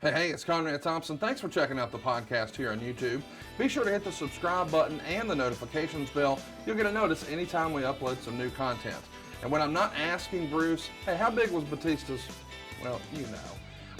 Hey, it's Conrad Thompson. Thanks for checking out the podcast here on YouTube. Be sure to hit the subscribe button and the notifications bell. You'll get a notice anytime we upload some new content. And when I'm not asking Bruce, hey, how big was Batista's? Well, you know.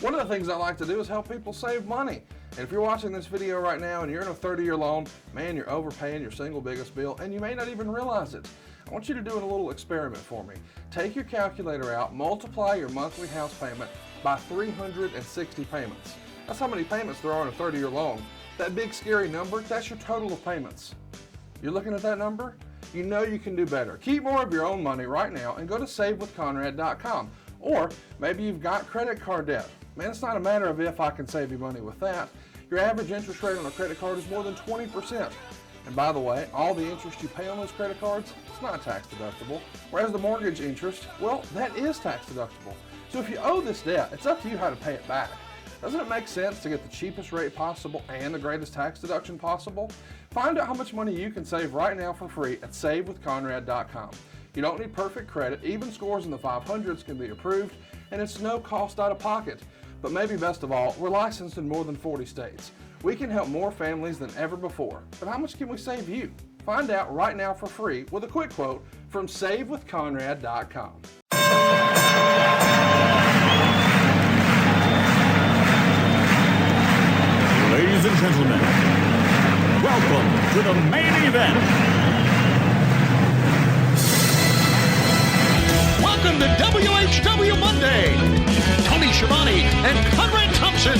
One of the things I like to do is help people save money. And if you're watching this video right now and you're in a 30-year loan, man, you're overpaying your single biggest bill and you may not even realize it. I want you to do a little experiment for me. Take your calculator out, multiply your monthly house payment by 360 payments. That's how many payments there are in a 30-year loan. That big scary number, that's your total of payments. You're looking at that number? You know you can do better. Keep more of your own money right now and go to savewithconrad.com. Or maybe you've got credit card debt. Man, it's not a matter of if I can save you money with that. Your average interest rate on a credit card is more than 20%. And by the way, all the interest you pay on those credit cards, it's not tax deductible. Whereas the mortgage interest, well, that is tax deductible. So if you owe this debt, it's up to you how to pay it back. Doesn't it make sense to get the cheapest rate possible and the greatest tax deduction possible? Find out how much money you can save right now for free at savewithconrad.com. You don't need perfect credit. Even scores in the 500s can be approved, and it's no cost out of pocket. But maybe best of all, we're licensed in more than 40 states. We can help more families than ever before. But how much can we save you? Find out right now for free with a quick quote from savewithconrad.com. Ladies and gentlemen, welcome to the main event. Welcome to WHW Monday. Tony Schiavone and Conrad Thompson.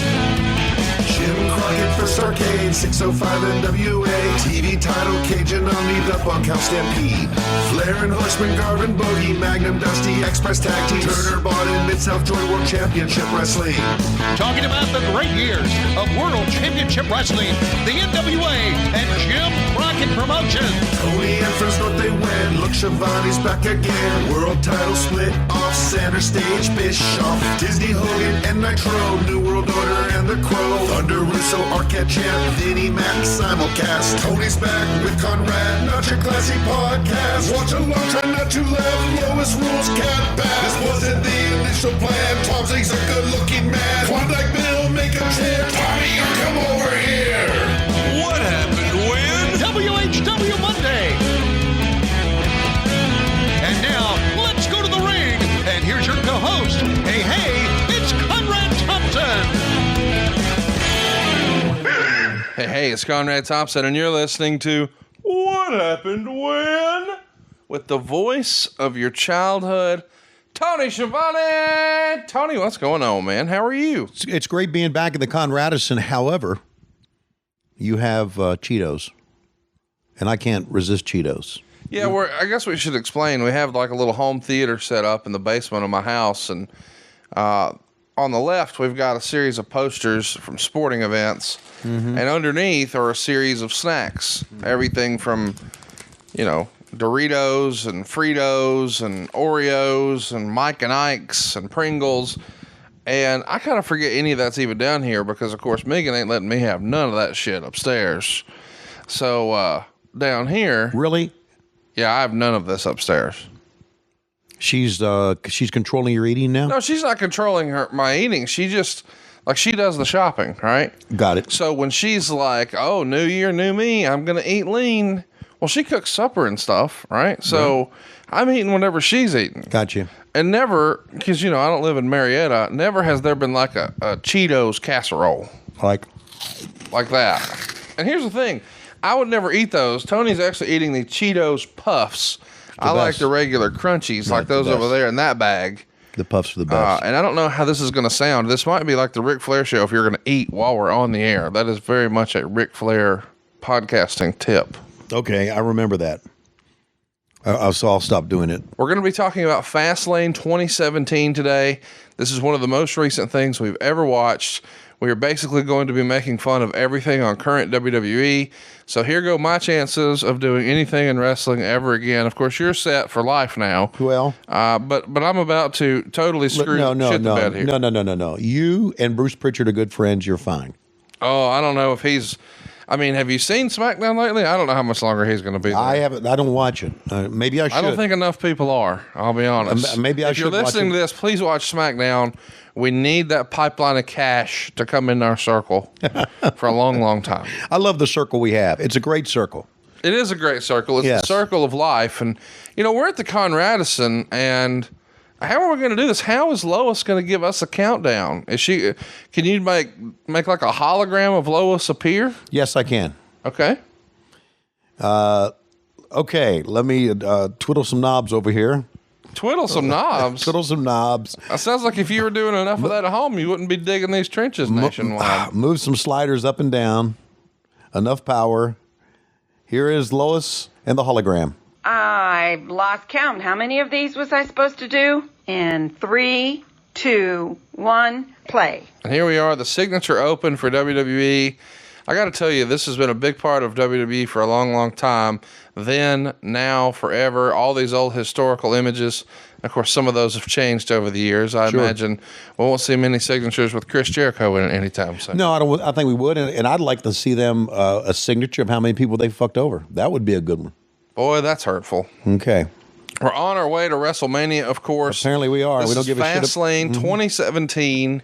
Jim Crockett First Arcade, 605 NWA. TV title, Cajun Omni, the Bunkhouse Stampede. Flair and Horseman, Garvin, Bogey, Magnum, Dusty, Express Tag Team. Turner, Bodden, Mid-South Joint World Championship Wrestling. Talking about the great years of World Championship Wrestling, the NWA, and Jim Crockett Promotions. Tony and Friends North, they win. Look, Schiavone's back again. World title split off, center stage, Bischoff. Disney, Hogan, and Nitro. New World Order and The Crow. Thunder, Russo, Arquette Champ, Vinnie Mac, simulcast. Tony's back with Conrad, not your classy podcast. Watch along, try not to laugh. Lowest rules can't pass. This wasn't the initial plan. Thompson's a good-looking man. Klondike Bill, make a chant. Tommy, you come over here. What happened when? WHW Monday. And now, let's go to the ring. And here's your co-host. Hey, it's Conrad Thompson. Hey, it's Conrad Thompson, and you're listening to What Happened When? With the voice of your childhood, Tony Schiavone. Tony, what's going on, man? How are you? It's great being back at the Conradison. However, you have Cheetos, and I can't resist Cheetos. Yeah, I guess we should explain. We have like a little home theater set up in the basement of my house, and on the left, we've got a series of posters from sporting events, and underneath are a series of snacks. Everything from, Doritos and Fritos and Oreos and Mike and Ike's and Pringles. And I kind of forget any of that's even down here because, of course, Megan ain't letting me have none of that shit upstairs. So down here... Really? Yeah, I have none of this upstairs. She's controlling your eating now? No, she's not controlling my eating. She just, she does the shopping, right? Got it. So when she's like, oh, new year, new me, I'm going to eat lean. Well, she cooks supper and stuff, right? So I'm eating whatever she's eating. Gotcha. And never, because, I don't live in Marietta, never has there been like a Cheetos casserole. Like that. And here's the thing. I would never eat those. Tony's actually eating the Cheetos Puffs. I like the regular crunchies, like those over there in that bag. The Puffs are the best. And I don't know how this is going to sound. This might be like the Ric Flair show if you're going to eat while we're on the air. That is very much a Ric Flair podcasting tip. Okay, I remember that. So I'll stop doing it. We're going to be talking about Fastlane 2017 today. This is one of the most recent things we've ever watched. We are basically going to be making fun of everything on current WWE. So here go my chances of doing anything in wrestling ever again. Of course, you're set for life now. Well, but I'm about to totally screw shit to bed here. No. You and Bruce Pritchard are good friends. You're fine. Oh, I don't know if he's... I mean, have you seen SmackDown lately? I don't know how much longer he's going to be there. I haven't. I don't watch it. Maybe I should. I don't think enough people are. I'll be honest. Maybe I if should. If you're listening watch to this, please watch SmackDown. We need that pipeline of cash to come in our circle for a long, long time. I love the circle we have. It's a great circle. It is a great circle. It's the circle of life. And, we're at the Conradison, and how are we going to do this? How is Lois going to give us a countdown? Can you make like a hologram of Lois appear? Yes, I can. Okay. Okay, let me twiddle some knobs over here. Twiddle some knobs? Twiddle some knobs. That sounds like if you were doing enough of that at home, you wouldn't be digging these trenches nationwide. Move some sliders up and down. Enough power. Here is Lois and the hologram. I've lost count. How many of these was I supposed to do? In 3, 2, 1, play. And here we are, the signature open for WWE. I got to tell you, this has been a big part of WWE for a long, long time. Then, now, forever, all these old historical images. Of course, some of those have changed over the years. I imagine we won't see many signatures with Chris Jericho in it anytime soon. No, I think we would, and I'd like to see them a signature of how many people they fucked over. That would be a good one. Boy, that's hurtful. Okay. We're on our way to WrestleMania, of course. Apparently we are. We don't give a shit. Fastlane 2017,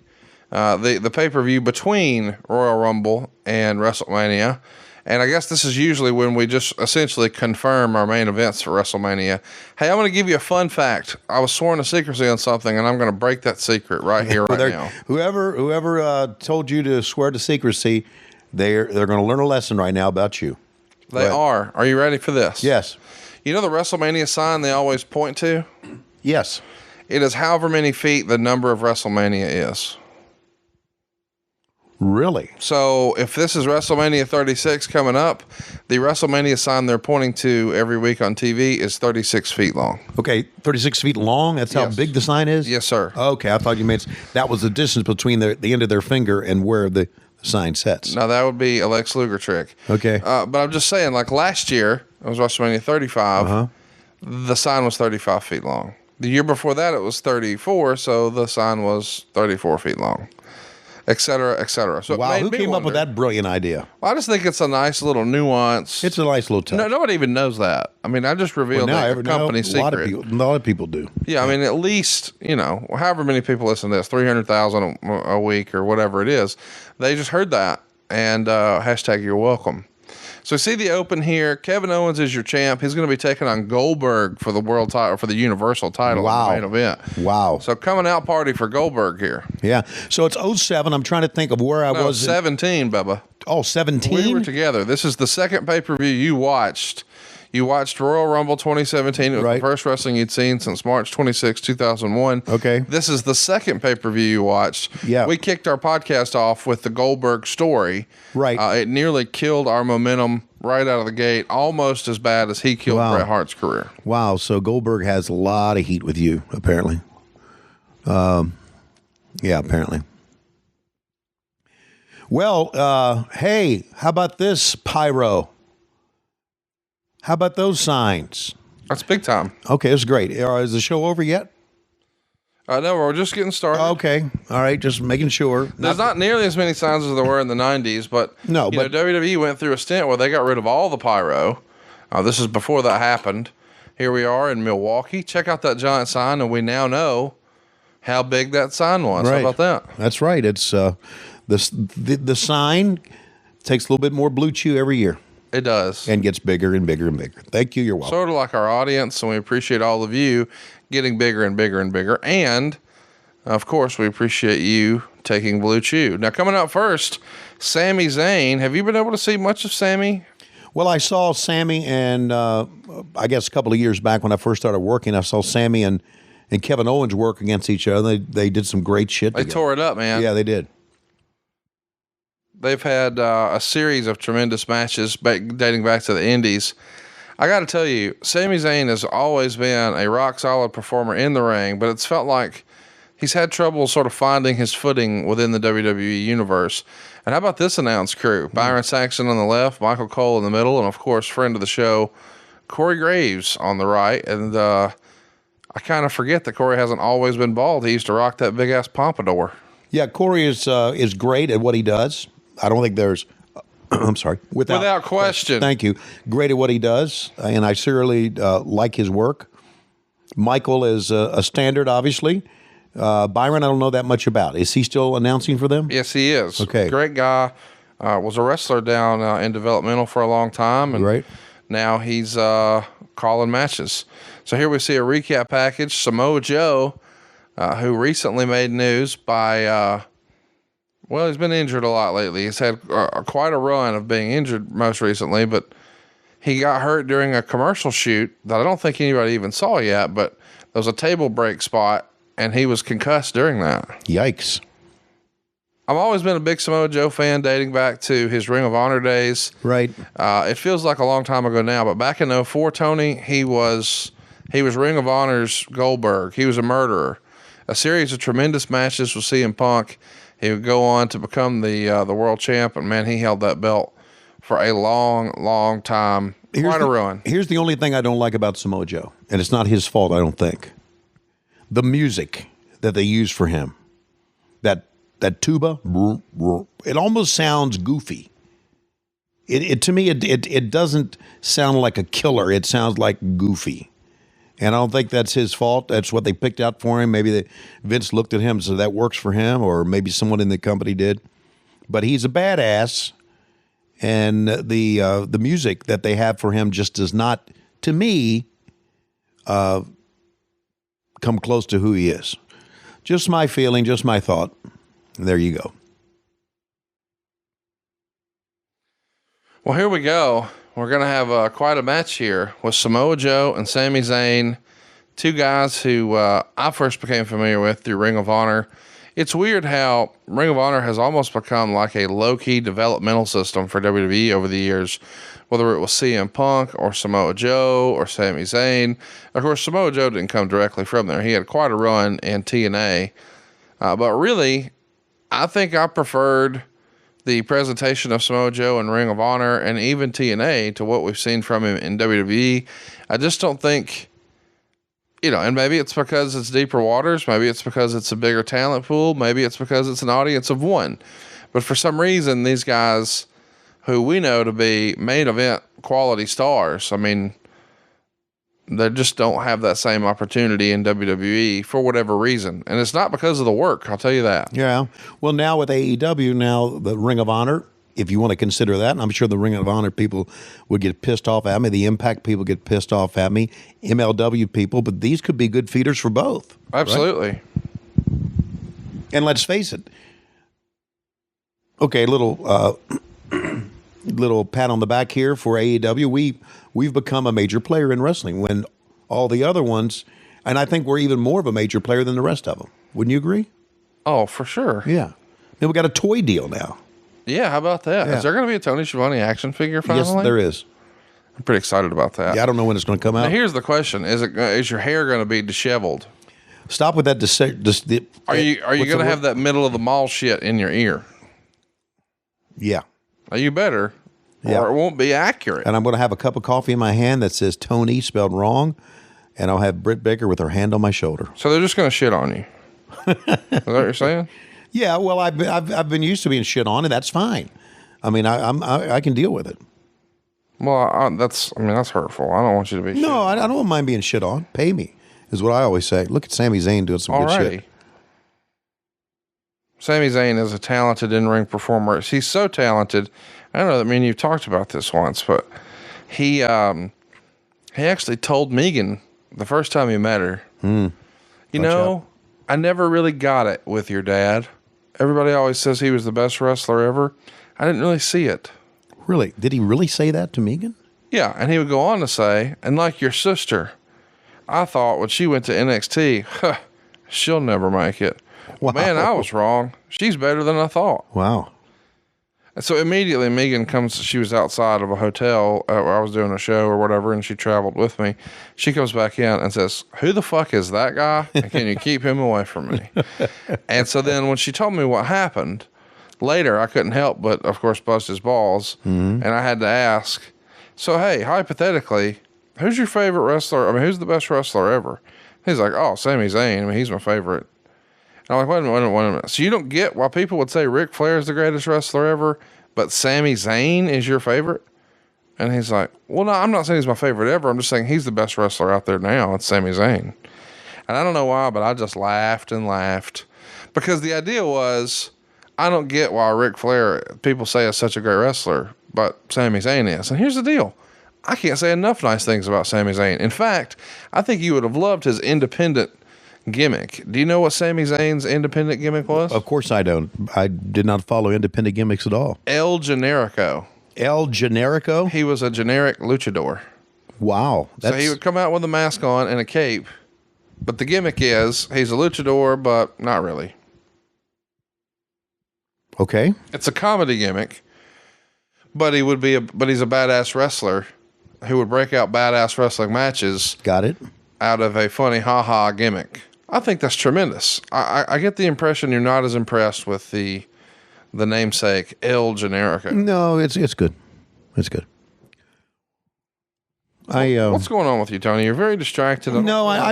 the pay-per-view between Royal Rumble and WrestleMania. And I guess this is usually when we just essentially confirm our main events for WrestleMania. Hey, I'm going to give you a fun fact. I was sworn to secrecy on something, and I'm going to break that secret right here, right now. Whoever told you to swear to secrecy, they're going to learn a lesson right now about you. They are. Are you ready for this? Yes. You know the WrestleMania sign they always point to? Yes. It is however many feet the number of WrestleMania is. Really? So if this is WrestleMania 36 coming up, the WrestleMania sign they're pointing to every week on TV is 36 feet long. Okay, 36 feet long? That's how big the sign is? Yes, sir. Okay, I thought you meant that was the distance between the end of their finger and where the sign sets. No, that would be a Lex Luger trick. Okay. But I'm just saying, like last year, it was WrestleMania 35. The sign was 35 feet long. The year before that, it was 34, so the sign was 34 feet long. Et cetera, et cetera. So wow, who came up with that brilliant idea? Well, I just think it's a nice little nuance. It's a nice little touch. No, nobody even knows that. I mean, I just revealed the company secret. A lot of people do. Yeah, I mean, at least, however many people listen to this, 300,000 a week or whatever it is, they just heard that. And hashtag you're welcome. So see the open here. Kevin Owens is your champ. He's going to be taking on Goldberg for the world title, for the Universal title in the main event. Wow. So coming out party for Goldberg here. Yeah. So it's 07. I'm trying to think of where I was. 17, Bubba. Oh, 17? We were together. This is the second pay-per-view you watched. You watched Royal Rumble 2017. It was the first wrestling you'd seen since March 26, 2001. Okay. This is the second pay-per-view you watched. Yeah. We kicked our podcast off with the Goldberg story. Right. It nearly killed our momentum right out of the gate, almost as bad as he killed Bret Hart's career. Wow. So Goldberg has a lot of heat with you, apparently. Yeah, apparently. Well, hey, how about this, Pyro? How about those signs? That's big time. Okay, that's great. Is the show over yet? No, we're just getting started. Okay. All right, just making sure. There's not nearly as many signs as there were in the 90s, but, WWE went through a stint where they got rid of all the pyro. This is before that happened. Here we are in Milwaukee. Check out that giant sign, and we now know how big that sign was. Right. How about that? That's right. It's the sign takes a little bit more blue chew every year. It does. And gets bigger and bigger and bigger. Thank you. You're welcome. Sort of like our audience, and we appreciate all of you getting bigger and bigger and bigger. And, of course, we appreciate you taking Blue Chew. Now, coming up first, Sami Zayn. Have you been able to see much of Sami? Well, I saw Sami, and I guess a couple of years back when I first started working, I saw Sami and Kevin Owens work against each other. They did some great shit together. They tore it up, man. Yeah, they did. They've had a series of tremendous matches dating back to the Indies. I got to tell you, Sami Zayn has always been a rock-solid performer in the ring, but it's felt like he's had trouble sort of finding his footing within the WWE universe. And how about this announced crew? Byron Saxton on the left, Michael Cole in the middle, and, of course, friend of the show, Corey Graves on the right. And I kind of forget that Corey hasn't always been bald. He used to rock that big-ass pompadour. Yeah, Corey is great at what he does. I don't think there's I'm sorry. Without question. Thank you. Great at what he does, and I certainly like his work. Michael is a standard, obviously. Byron, I don't know that much about. Is he still announcing for them? Yes, he is. Okay. Great guy. Was a wrestler down in developmental for a long time. And Right. now he's calling matches. So here we see a recap package. Samoa Joe, who recently made news by... well, he's been injured a lot lately. He's had quite a run of being injured most recently, but he got hurt during a commercial shoot that I don't think anybody even saw yet, but there was a table break spot, and he was concussed during that. Yikes. I've always been a big Samoa Joe fan dating back to his Ring of Honor days. Right. It feels like a long time ago now, but back in 2004, Tony, he was Ring of Honor's Goldberg. He was a murderer. A series of tremendous matches with CM Punk. He would go on to become the world champ, and man, he held that belt for a long, long time. Quite a run. Here's the only thing I don't like about Samoa Joe, and it's not his fault, I don't think. The music that they use for him, that tuba, it almost sounds goofy. It to me, it doesn't sound like a killer. It sounds like goofy. And I don't think that's his fault. That's what they picked out for him. Maybe Vince looked at him and said that works for him, or maybe someone in the company did. But he's a badass, and the music that they have for him just does not, to me, come close to who he is. Just my feeling, just my thought. There you go. Well, here we go. We're going to have quite a match here with Samoa Joe and Sami Zayn, two guys who I first became familiar with through Ring of Honor. It's weird how Ring of Honor has almost become like a low-key developmental system for WWE over the years, whether it was CM Punk or Samoa Joe or Sami Zayn. Of course, Samoa Joe didn't come directly from there. He had quite a run in TNA. But really, I think I preferred the presentation of Samoa Joe in Ring of Honor and even TNA to what we've seen from him in WWE. I just don't think, and maybe it's because it's deeper waters. Maybe it's because it's a bigger talent pool. Maybe it's because it's an audience of one. But for some reason, these guys who we know to be main event quality stars, I mean, they just don't have that same opportunity in WWE for whatever reason. And it's not because of the work, I'll tell you that. Yeah. Well, now with AEW, now the Ring of Honor, if you want to consider that, and I'm sure the Ring of Honor people would get pissed off at me. The Impact people get pissed off at me. MLW people, but these could be good feeders for both. Absolutely. Right? And let's face it. Okay, little pat on the back here for AEW. We've become a major player in wrestling when all the other ones, and I think we're even more of a major player than the rest of them. Wouldn't you agree? Oh, for sure. Yeah. And we got a toy deal now. Yeah, how about that? Yeah. Is there going to be a Tony Schiavone action figure finally? Yes, there is. I'm pretty excited about that. Yeah, I don't know when it's going to come out. Now, here's the question: is your hair going to be disheveled? Stop with that. Are you going to have that middle of the mall shit in your ear? Yeah. Are you better? Yeah. Or it won't be accurate. And I'm going to have a cup of coffee in my hand that says Tony spelled wrong, and I'll have Britt Baker with her hand on my shoulder. So they're just going to shit on you. Is that what you're saying? Yeah. Well, I've been used to being shit on, and that's fine. I mean, I can deal with it. Well, that's hurtful. I don't want you to be. No, shit I don't mind being shit on. Pay me is what I always say. Look at Sami Zayn doing some good shit. Sami Zayn is a talented in-ring performer. He's so talented. I don't know that you've talked about this once, but he actually told Megan the first time he met her, I never really got it with your dad. Everybody always says he was the best wrestler ever. I didn't really see it. Really? Did he really say that to Megan? Yeah, and he would go on to say, and like your sister, I thought when she went to NXT, she'll never make it. Wow. Man, I was wrong. She's better than I thought. Wow. And so immediately Megan comes, she was outside of a hotel where I was doing a show or whatever, and she traveled with me. She comes back in and says, who the fuck is that guy? And can you keep him away from me? And so then when she told me what happened, later I couldn't help but, of course, bust his balls. Mm-hmm. And I had to ask, so hey, hypothetically, who's your favorite wrestler? I mean, who's the best wrestler ever? He's like, oh, Sami Zayn. I mean, he's my favorite. And I'm like, wait a minute. So you don't get why people would say Ric Flair is the greatest wrestler ever, but Sami Zayn is your favorite? And he's like, well, no, I'm not saying he's my favorite ever. I'm just saying he's the best wrestler out there now. It's Sami Zayn. And I don't know why, but I just laughed and laughed. Because the idea was, I don't get why Ric Flair, people say, is such a great wrestler, but Sami Zayn is. And here's the deal. I can't say enough nice things about Sami Zayn. In fact, I think you would have loved his independent gimmick. Do you know what Sami Zayn's independent gimmick was? Of course I don't. I did not follow independent gimmicks at all. El Generico. El Generico? He was a generic luchador. Wow. So he would come out with a mask on and a cape, but the gimmick is he's a luchador, but not really. Okay. It's a comedy gimmick, but he's a badass wrestler who would break out badass wrestling matches. Got it. Out of a funny ha-ha gimmick. I think that's tremendous. I get the impression you're not as impressed with the namesake El Generico. No, it's good. It's good. What's going on with you, Tony? You're very distracted. I'm looking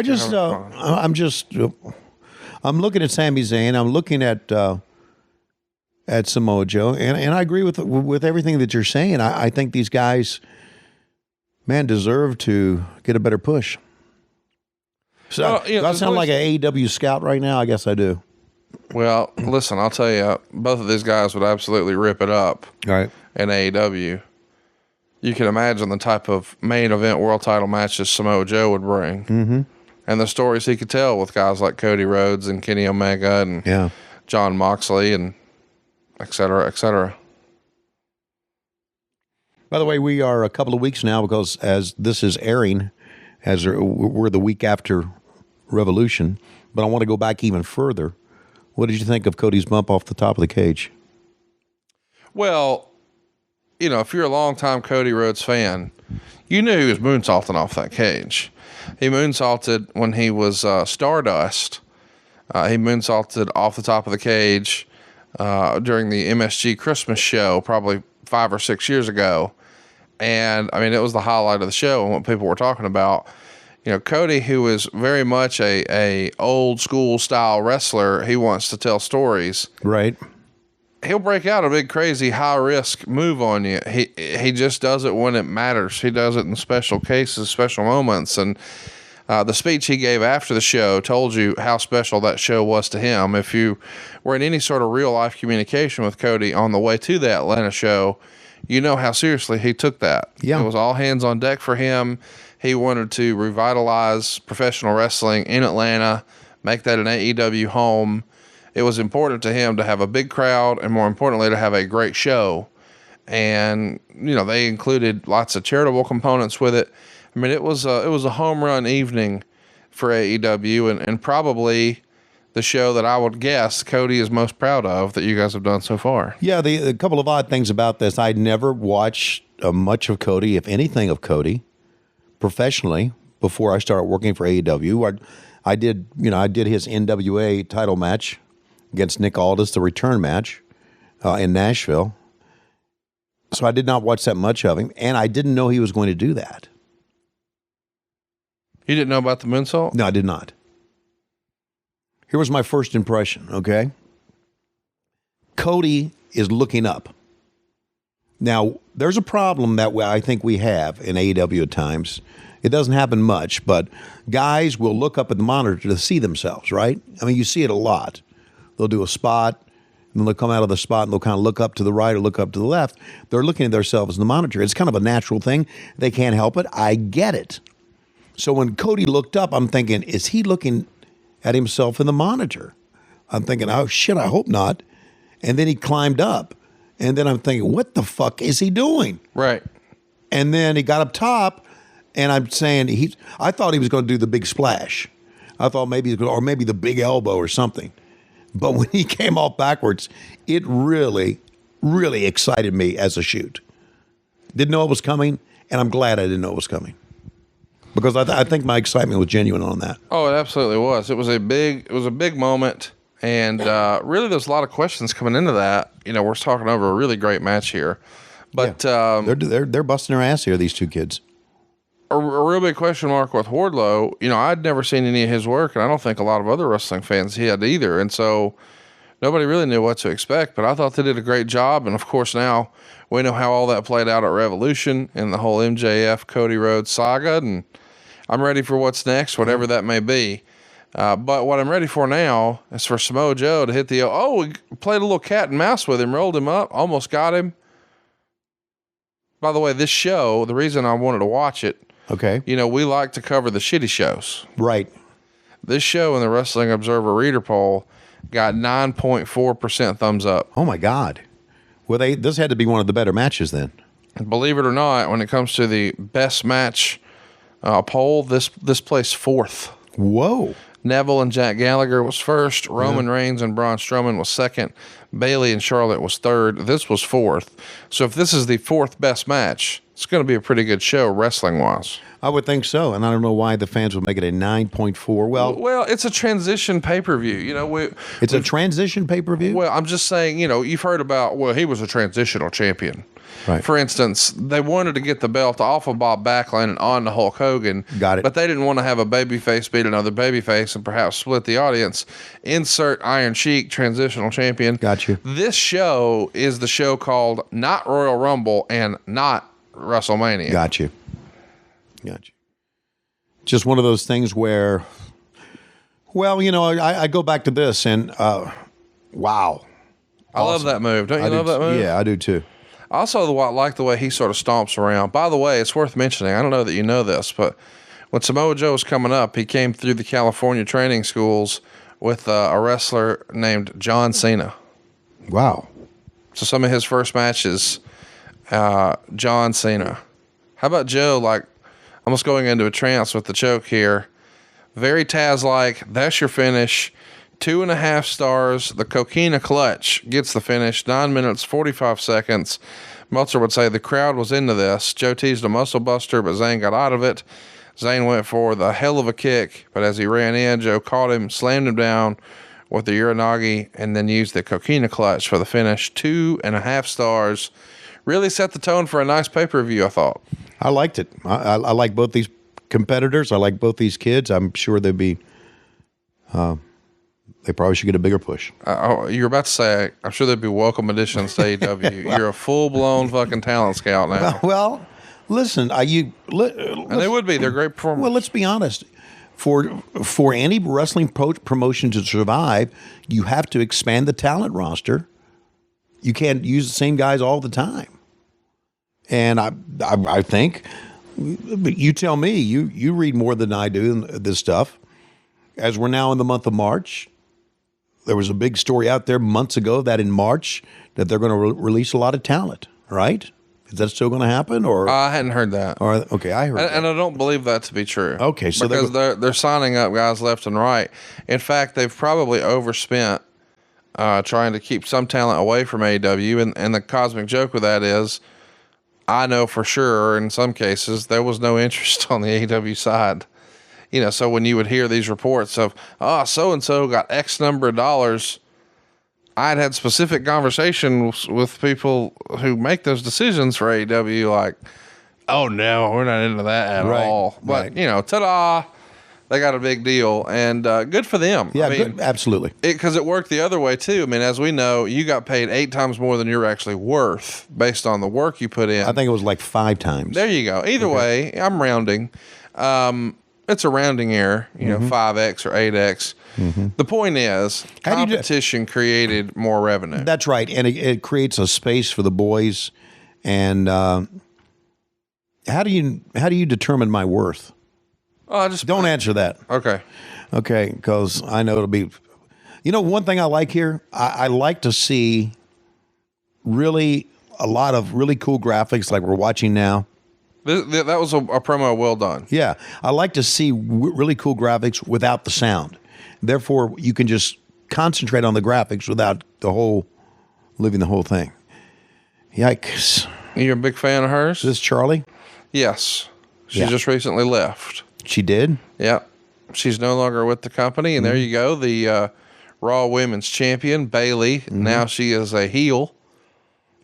at Sami Zayn. I'm looking at Samoa Joe, and I agree with everything that you're saying. I think these guys, man, deserve to get a better push. So do I sound like an AEW scout right now? I guess I do. Well, listen, I'll tell you, both of these guys would absolutely rip it up. Right. In AEW. You can imagine the type of main event world title matches Samoa Joe would bring. Mm-hmm. And the stories he could tell with guys like Cody Rhodes and Kenny Omega and John Moxley and et cetera, et cetera. By the way, we are a couple of weeks now because as this is airing, we're the week after Revolution, but I want to go back even further. What did you think of Cody's bump off the top of the cage? Well, if you're a longtime Cody Rhodes fan, you knew he was moonsaulting off that cage. He moonsaulted when he was Stardust. He moonsaulted off the top of the cage during the MSG Christmas show, probably 5 or 6 years ago. And I mean, it was the highlight of the show and what people were talking about. Cody, who is very much a old school style wrestler, he wants to tell stories. Right. He'll break out a big, crazy, high risk move on you. He just does it when it matters. He does it in special cases, special moments. And the speech he gave after the show told you how special that show was to him. If you were in any sort of real life communication with Cody on the way to the Atlanta show, you know how seriously he took that. Yeah. It was all hands on deck for him. He wanted to revitalize professional wrestling in Atlanta, make that an AEW home. It was important to him to have a big crowd and, more importantly, to have a great show. And, they included lots of charitable components with it. I mean, it was a home run evening for AEW and probably the show that I would guess Cody is most proud of that you guys have done so far. Yeah, a couple of odd things about this. I'd never watched much of Cody, if anything of Cody, professionally before I started working for AEW. I did his NWA title match against Nick Aldis, the return match in Nashville. So I did not watch that much of him, and I didn't know he was going to do that. You didn't know about the moonsault? No, I did not. Here was my first impression, okay? Cody is looking up. Now, there's a problem that I think we have in AEW at times. It doesn't happen much, but guys will look up at the monitor to see themselves, right? I mean, you see it a lot. They'll do a spot, and then they'll come out of the spot, and they'll kind of look up to the right or look up to the left. They're looking at themselves in the monitor. It's kind of a natural thing. They can't help it. I get it. So when Cody looked up, I'm thinking, is he looking at himself in the monitor? I'm thinking, oh, shit, I hope not. And then he climbed up. And then I'm thinking, what the fuck is he doing? Right. And then he got up top, and I'm saying, I thought he was going to do the big splash. I thought maybe the big elbow or something. But when he came off backwards, it really, really excited me as a shoot. Didn't know it was coming, and I'm glad I didn't know it was coming. Because I think my excitement was genuine on that. Oh, it absolutely was. It was a big moment, and really, there's a lot of questions coming into that. We're talking over a really great match here, but they're busting their ass here. These two kids. A real big question mark with Wardlow. I'd never seen any of his work, and I don't think a lot of other wrestling fans had either. And so, nobody really knew what to expect, but I thought they did a great job. And of course, now we know how all that played out at Revolution and the whole MJF Cody Rhodes saga. And I'm ready for what's next, whatever that may be. But what I'm ready for now is for Samoa Joe to hit we played a little cat and mouse with him, rolled him up, almost got him. By the way, this show, the reason I wanted to watch it, Okay. we like to cover the shitty shows. Right. This show in the Wrestling Observer reader poll got 9.4% thumbs up. Oh my God. Well, this had to be one of the better matches then. Believe it or not, when it comes to the best match poll, this placed fourth. Whoa. Neville and Jack Gallagher was first. Roman Reigns and Braun Strowman was second. Bayley and Charlotte was third. This was fourth. So if this is the fourth best match, it's going to be a pretty good show wrestling-wise. I would think so, and I don't know why the fans would make it a 9.4. Well, it's a transition pay-per-view. It's a transition pay-per-view? Well, I'm just saying, you've heard about, he was a transitional champion. Right. For instance, they wanted to get the belt off of Bob Backlund and on to Hulk Hogan. Got it. But they didn't want to have a babyface beat another babyface and perhaps split the audience. Insert Iron Sheik, transitional champion. Got you. This show is the show called not Royal Rumble and not WrestleMania. Got you. Just one of those things where, I go back to this and, wow. I love that move. Don't you love that move? Yeah, I do too. I also like the way he sort of stomps around. By the way, it's worth mentioning, I don't know that you know this, but when Samoa Joe was coming up, he came through the California training schools with a wrestler named John Cena. Wow. So some of his first matches, John Cena. How about Joe, almost going into a trance with the choke here. Very Taz-like. That's your finish. 2.5 stars. The Coquina Clutch gets the finish. 9 minutes, 45 seconds. Meltzer would say the crowd was into this. Joe teased a muscle buster, but Zayn got out of it. Zayn went for the hell of a kick, but as he ran in, Joe caught him, slammed him down with the Uranagi, and then used the Coquina Clutch for the finish. 2.5 stars. Really set the tone for a nice pay-per-view, I thought. I liked it. I like both these competitors. I like both these kids. I'm sure they'd be... they probably should get a bigger push. You were about to say, I'm sure there'd be welcome additions to AEW. You're a full-blown fucking talent scout now. Well, listen, and they would be. They're great performers. Well, let's be honest. For any wrestling promotion to survive, you have to expand the talent roster. You can't use the same guys all the time. And I think, but you tell me, you read more than I do in this stuff. As we're now in the month of March, there was a big story out there months ago that in March that they're going to release a lot of talent, right? Is that still going to happen? Or I hadn't heard that. Okay, I heard that. And I don't believe that to be true. Okay, so because they're signing up guys left and right. In fact, they've probably overspent trying to keep some talent away from AEW. And the cosmic joke with that is, I know for sure in some cases there was no interest on the AEW side. So when you would hear these reports of, so-and-so got X number of dollars, I'd had specific conversations with people who make those decisions for AEW, like, oh no, we're not into that at all. But, ta-da, they got a big deal, and good for them. Yeah, good, absolutely. Because it worked the other way, too. I mean, as we know, you got paid 8 times more than you're actually worth based on the work you put in. I think it was like 5 times. There you go. Either way, I'm rounding. It's a rounding error, 5X or 8X. Mm-hmm. The point is, competition created more revenue. That's right, and it creates a space for the boys. And how do you determine my worth? Don't answer that. Okay, because I know it'll be. One thing I like here, I like to see really a lot of really cool graphics like we're watching now. That was a promo well done. Yeah, I like to see really cool graphics without the sound. Therefore, you can just concentrate on the graphics without living the whole thing. Yikes. You're a big fan of hers? Is this Charlie? Yes. She just recently left. She did? Yeah. She's no longer with the company, and there you go. The Raw Women's Champion, Bayley. Mm-hmm. Now she is a heel.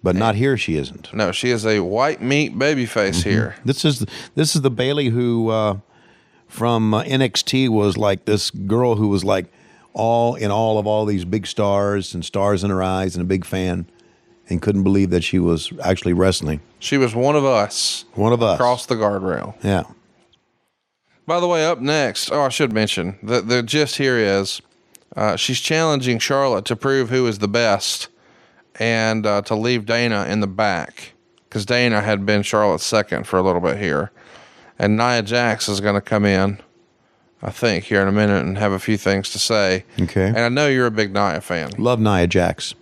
But not here. She isn't. No, she is a white meat babyface here. This is the Bayley who from NXT was like this girl who was like all these big stars and stars in her eyes and a big fan, and couldn't believe that she was actually wrestling. She was one of us. One of us. Across the guardrail. Yeah. By the way, up next, I should mention, the gist here is she's challenging Charlotte to prove who is the best and to leave Dana in the back, because Dana had been Charlotte's second for a little bit here. And Nia Jax is going to come in, I think, here in a minute and have a few things to say. Okay. And I know you're a big Nia fan. Love Nia Jax.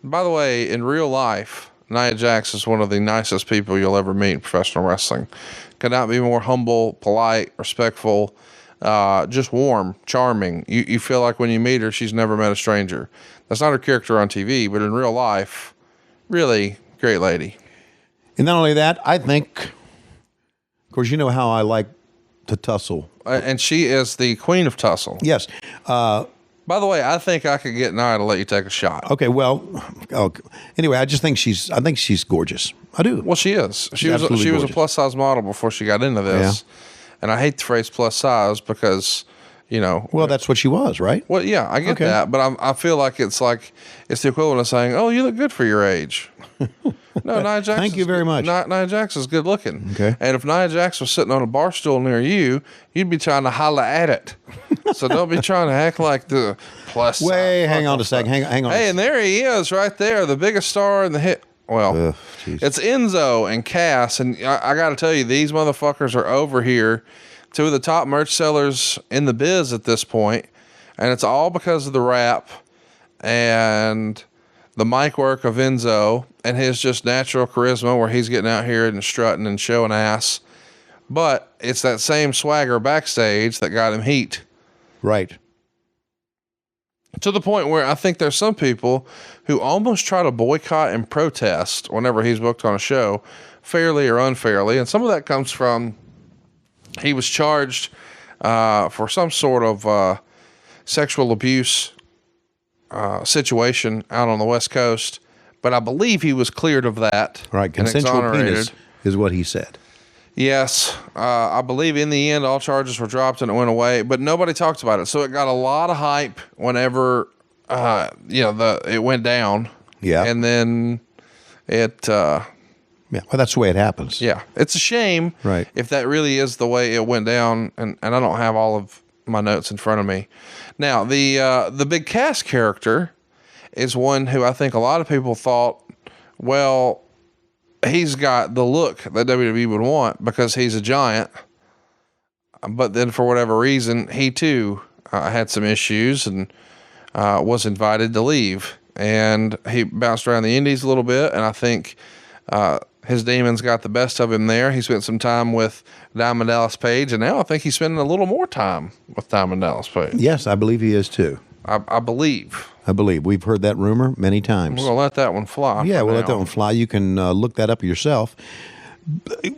By the way, in real life, Nia Jax is one of the nicest people you'll ever meet in professional wrestling. Could not be more humble, polite, respectful, just warm, charming. You feel like when you meet her, she's never met a stranger. That's not her character on TV, but in real life, really great lady. And not only that, I think, of course, you know how I like to tussle. And she is the queen of tussle. Yes. By the way, I think I could get Nia to let you take a shot. Okay, well, anyway, I think she's gorgeous. I do. Well, she is. She was a gorgeous. plus size model before she got into this. Yeah. And I hate the phrase plus size because, you know. Well, that's what she was, right? Well, yeah, I get that, but I feel like it's the equivalent of saying, "Oh, you look good for your age." No, Nia Jax. Thank you very much. Nia Jax is good looking. Okay. And if Nia Jax was sitting on a bar stool near you, you'd be trying to holler at it. So don't be trying to act like the plus. Wait, hang on a second. Hang on. Hey, and there he is, right there, the biggest star in the hit. Well, it's Enzo and Cass, and I got to tell you, these motherfuckers are over here, two of the top merch sellers in the biz at this point, and it's all because of the rap and the mic work of Enzo and his just natural charisma, where he's getting out here and strutting and showing ass. But it's that same swagger backstage that got him heat. Right. To the point where I think there's some people who almost try to boycott and protest whenever he's booked on a show, fairly or unfairly. And some of that comes from he was charged for some sort of sexual abuse situation out on the West Coast. But I believe he was cleared of that. Right. Consensual penis is what he said. Yes, I believe in the end all charges were dropped and it went away, but nobody talked about it. So it got a lot of hype whenever it went down. Yeah, and then it. Well, that's the way it happens. Yeah, it's a shame. Right. If that really is the way it went down, and I don't have all of my notes in front of me. Now the big Cass character is one who I think a lot of people thought, well, he's got the look that WWE would want because he's a giant. But then for whatever reason, he too had some issues and was invited to leave. And he bounced around the indies a little bit. And I think his demons got the best of him there. He spent some time with Diamond Dallas Page. And now I think he's spending a little more time with Diamond Dallas Page. Yes, I believe he is too. I believe. We've heard that rumor many times. We're going to let that one fly. Yeah, we'll let that one fly. You can look that up yourself. They're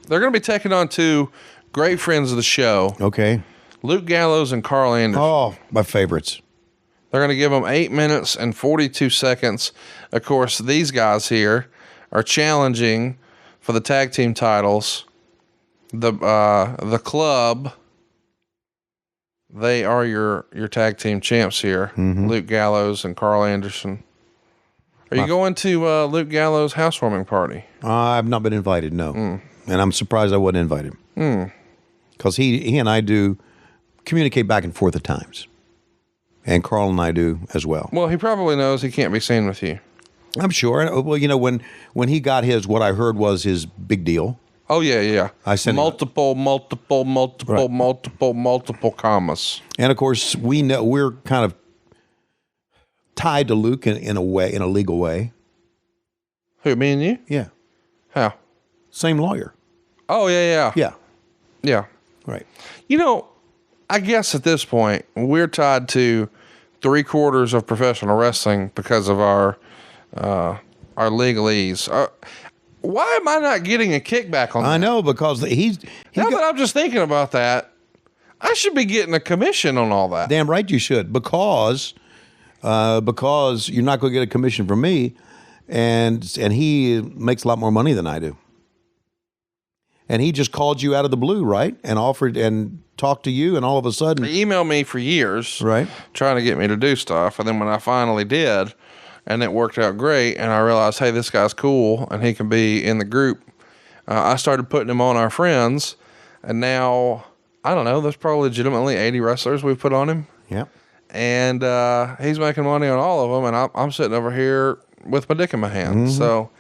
going to be taking on two great friends of the show. Okay. Luke Gallows and Carl Anderson. Oh, my favorites. They're going to give them 8 minutes and 42 seconds. Of course, these guys here are challenging for the tag team titles. The club... They are your tag team champs here, Luke Gallows and Carl Anderson. Are you going to Luke Gallows' housewarming party? I've not been invited, no. And I'm surprised I wasn't invited. Because he and I do communicate back and forth at times. And Carl and I do as well. Well, he probably knows he can't be seen with you. I'm sure. Well, you know, when he got what I heard was his big deal. Oh, yeah. I sent multiple commas. And of course, we know we're kind of tied to Luke in a way, in a legal way. Who, me and you? Yeah. How? Same lawyer. Oh, yeah. Yeah. Right. You know, I guess at this point, we're tied to 3/4 of professional wrestling because of our legalese. Why am I not getting a kickback on that? I know, because now that I'm just thinking about that, I should be getting a commission on all that. Damn right you should, because you're not going to get a commission from me, and he makes a lot more money than I do. And he just called you out of the blue, right? And offered and talked to you, and all of a sudden... He emailed me for years, right, trying to get me to do stuff. And then when I finally did, and it worked out great, and I realized, hey, this guy's cool, and he can be in the group, I started putting him on our friends, and now, I don't know, there's probably legitimately 80 wrestlers we've put on him. Yeah. And he's making money on all of them, and I'm sitting over here with my dick in my hand. So,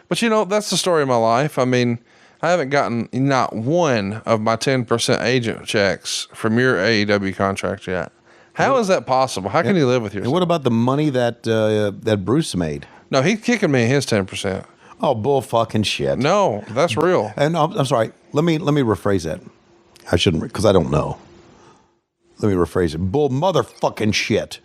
but you know, that's the story of my life. I mean, I haven't gotten not one of my 10% agent checks from your AEW contract yet. How is that possible? How can you live with yourself? And what about the money that that Bruce made? No, he's kicking me his 10%. Oh, bull fucking shit. No, that's real. And I'm sorry. Let me rephrase that. I shouldn't, because I don't know. Let me rephrase it. Bull motherfucking shit.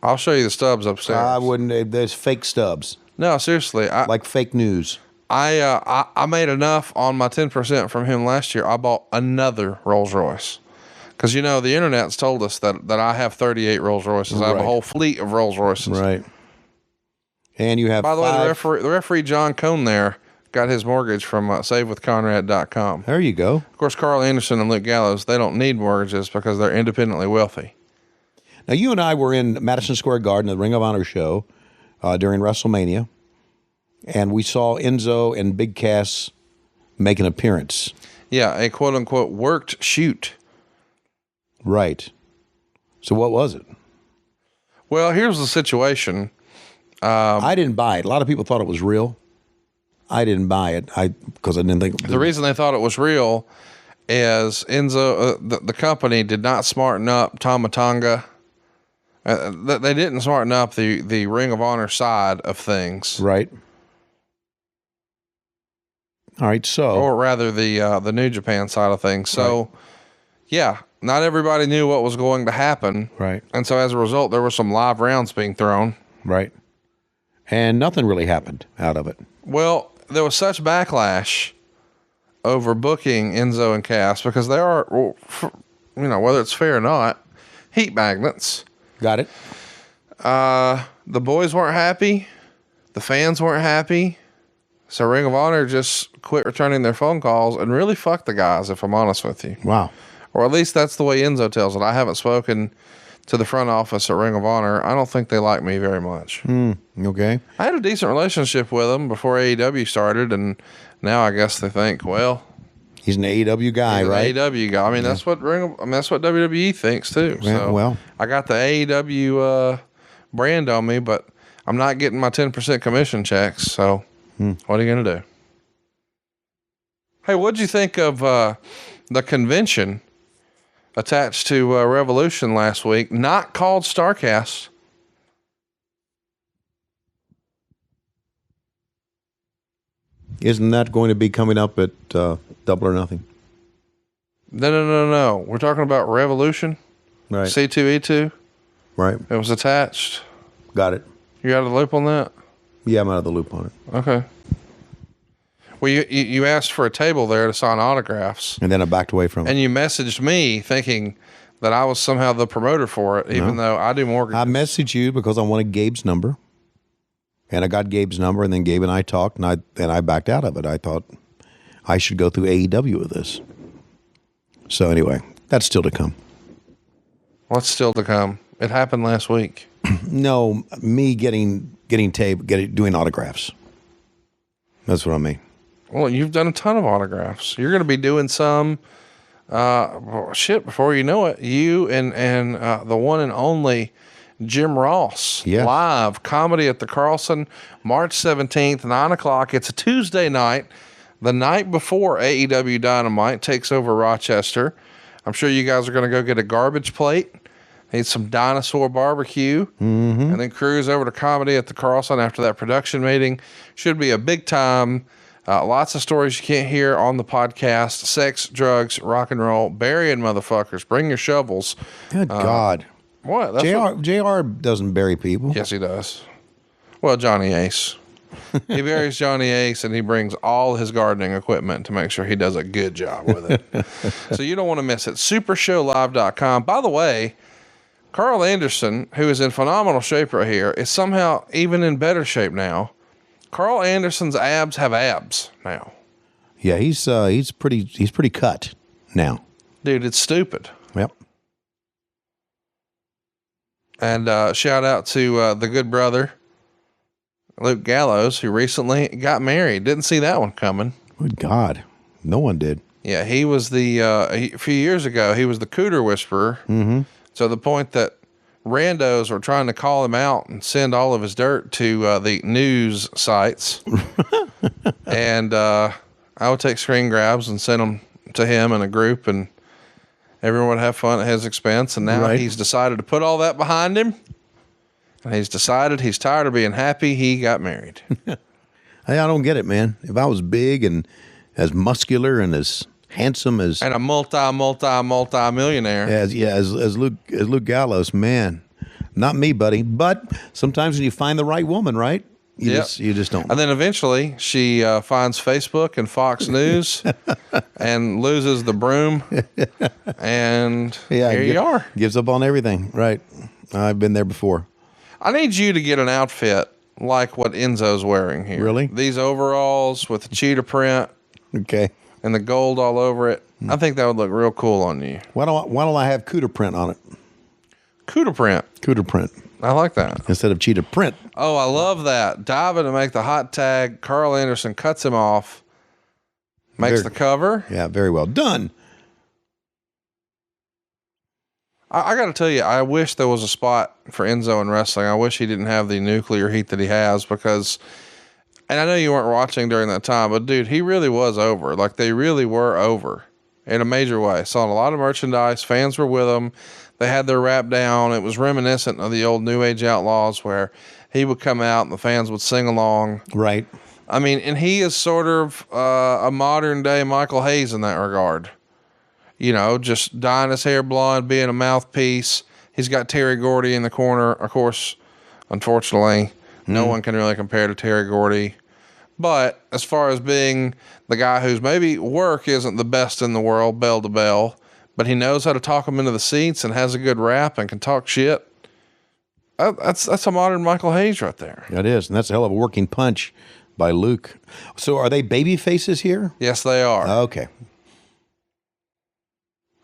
I'll show you the stubs upstairs. I wouldn't. There's fake stubs. No, seriously. Like fake news. I made enough on my 10% from him last year. I bought another Rolls Royce. Because, you know, the internet's told us that I have 38 Rolls Royces. I have a whole fleet of Rolls Royces. Right. And you have By the way, the referee John Cone there got his mortgage from SaveWithConrad.com. There you go. Of course, Carl Anderson and Luke Gallows, they don't need mortgages because they're independently wealthy. Now, you and I were in Madison Square Garden at the Ring of Honor show during WrestleMania, and we saw Enzo and Big Cass make an appearance. Yeah, a quote-unquote worked shoot. Right. So what was it? Well, here's the situation. I didn't buy it. A lot of people thought it was real. I didn't buy it because I didn't think... The reason they thought it was real is Enzo, the company did not smarten up Tama Tonga. They didn't smarten up the Ring of Honor side of things. Right. All right, so... Or rather, the New Japan side of things. So, yeah, not everybody knew what was going to happen. Right. And so, as a result, there were some live rounds being thrown. Right. And nothing really happened out of it. Well, there was such backlash over booking Enzo and Cass because they are, you know, whether it's fair or not, heat magnets. Got it. The boys weren't happy. The fans weren't happy. So Ring of Honor just quit returning their phone calls and really fucked the guys, if I'm honest with you. Wow. Or at least that's the way Enzo tells it. I haven't spoken to the front office at Ring of Honor. I don't think they like me very much. Okay. I had a decent relationship with them before AEW started, and now I guess they think, well, he's an AEW guy, he's right? An AEW guy. I mean, that's what that's what WWE thinks too. Yeah, So well, I got the AEW brand on me, but I'm not getting my 10% commission checks. So what are you gonna do? Hey, what'd you think of the convention attached to Revolution last week, not called StarCast? Isn't that going to be coming up at Double or Nothing? No. We're talking about Revolution. Right. C2E2. Right. It was attached. Got it. You out of the loop on that? Yeah, I'm out of the loop on it. Okay. Well, you asked for a table there to sign autographs. And then I backed away from it. And you messaged me thinking that I was somehow the promoter for it, even though I do mortgages. I messaged you because I wanted Gabe's number. And I got Gabe's number, and then Gabe and I talked, and I backed out of it. I thought I should go through AEW with this. So anyway, that's still to come. What's still to come? It happened last week. No, me getting tape, doing autographs. That's what I mean. Well, you've done a ton of autographs. You're going to be doing some before you know it. You and the one and only Jim Ross, live comedy at the Carlson, March 17th, 9:00. It's a Tuesday night, the night before AEW Dynamite takes over Rochester. I'm sure you guys are going to go get a garbage plate, eat some dinosaur barbecue, and then cruise over to comedy at the Carlson after that production meeting. Should be a big time. Lots of stories you can't hear on the podcast. Sex, drugs, rock and roll, burying motherfuckers. Bring your shovels. Good God. What? That's JR doesn't bury people. Yes, he does. Well, Johnny Ace. He buries Johnny Ace, and he brings all his gardening equipment to make sure he does a good job with it. So you don't want to miss it. Supershowlive.com. By the way, Carl Anderson, who is in phenomenal shape right here, is somehow even in better shape now. Carl Anderson's abs have abs now. Yeah, he's pretty cut now. Dude, it's stupid. Yep. And shout out to the good brother, Luke Gallows, who recently got married. Didn't see that one coming. Good God. No one did. Yeah, he was a few years ago, he was the Cooter Whisperer. Mm-hmm. To the point that randos were trying to call him out and send all of his dirt to the news sites. And I would take screen grabs and send them to him in a group, and everyone would have fun at his expense. And now he's decided to put all that behind him. And he's decided he's tired of being happy. He got married. Hey, I don't get it, man. If I was big and as muscular and as handsome as and a multi-millionaire. as Luke Gallows, man, not me, buddy. But sometimes when you find the right woman, right? You just don't. And then eventually she finds Facebook and Fox News and loses the broom. And here you are. Gives up on everything. Right. I've been there before. I need you to get an outfit like what Enzo's wearing here. Really? These overalls with the cheetah print. Okay. And the gold all over it. I think that would look real cool on you. Why don't I have cooter print on it? Cooter print. Cooter print. I like that. Instead of cheetah print. Oh, I love that. Dive in to make the hot tag. Carl Anderson cuts him off. Makes the cover. Yeah, very well done. I got to tell you, I wish there was a spot for Enzo in wrestling. I wish he didn't have the nuclear heat that he has because, and I know you weren't watching during that time, but dude, he really was over. Like they really were over in a major way. Saw a lot of merchandise. Fans were with him. They had their rap down. It was reminiscent of the old New Age Outlaws where he would come out and the fans would sing along. Right. I mean, and he is sort of a modern day Michael Hayes in that regard. You know, just dyeing his hair blonde, being a mouthpiece. He's got Terry Gordy in the corner. Of course, unfortunately, no one can really compare to Terry Gordy. But as far as being the guy whose maybe work isn't the best in the world, bell to bell, but he knows how to talk them into the seats and has a good rap and can talk shit. That's a modern Michael Hayes right there. That is, and that's a hell of a working punch by Luke. So are they baby faces here? Yes, they are. Okay.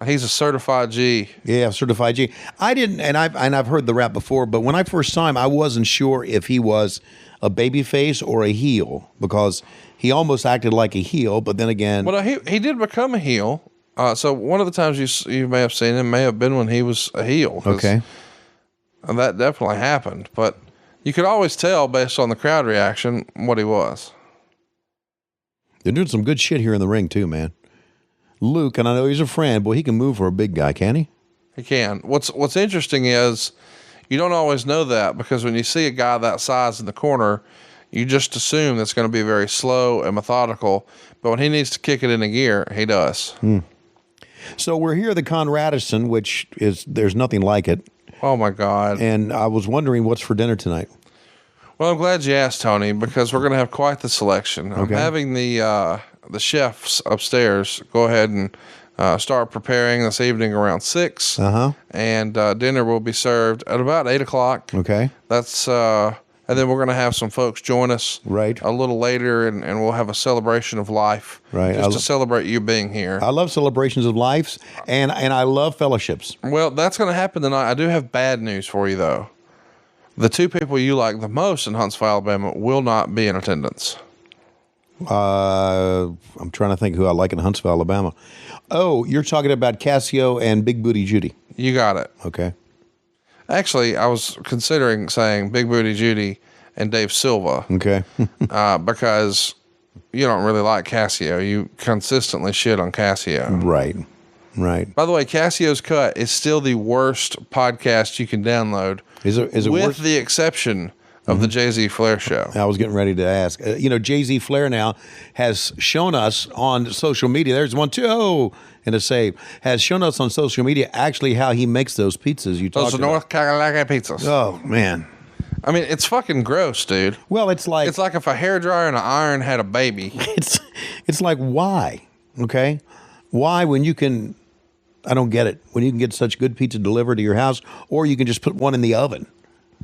He's a certified G. Yeah, certified G. I didn't, and I've heard the rap before, but when I first saw him, I wasn't sure if he was a baby face or a heel because he almost acted like a heel, but then again, well, he did become a heel. So one of the times you may have seen him may have been when he was a heel. Okay, and that definitely happened, but you could always tell based on the crowd reaction what he was. They're doing some good shit here in the ring too, man. Luke, and I know he's a friend, boy, he can move for a big guy, can he? He can. What's interesting is you don't always know that because when you see a guy that size in the corner, you just assume that's going to be very slow and methodical. But when he needs to kick it into gear, he does. So we're here at the Conradison, which is, there's nothing like it. Oh, my God. And I was wondering what's for dinner tonight. Well, I'm glad you asked, Tony, because we're going to have quite the selection. Okay. I'm having the chefs upstairs go ahead and start preparing this evening around 6. And dinner will be served at about 8 o'clock. Okay. That's and then we're going to have some folks join us a little later, and we'll have a celebration of life, just to celebrate you being here. I love celebrations of lives, and I love fellowships. Well, that's going to happen tonight. I do have bad news for you, though. The two people you like the most in Huntsville, Alabama will not be in attendance. I'm trying to think who I like in Huntsville, Alabama. Oh, you're talking about Cassio and Big Booty Judy. You got it. Okay. Actually, I was considering saying Big Booty Judy and Dave Silva. Okay. Because you don't really like Cassio. You consistently shit on Cassio. Right. By the way, Cassio's Cut is still the worst podcast you can download. Is it with worse? The exception of the Jay-Z Flair show. I was getting ready to ask. Jay-Z Flair now has shown us on social media. There's one, too. Oh, and a save. Has shown us on social media actually how he makes those pizzas you talked Those about. North Carolina pizzas. Oh, man. I mean, it's fucking gross, dude. Well, it's like if a hairdryer and an iron had a baby. It's like, why? Okay? Why when you can, I don't get it, when you can get such good pizza delivered to your house, or you can just put one in the oven.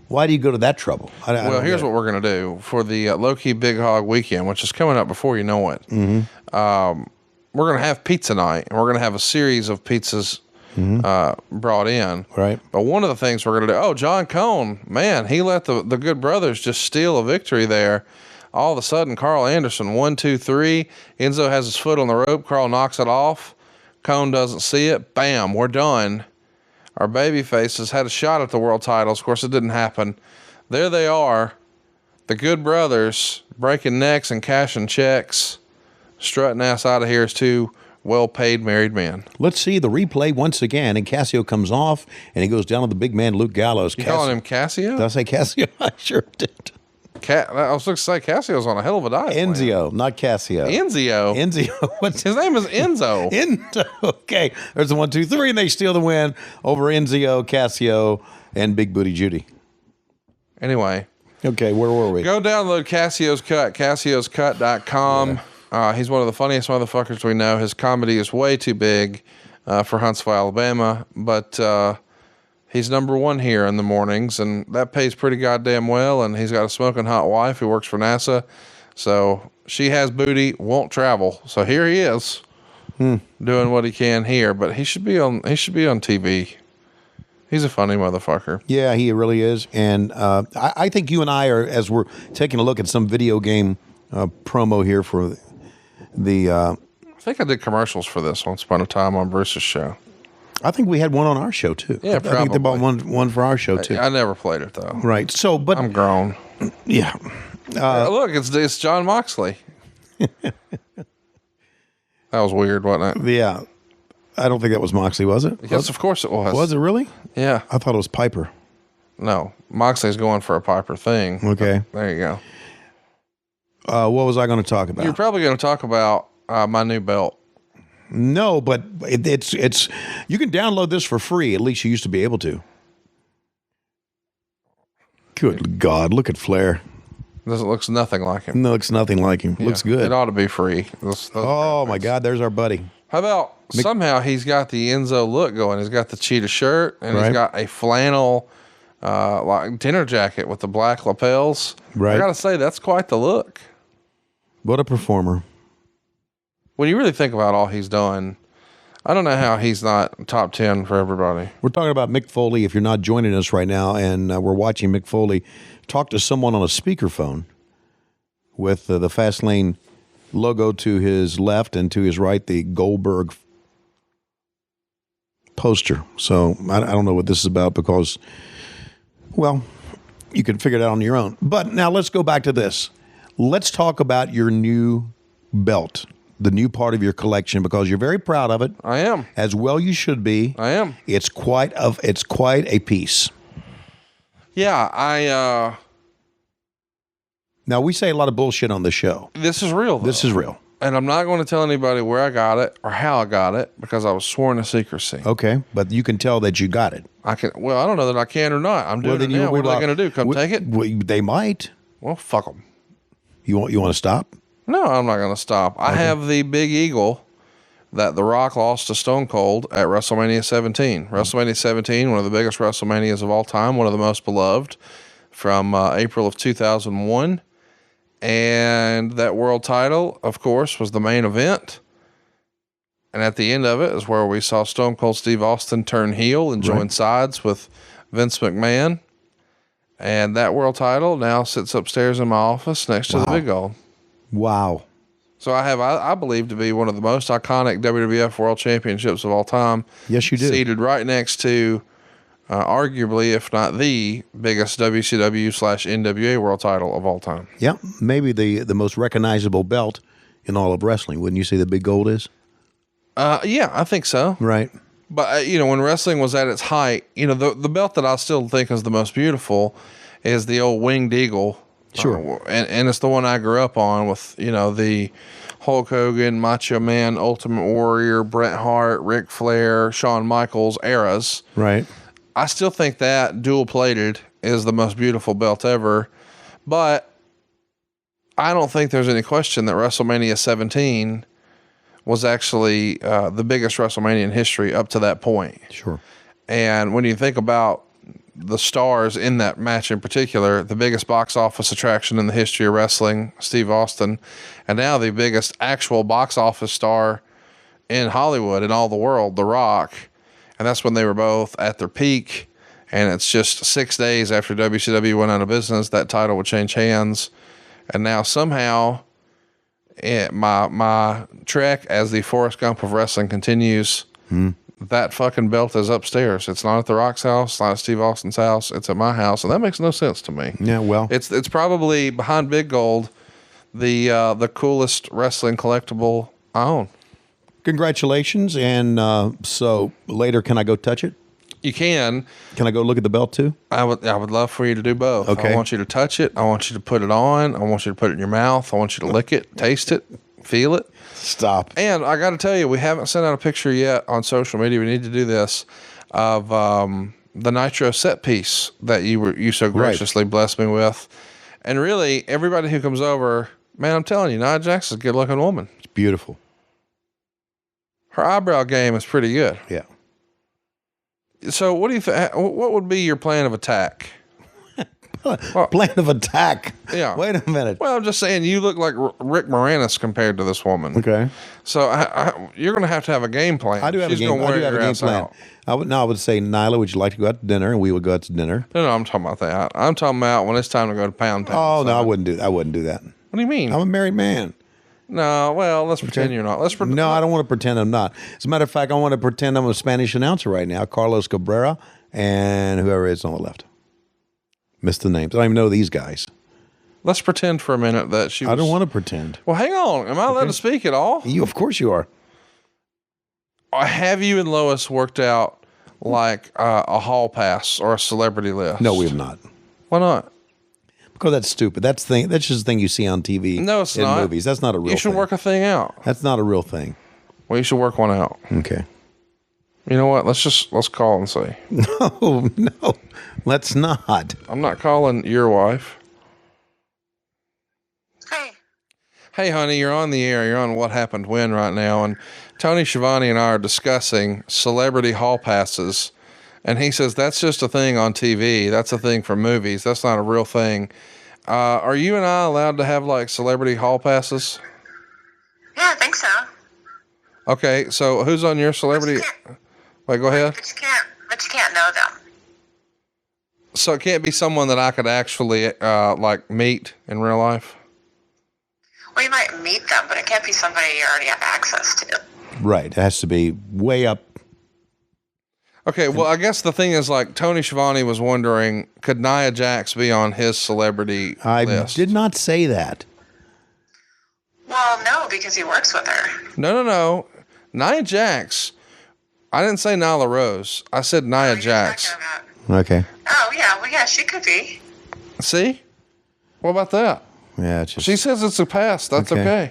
Why do you go to that trouble? Well, here's what we're going to do for the low-key Big Hog weekend, which is coming up before you know it. Mm-hmm. We're going to have pizza night, and we're going to have a series of pizzas brought in. Right. But one of the things we're going to do, John Cone, man, he let the Good Brothers just steal a victory there. All of a sudden, Carl Anderson, 1, 2, 3. Enzo has his foot on the rope. Carl knocks it off. Cone doesn't see it. Bam, we're done. Our baby faces had a shot at the world titles. Of course, it didn't happen. There they are, the Good Brothers, breaking necks and cashing checks, strutting ass out of here as two well-paid married men. Let's see the replay once again. And Cassio comes off, and he goes down to the big man, Luke Gallows. You calling him Cassio? Did I say Cassio? I sure did. I was going to say Cassio's on a hell of a diet. Enzio, not Cassio. Enzio. What's his name? Is Enzo. Enzo. Okay, there's the 1, 2, 3, and they steal the win over Enzio, Cassio, and Big Booty Judy. Anyway. Okay, where were we? Go download Cassio's Cut, cassioscut.com. He's one of the funniest motherfuckers we know. His comedy is way too big for Huntsville, Alabama, but he's number one here in the mornings, and that pays pretty goddamn well, and he's got a smoking hot wife who works for NASA, so she has booty, won't travel. So here he is doing what he can here, but he should be on TV. He's a funny motherfucker. Yeah, he really is, and I think you and I are, as we're taking a look at some video game promo here for the... I think I did commercials for this once upon a time on Bruce's show. I think we had one on our show too. Yeah, probably. I think they bought one for our show too. I never played it though. Right. So, but I'm grown. Yeah. Look, it's John Moxley. That was weird, wasn't it? Yeah. I don't think that was Moxley, was it? Yes, of course it was. Was it really? Yeah. I thought it was Piper. No, Moxley's going for a Piper thing. Okay. There you go. What was I going to talk about? You're probably going to talk about my new belt. No, but it's you can download this for free. At least you used to be able to. Good God, look at Flair. This looks nothing like him. No, looks nothing like him. Yeah, looks good. It ought to be free. Oh my God, there's our buddy. How about somehow he's got the Enzo look going. He's got the cheetah shirt and he's got a flannel like dinner jacket with the black lapels. Right. I gotta say, that's quite the look. What a performer. When you really think about all he's done, I don't know how he's not top 10 for everybody. We're talking about Mick Foley. If you're not joining us right now, and we're watching Mick Foley talk to someone on a speakerphone with the Fastlane logo to his left and to his right, the Goldberg poster. So I don't know what this is about because, well, you can figure it out on your own. But now let's go back to this. Let's talk about your new belt. The new part of your collection, because you're very proud of it. I am. As well you should be. I am. It's quite a piece. Yeah, Now, we say a lot of bullshit on the show. This is real, though. This is real. And I'm not going to tell anybody where I got it or how I got it because I was sworn to secrecy. Okay, but you can tell that you got it. Well, I don't know that I can or not. I'm doing it now. What are they going to do? Come take it? They might. Well, fuck them. You want to stop? No, I'm not going to stop. Okay. I have the Big Eagle that The Rock lost to Stone Cold at WrestleMania 17. WrestleMania 17, one of the biggest WrestleManias of all time, one of the most beloved, from April of 2001. And that world title, of course, was the main event. And at the end of it is where we saw Stone Cold Steve Austin turn heel and join sides with Vince McMahon. And that world title now sits upstairs in my office next to the Big Gold. Wow. So I believe to be one of the most iconic WWF World Championships of all time. Yes, you do. Seated right next to, arguably, if not the biggest WCW/NWA World title of all time. Yeah, maybe the most recognizable belt in all of wrestling. Wouldn't you say the Big Gold is? Yeah, I think so. Right. But, when wrestling was at its height, the belt that I still think is the most beautiful is the old Winged Eagle. Sure. And it's the one I grew up on with, the Hulk Hogan, Macho Man, Ultimate Warrior, Bret Hart, Ric Flair, Shawn Michaels eras. Right. I still think that dual-plated is the most beautiful belt ever. But I don't think there's any question that WrestleMania 17 was actually the biggest WrestleMania in history up to that point. Sure. And when you think about the stars in that match in particular, the biggest box office attraction in the history of wrestling, Steve Austin, and now the biggest actual box office star in Hollywood, in all the world, The Rock. And that's when they were both at their peak. And it's just 6 days after WCW went out of business, that title would change hands. And now somehow my trek as the Forrest Gump of wrestling continues. That fucking belt is upstairs. It's not at The Rock's house. It's not at Steve Austin's house. It's at my house. And that makes no sense to me. Yeah, well. It's probably behind Big Gold, the coolest wrestling collectible I own. Congratulations. And so later, can I go touch it? You can. Can I go look at the belt too? I would love for you to do both. Okay. I want you to touch it. I want you to put it on. I want you to put it in your mouth. I want you to lick it, taste it, feel it. Stop. And I got to tell you, we haven't sent out a picture yet on social media. We need to do this of the Nitro set piece that you so graciously blessed me with. And really, everybody who comes over, man, I'm telling you, Nia Jax is a good looking woman. It's beautiful. Her eyebrow game is pretty good. Yeah. So what do you what would be your plan of attack? Plan of attack. Yeah. Wait a minute. Well, I'm just saying you look like Rick Moranis compared to this woman. Okay. So you're going to have a game plan. I do have a game plan. I would say, Nyla, would you like to go out to dinner? And we would go out to dinner. No, I'm talking about that. I'm talking about when it's time to go to Pound Town. Oh, no, I wouldn't do that. What do you mean? I'm a married man. No, well, let's pretend you're not. No, I don't want to pretend I'm not. As a matter of fact, I want to pretend I'm a Spanish announcer right now, Carlos Cabrera, and whoever is on the left. Missed the names. I don't even know these guys. Let's pretend for a minute that she was... I don't want to pretend. Well, hang on. Am I allowed to speak at all? Of course you are. Have you and Lois worked out like a hall pass or a celebrity list? No, we have not. Why not? Because that's stupid. That's just a thing you see on TV. No, it's in not. Movies. That's not a real thing. You should work a thing out. That's not a real thing. Well, you should work one out. Okay. You know what? Let's call and see. No, let's not. I'm not calling your wife. Hey, honey, you're on the air. You're on What Happened When right now. And Tony Schiavone and I are discussing celebrity hall passes. And he says that's just a thing on TV. That's a thing for movies. That's not a real thing. Are you and I allowed to have like celebrity hall passes? Yeah, I think so. Okay, so who's on your celebrity? Wait, go ahead. But you can't know them. So it can't be someone that I could actually like meet in real life? Well, you might meet them, but it can't be somebody you already have access to. Right. It has to be way up. Okay, well, I guess the thing is, like, Tony Schiavone was wondering, could Nia Jax be on his celebrity list? I did not say that. Well, no, because he works with her. No. Nia Jax. I didn't say Nyla Rose. I said Nia Jax. Okay. Oh, yeah. Well, yeah, she could be. See? What about that? Yeah, it's just... She says it's a pass. That's okay.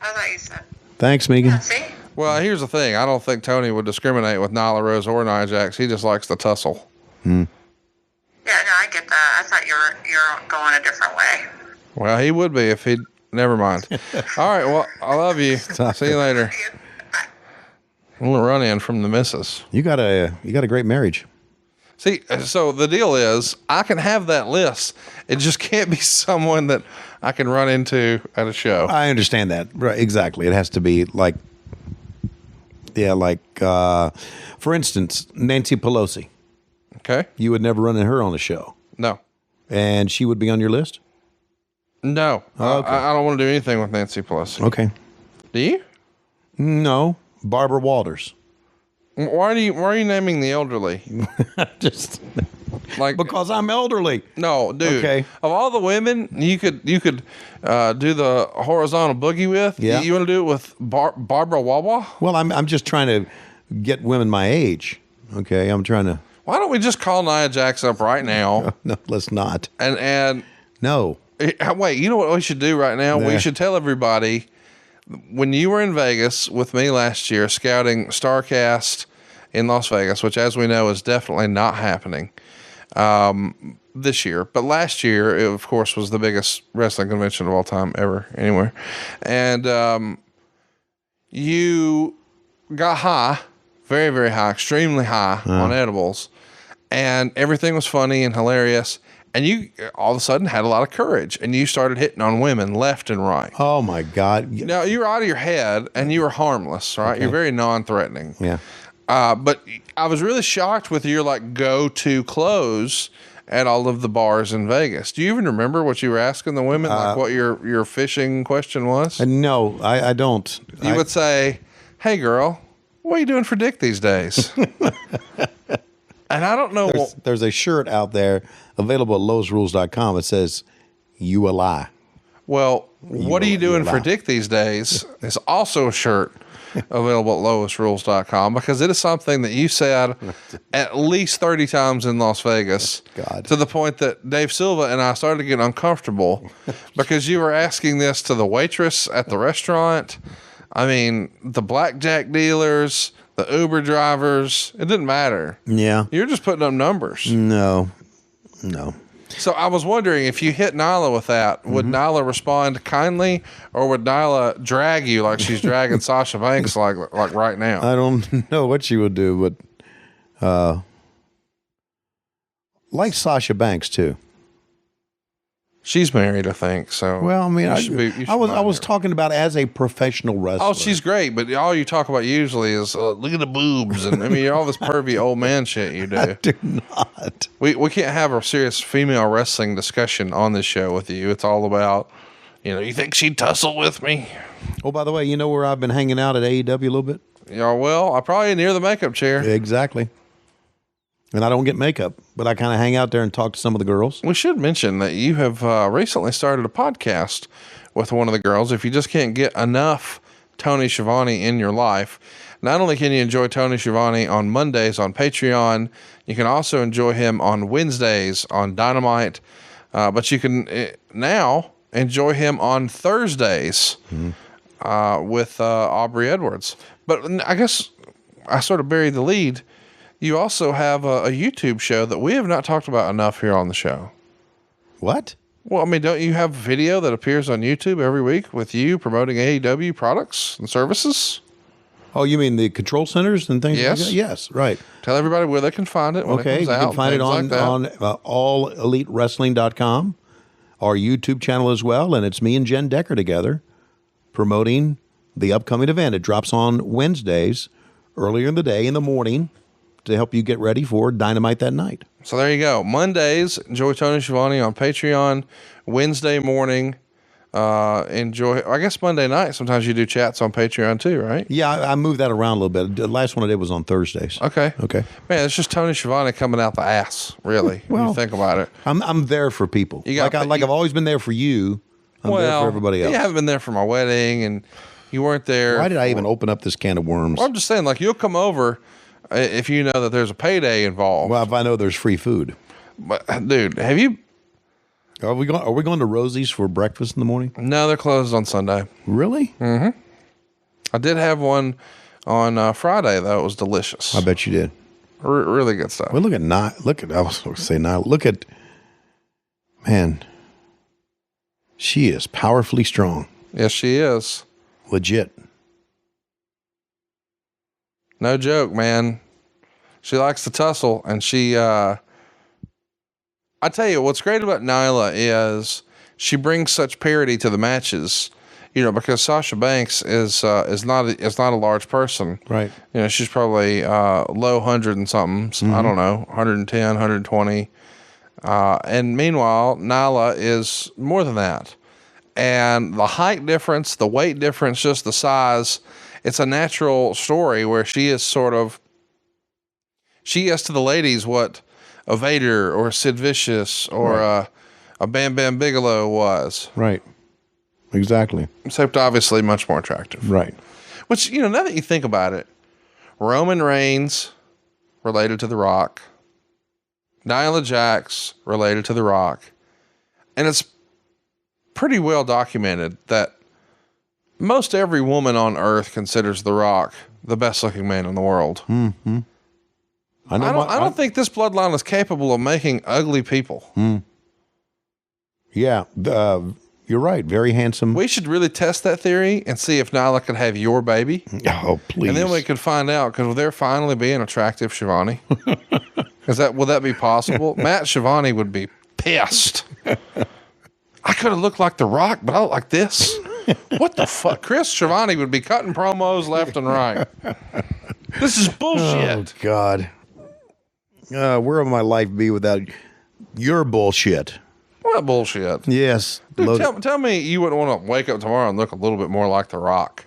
I thought you said. Thanks, Megan. Yeah, see? Well, here's the thing. I don't think Tony would discriminate with Nyla Rose or Nia Jax. He just likes to tussle. Yeah, no, I get that. I thought you're going a different way. Well, he would be if he'd... Never mind. All right, well, I love you. See you later. A little run-in from the missus. You got a great marriage. See, so the deal is, I can have that list. It just can't be someone that I can run into at a show. I understand that. Right, exactly. It has to be like, for instance, Nancy Pelosi. Okay. You would never run into her on a show. No. And she would be on your list? No. Oh, okay. I don't want to do anything with Nancy Pelosi. Okay. Do you? No. Barbara Walters. Why are you naming the elderly? Just like because I'm elderly. No, dude. Okay. Of all the women you could do the horizontal boogie with, yeah. You want to do it with Barbara Wawa? Well, I'm just trying to get women my age. Okay, I'm trying to. Why don't we just call Nia Jax up right now? No, let's not. And no. Wait, you know what we should do right now? Nah. We should tell everybody when you were in Vegas with me last year scouting StarCast in Las Vegas, which as we know is definitely not happening this year. But last year, it, of course, was the biggest wrestling convention of all time ever, anywhere. And you got high, very, very high, extremely high on edibles. and everything was funny and hilarious. And you all of a sudden had a lot of courage, and you started hitting on women left and right. Oh my God! Now you were out of your head, and you were harmless, right? Okay. You're very non-threatening. Yeah. But I was really shocked with your like go-to clothes at all of the bars in Vegas. Do you even remember what you were asking the women? Like what your fishing question was? No, I don't. You would say, "Hey, girl, what are you doing for dick these days?" And I don't know. There's a shirt out there available at lowesrules.com. It says, "You a lie." Well, what are you doing for dick these days? Is also a shirt available at lowesrules.com, because it is something that you said at least 30 times in Las Vegas. God. To the point that Dave Silva and I started to get uncomfortable because you were asking this to the waitress at the restaurant. I mean, the blackjack dealers, the Uber drivers, it didn't matter. Yeah. You're just putting up numbers. No. So I was wondering, if you hit Nyla with that, would Nyla respond kindly, or would Nyla drag you like she's dragging Sasha Banks like right now? I don't know what she would do, but like Sasha Banks too. She's married, I think. So Well, I mean, I was talking about as a professional wrestler. Oh, she's great, but all you talk about usually is look at the boobs, and I mean all this pervy old man shit you do. I do not. We can't have a serious female wrestling discussion on this show with you. It's all about, you think she'd tussle with me? Oh, by the way, you know where I've been hanging out at AEW a little bit? Yeah, well, I probably near the makeup chair. Exactly. And I don't get makeup, but I kind of hang out there and talk to some of the girls. We should mention that you have recently started a podcast with one of the girls. If you just can't get enough Tony Schiavone in your life, not only can you enjoy Tony Schiavone on Mondays on Patreon, you can also enjoy him on Wednesdays on Dynamite, but you can now enjoy him on Thursdays with Aubrey Edwards. But I guess I sort of buried the lead. You also have a YouTube show that we have not talked about enough here on the show. What? Well, I mean, don't you have video that appears on YouTube every week with you promoting AEW products and services? Oh, you mean the control centers and things Yes. like that? Yes, right. Tell everybody where they can find it when it Okay, comes you out. can find it things on like that. allelitewrestling.com, our YouTube channel as well, and it's me and Jen Decker together promoting the upcoming event. It drops on Wednesdays, earlier in the day, in the morning, to help you get ready for Dynamite that night. So there you go. Mondays, enjoy Tony Schiavone on Patreon. Wednesday morning, enjoy. I guess Monday night, sometimes you do chats on Patreon too, right? Yeah, I moved that around a little bit. The last one I did was on Thursdays. Okay. Okay. Man, it's just Tony Schiavone coming out the ass, really, when you Well, think about it. I'm there for people. You got- I've always been there for you. I'm there for everybody else. You haven't been there for my wedding, and you weren't there. Why did I even open up this can of worms? Well, I'm just saying, like, you'll come over if you know that there's a payday involved. Well, if I know there's free food. But, dude, have you? Are we going to Rosie's for breakfast in the morning? No, they're closed on Sunday. Really? I did have one on Friday, though. It was delicious. I bet you did. Really good stuff. Well, I was going to say now, look at, man, she is powerfully strong. Yes, she is. Legit. No joke, man. She likes to tussle, and she, I tell you, what's great about Nyla is she brings such parity to the matches, because Sasha Banks is not a large person. Right. She's probably, low 100 and something. So I don't know, 110, 120. And meanwhile, Nyla is more than that. And the height difference, the weight difference, just the size, it's a natural story where she is to the ladies what a Vader or a Sid Vicious or a Bam Bam Bigelow was. Right. Exactly. Except obviously much more attractive. Right. Which, now that you think about it, Roman Reigns related to The Rock, Nyla Jax related to The Rock, and it's pretty well documented that most every woman on earth considers The Rock the best looking man in the world. Mm-hmm. I don't think this bloodline is capable of making ugly people. Yeah. You're right. Very handsome. We should really test that theory and see if Nyla could have your baby. Oh, please. And then we could find out, because they're finally being attractive, Schiavone. Would that be possible? Matt Schiavone would be pissed. I could have looked like The Rock, but I look like this. What the fuck? Chris Schiavone would be cutting promos left and right. This is bullshit. Oh, God. Where would my life be without your bullshit? What bullshit? Yes. Dude, tell me you wouldn't want to wake up tomorrow and look a little bit more like The Rock.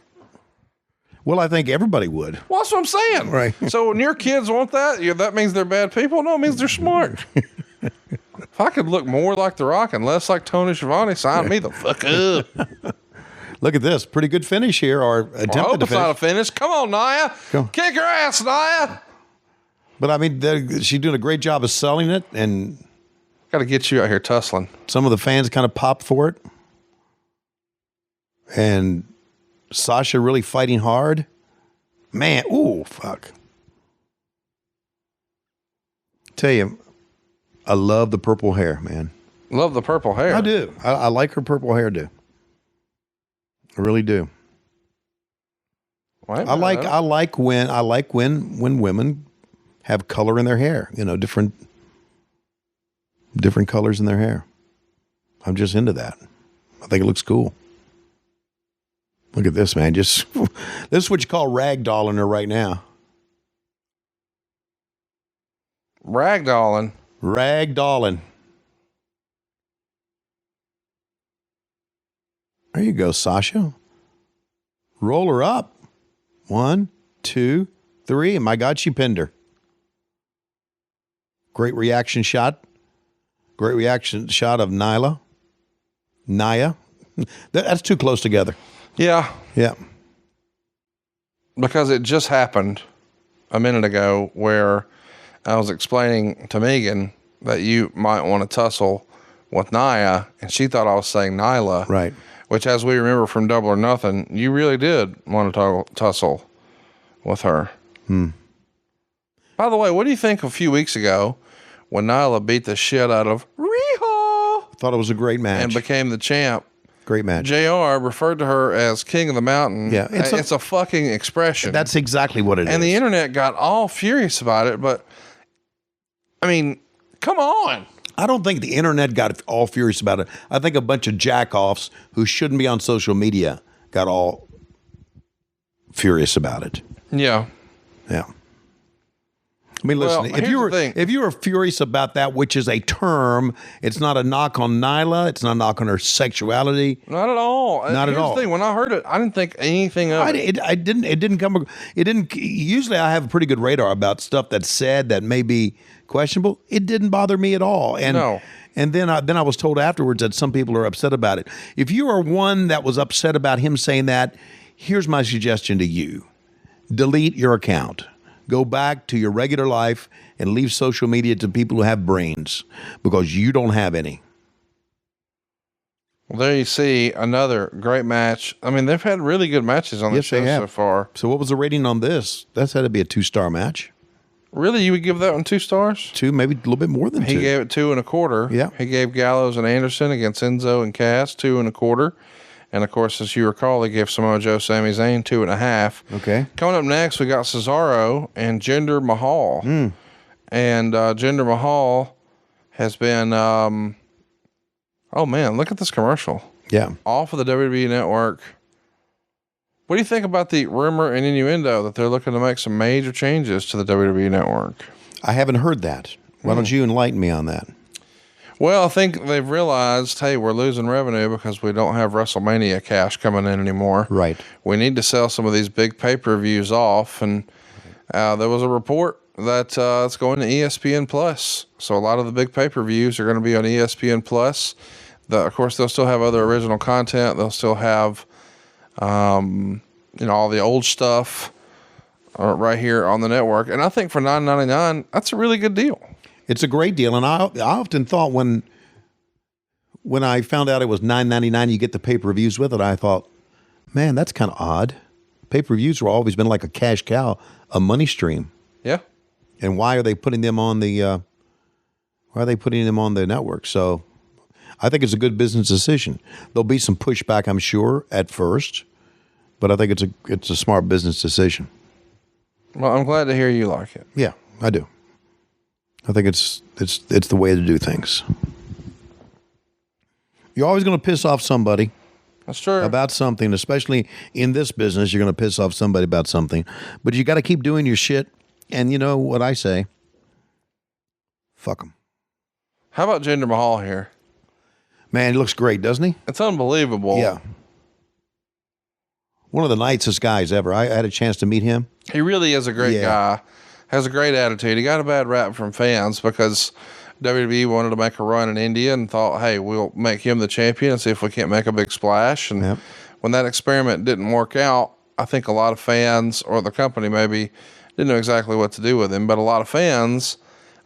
Well, I think everybody would. Well, that's what I'm saying. Right. So when your kids want that, that means they're bad people? No, it means they're smart. If I could look more like The Rock and less like Tony Schiavone, sign me the fuck up. Look at this. Pretty good finish here, or attempted I hope to it's not a finish. finish. Come on, Nia. Go. Kick her ass, Nia. But, I mean, she's doing a great job of selling it, and Got to get you out here tussling. some of the fans kind of popped for it. And Sasha really fighting hard. Man, ooh, fuck. Tell you, I love the purple hair, man. Love the purple hair. I do. I like her purple hairdo. I really do. Wait a I minute. like when women have color in their hair. You know, different colors in their hair. I'm just into that. I think it looks cool. Look at this, man. Just this is what you call ragdolling her right now. Ragdolling. Ragdolling. There you go, Sasha. Roll her up. 1, 2, 3. And my God, she pinned her. Great reaction shot. Great reaction shot of Nyla. Nia. That's too close together. Yeah, Yeah. because it just happened a minute ago where I was explaining to Megan that you might want to tussle with Nia, and she thought I was saying Nyla. Right. Which, as we remember from Double or Nothing, you really did want to tussle with her. By the way, what do you think a few weeks ago when Nyla beat the shit out of Riho Thought it was a great match. and became the champ? Great match. JR referred to her as King of the Mountain. Yeah, It's a fucking expression. That's exactly what it is. And the internet got all furious about it, but I mean, come on. I don't think the internet got all furious about it. I think a bunch of jack-offs who shouldn't be on social media got all furious about it. Yeah. Yeah. I mean, listen, Well, here's the thing. if you were furious about that, which is a term, it's not a knock on Nyla. It's not a knock on her sexuality. Not at all. Not at Here's all. the thing. When I heard it, I didn't think anything of it. It didn't. Usually, I have a pretty good radar about stuff that's said that may be questionable. It didn't bother me at all. And No. And then I was told afterwards that some people are upset about it. If you are one that was upset about him saying that, here's my suggestion to you: delete your account. Go back to your regular life and leave social media to people who have brains, because you don't have any. Well, there you see another great match. I mean, they've had really good matches on the Yes, they show have. so far. So what was the rating on this? That's had to be a 2-star match. Really, you would give that one 2 stars? 2, maybe a little bit more than 2. He gave it 2 1/4. Yeah. He gave Gallows and Anderson against Enzo and Cass 2 1/4. And of course, as you recall, he gave Samoa Joe, Sami Zayn 2 1/2. Okay. Coming up next, we got Cesaro and Jinder Mahal. And Jinder Mahal has been, oh man, look at this commercial. Yeah. Off of the WWE Network. What do you think about the rumor and innuendo that they're looking to make some major changes to the WWE Network? I haven't heard that. Why don't you enlighten me on that? Well, I think they've realized, hey, we're losing revenue because we don't have WrestleMania cash coming in anymore. Right. We need to sell some of these big pay-per-views off. And there was a report that it's going to ESPN Plus. So a lot of the big pay-per-views are going to be on ESPN Plus. Of course, they'll still have other original content. They'll still have, all the old stuff right here on the network. And I think for $9.99, that's a really good deal. It's a great deal, and I often thought when I found out it was $9.99, you get the pay-per-views with it, I thought, man, that's kind of odd. Pay-per-views have always been like a cash cow, a money stream. Yeah. And why are they putting them on the network? So I think it's a good business decision. There'll be some pushback, I'm sure, at first, but I think it's a smart business decision. Well, I'm glad to hear you like it. Yeah, I do. I think it's the way to do things. You're always going to piss off somebody. That's true. About something, especially in this business, you're going to piss off somebody about something. But you got to keep doing your shit. And you know what I say? Fuck them. How about Jinder Mahal here? Man, he looks great, doesn't he? It's unbelievable. Yeah. One of the nicest guys ever. I had a chance to meet him. He really is a great guy. Has a great attitude. He got a bad rap from fans because WWE wanted to make a run in India and thought, hey, we'll make him the champion and see if we can't make a big splash. And when that experiment didn't work out, I think a lot of fans, or the company maybe, didn't know exactly what to do with him. But a lot of fans,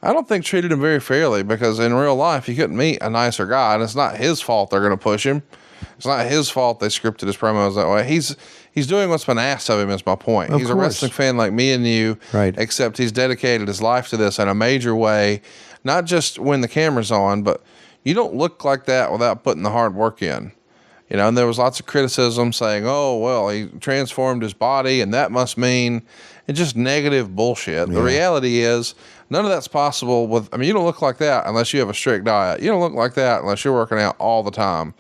I don't think, treated him very fairly, because in real life, you couldn't meet a nicer guy, and it's not his fault they're going to push him. It's not his fault they scripted his promos that way. He's doing what's been asked of him, is my point. He's a wrestling fan like me and you, right? Except he's dedicated his life to this in a major way, not just when the camera's on, but you don't look like that without putting the hard work in. You know, and there was lots of criticism saying, oh, well, he transformed his body, and that must mean it's just negative bullshit. The reality is none of that's possible with, I mean, you don't look like that unless you have a strict diet. You don't look like that unless you're working out all the time.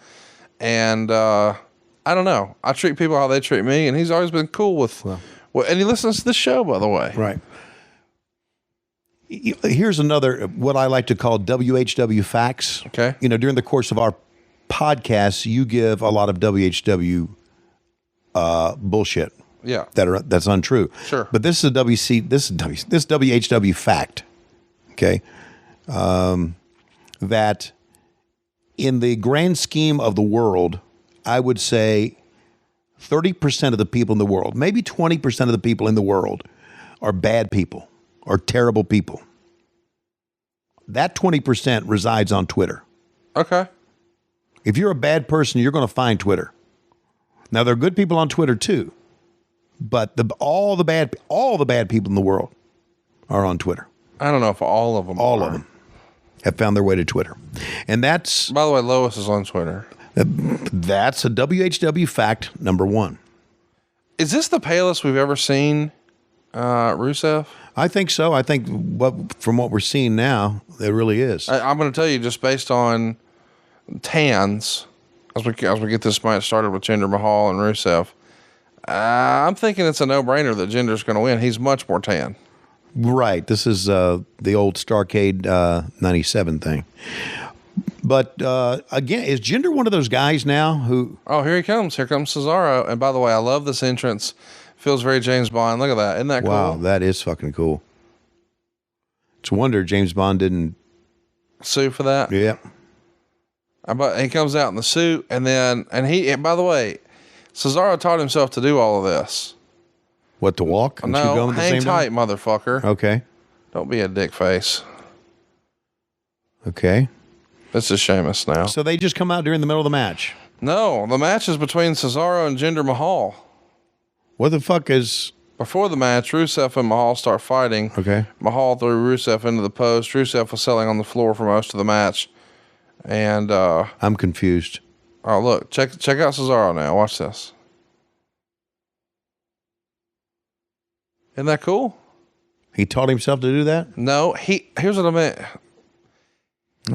And I don't know. I treat people how they treat me, and he's always been cool with, and he listens to the show, by the way. Right. Here's another, what I like to call WHW facts. Okay. You know, during the course of our podcasts, you give a lot of WHW bullshit. Yeah. That's untrue. Sure. But this is a this WHW fact. Okay. That in the grand scheme of the world, I would say 30% of the people in the world, maybe 20% of the people in the world, are bad people, are terrible people. That 20% resides on Twitter. Okay. If you're a bad person, you're going to find Twitter. Now, there are good people on Twitter too, but all the bad people in the world are on Twitter. I don't know if all of them All of them have found their way to Twitter. And that's... By the way, Lois is on Twitter. That's a WHW fact number one. Is this the palest we've ever seen Rusev? I think so. I think from what we're seeing now, it really is. I'm going to tell you, just based on tans, as we get this match started with Jinder Mahal and Rusev, I'm thinking it's a no-brainer that Jinder's going to win. He's much more tan. Right. This is the old Starrcade 97 thing. But again, is Jinder one of those guys now who... Oh, here he comes. Here comes Cesaro. And by the way, I love this entrance. Feels very James Bond. Look at that. Isn't that cool? Wow, that is fucking cool. It's a wonder James Bond didn't... sue for that? Yeah. But he comes out in the suit, and by the way, Cesaro taught himself to do all of this. What, to walk? And chew No, gum at the hang same tight, time? motherfucker. Okay. Don't be a dick face. Okay. This is Sheamus now. So they just come out during the middle of the match? No, the match is between Cesaro and Jinder Mahal. What the fuck is... Before the match, Rusev and Mahal start fighting. Okay. Mahal threw Rusev into the post. Rusev was selling on the floor for most of the match. And I'm confused. Oh, look, check out Cesaro now. Watch this. Isn't that cool? He taught himself to do that? No, here's what I meant.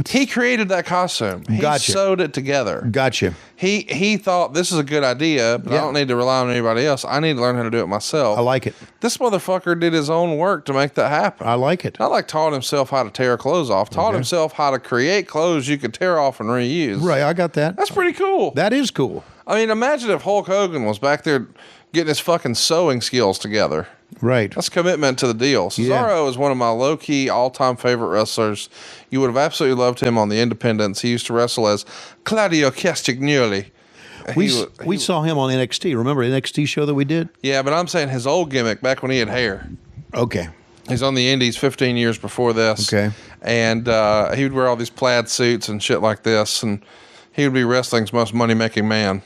He created that costume. He sewed it together. Gotcha. He thought, this is a good idea, but I don't need to rely on anybody else. I need to learn how to do it myself. I like it. This motherfucker did his own work to make that happen. I like it. Not like taught himself how to tear clothes off. Taught himself how to create clothes you could tear off and reuse. Right, I got that. That's pretty cool. That is cool. I mean, imagine if Hulk Hogan was back there getting his fucking sewing skills together. Right. That's commitment to the deal. Cesaro is one of my low-key, all-time favorite wrestlers. You would have absolutely loved him on the Independents. He used to wrestle as Claudio Castagnoli. We saw him on NXT. Remember the NXT show that we did? Yeah, but I'm saying his old gimmick back when he had hair. Okay. He's on the Indies 15 years before this. Okay. And he would wear all these plaid suits and shit like this, and he would be wrestling's most money-making man.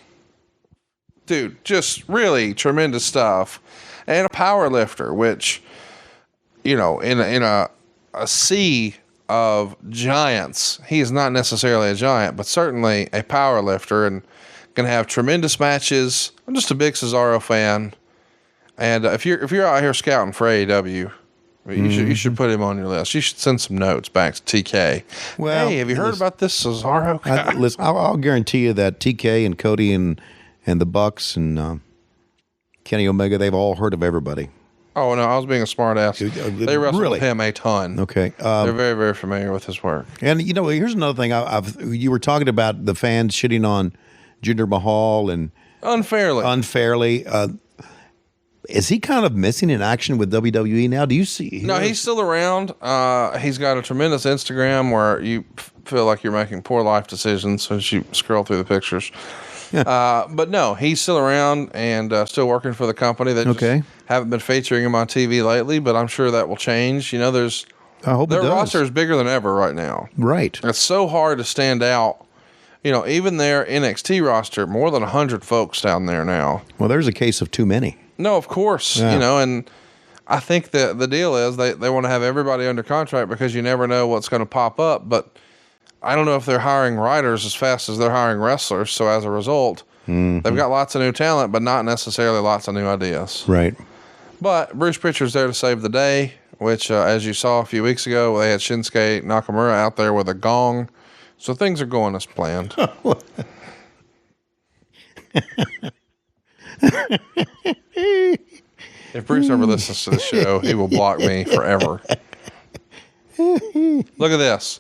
Dude, just really tremendous stuff. And a power lifter, which, you know, in a sea of giants, he is not necessarily a giant, but certainly a power lifter, and going to have tremendous matches. I'm just a big Cesaro fan. And if you're out here scouting for AEW, You should put him on your list. You should send some notes back to TK. Well, hey, have you heard about this Cesaro guy? Listen, I'll guarantee you that TK and Cody and the Bucks and Kenny Omega, they've all heard of everybody. Oh, no, I was being a smart ass. They wrestled with him a ton. Okay. They're very, very familiar with his work. And, here's another thing. You were talking about the fans shitting on Jinder Mahal and unfairly. Is he kind of missing in action with WWE now? Do you see? No, he's still around. He's got a tremendous Instagram where you feel like you're making poor life decisions as you scroll through the pictures. But no, he's still around and still working for the company. They just haven't been featuring him on TV lately, but I'm sure that will change. I hope their roster is bigger than ever right now. Right. It's so hard to stand out. Even their NXT roster, more than 100 folks down there now. Well, there's a case of too many. No, of course. Yeah. And I think the deal is they want to have everybody under contract because you never know what's going to pop up. But I don't know if they're hiring writers as fast as they're hiring wrestlers. So as a result, they've got lots of new talent, but not necessarily lots of new ideas. Right. But Bruce Pritchard's there to save the day, which, as you saw a few weeks ago, they had Shinsuke Nakamura out there with a gong. So things are going as planned. If Bruce ever listens to the show, he will block me forever. Look at this.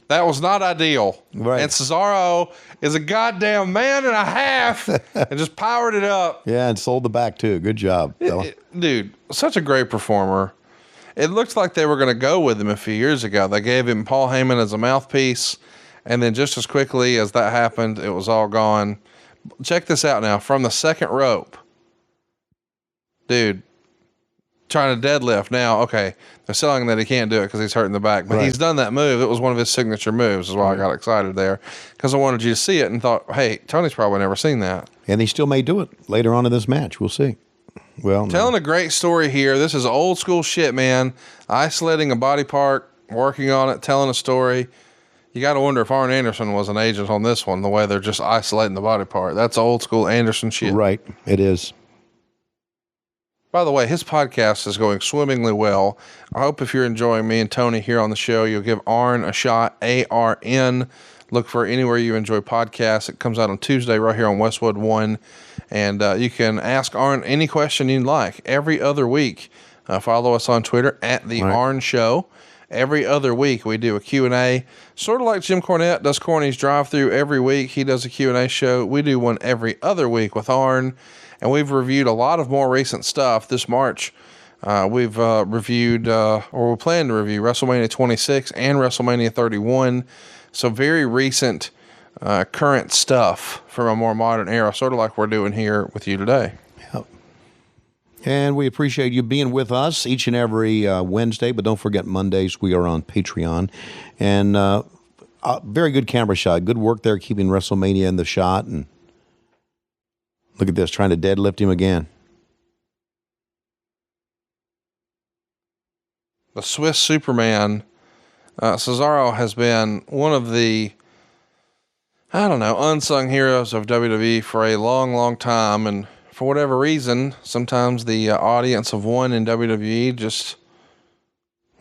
That was not ideal. Right. And Cesaro is a goddamn man and a half and just powered it up. Yeah, and sold the back too. Good job. Dude, such a great performer. It looked like they were going to go with him a few years ago. They gave him Paul Heyman as a mouthpiece, and then just as quickly as that happened, it was all gone. Check this out now. From the second rope. Dude, trying to deadlift. Now, okay, they're selling that he can't do it because he's hurting the back, but he's done that move. It was one of his signature moves, is why I got excited there, because I wanted you to see it and thought, hey, Tony's probably never seen that. And he still may do it later on in this match. We'll see. Well, telling a great story here. This is old school shit, man. Isolating a body part, working on it, telling a story. You got to wonder if Arn Anderson was an agent on this one, the way they're just isolating the body part. That's old school Anderson shit. Right. It is. By the way, his podcast is going swimmingly well. I hope if you're enjoying me and Tony here on the show, you'll give Arn a shot, ARN. Look for anywhere you enjoy podcasts. It comes out on Tuesday right here on Westwood 1. And you can ask Arn any question you'd like every other week. Follow us on Twitter at The Arn Show. Every other week we do a Q&A. Sort of like Jim Cornette does Corny's Drive-Thru every week. He does a Q&A show. We do one every other week with Arn. And we've reviewed a lot of more recent stuff. This March, we've reviewed, or we plan to review, WrestleMania 26 and WrestleMania 31. So very recent, current stuff from a more modern era, sort of like we're doing here with you today. Yep. And we appreciate you being with us each and every Wednesday, but don't forget Mondays we are on Patreon. And very good camera shot. Good work there keeping WrestleMania in the shot. And look at this, trying to deadlift him again. The Swiss Superman, Cesaro, has been one of the, unsung heroes of WWE for a long, long time. And for whatever reason, sometimes the audience of one in WWE just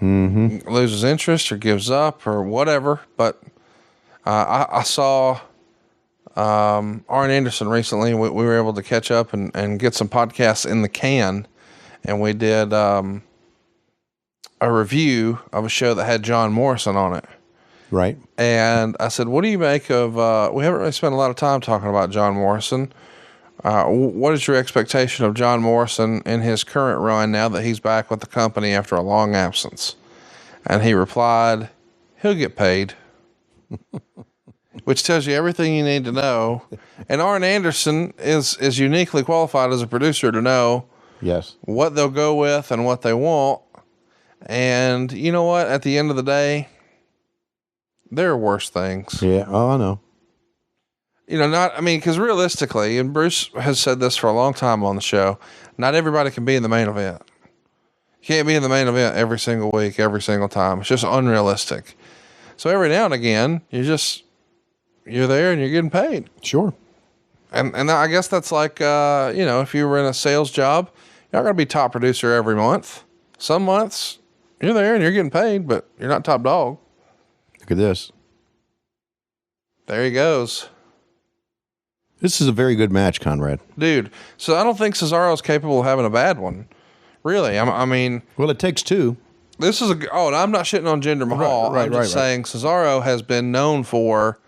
loses interest or gives up or whatever. But I saw Arn Anderson recently. We were able to catch up and get some podcasts in the can, and we did a review of a show that had John Morrison on it. Right. And I said, what do you make of, we haven't really spent a lot of time talking about John Morrison. What is your expectation of John Morrison in his current run now that he's back with the company after a long absence? And he replied, he'll get paid. Which tells you everything you need to know. And Arn Anderson is uniquely qualified as a producer to know what they'll go with and what they want. And you know what? At the end of the day, there are worse things. Yeah. Oh, I know. Because realistically, and Bruce has said this for a long time on the show, not everybody can be in the main event. You can't be in the main event every single week, every single time. It's just unrealistic. So every now and again, you're there and you're getting paid. Sure. And I guess that's like, if you were in a sales job, you're not going to be top producer every month. Some months You're there and you're getting paid, but you're not top dog. Look at this. There he goes. This is a very good match, Conrad. Dude, so I don't think Cesaro's capable of having a bad one. Really. I mean... Well, it takes two. This is and I'm not shitting on Jinder Mahal. I'm just saying Cesaro has been known for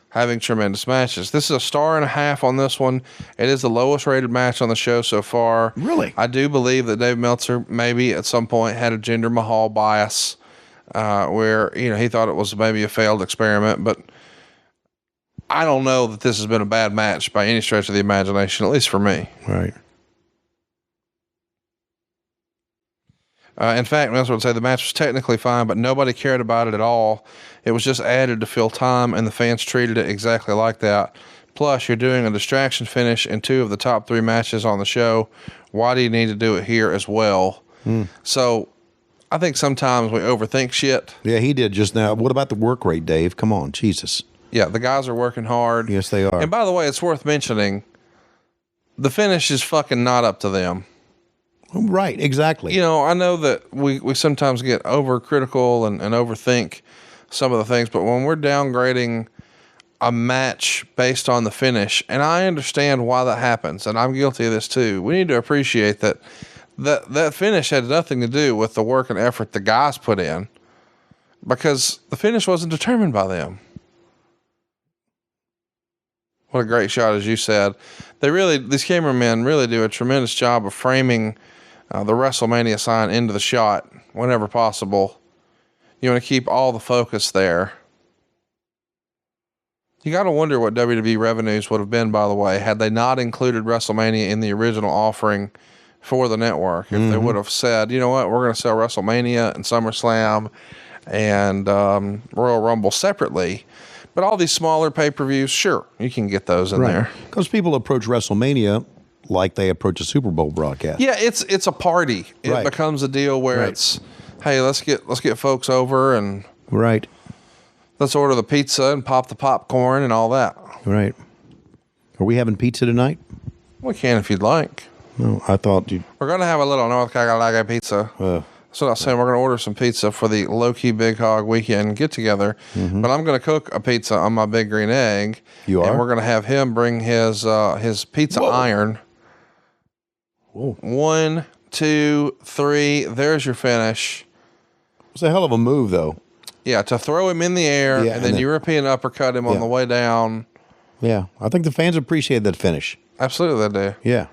having tremendous matches. This is a 1.5 stars on this one. It is the lowest rated match on the show so far. Really? I do believe that Dave Meltzer maybe at some point had a Jinder Mahal bias where, he thought it was maybe a failed experiment, but I don't know that this has been a bad match by any stretch of the imagination, at least for me. Right. In fact, I would say the match was technically fine, but nobody cared about it at all. It was just added to fill time, and the fans treated it exactly like that. Plus, you're doing a distraction finish in 2 of the top 3 matches on the show. Why do you need to do it here as well? So, I think sometimes we overthink shit. Yeah, he did just now. What about the work rate, Dave? Come on, Jesus. Yeah, the guys are working hard. Yes, they are. And by the way, it's worth mentioning, the finish is fucking not up to them. Right, exactly. I know that we sometimes get overcritical and overthink some of the things, but when we're downgrading a match based on the finish, and I understand why that happens, and I'm guilty of this too, we need to appreciate that finish had nothing to do with the work and effort the guys put in, because the finish wasn't determined by them. What a great shot, as you said. These cameramen really do a tremendous job of framing the WrestleMania sign into the shot whenever possible. You want to keep all the focus there. You got to wonder what WWE revenues would have been, by the way, had they not included WrestleMania in the original offering for the network. If they would have said, you know what, we're going to sell WrestleMania and SummerSlam and Royal Rumble separately. But all these smaller pay-per-views, sure, you can get those in there. Because people approach WrestleMania like they approach a Super Bowl broadcast. Yeah, it's a party. It becomes a deal where it's, hey, let's get folks over and let's order the pizza and pop the popcorn and all that. Right. Are we having pizza tonight? We can if you'd like. No, I thought you. We're gonna have a little North Carolina pizza. That's what I was saying. We're gonna order some pizza for the low-key Big Hog weekend get together. But I'm gonna cook a pizza on my Big Green Egg. You are. And we're gonna have him bring his pizza iron. Whoa. 1, 2, 3. There's your finish. It's a hell of a move, though. Yeah, to throw him in the air and then European uppercut him on the way down. Yeah, I think the fans appreciate that finish. Absolutely, they do. Yeah.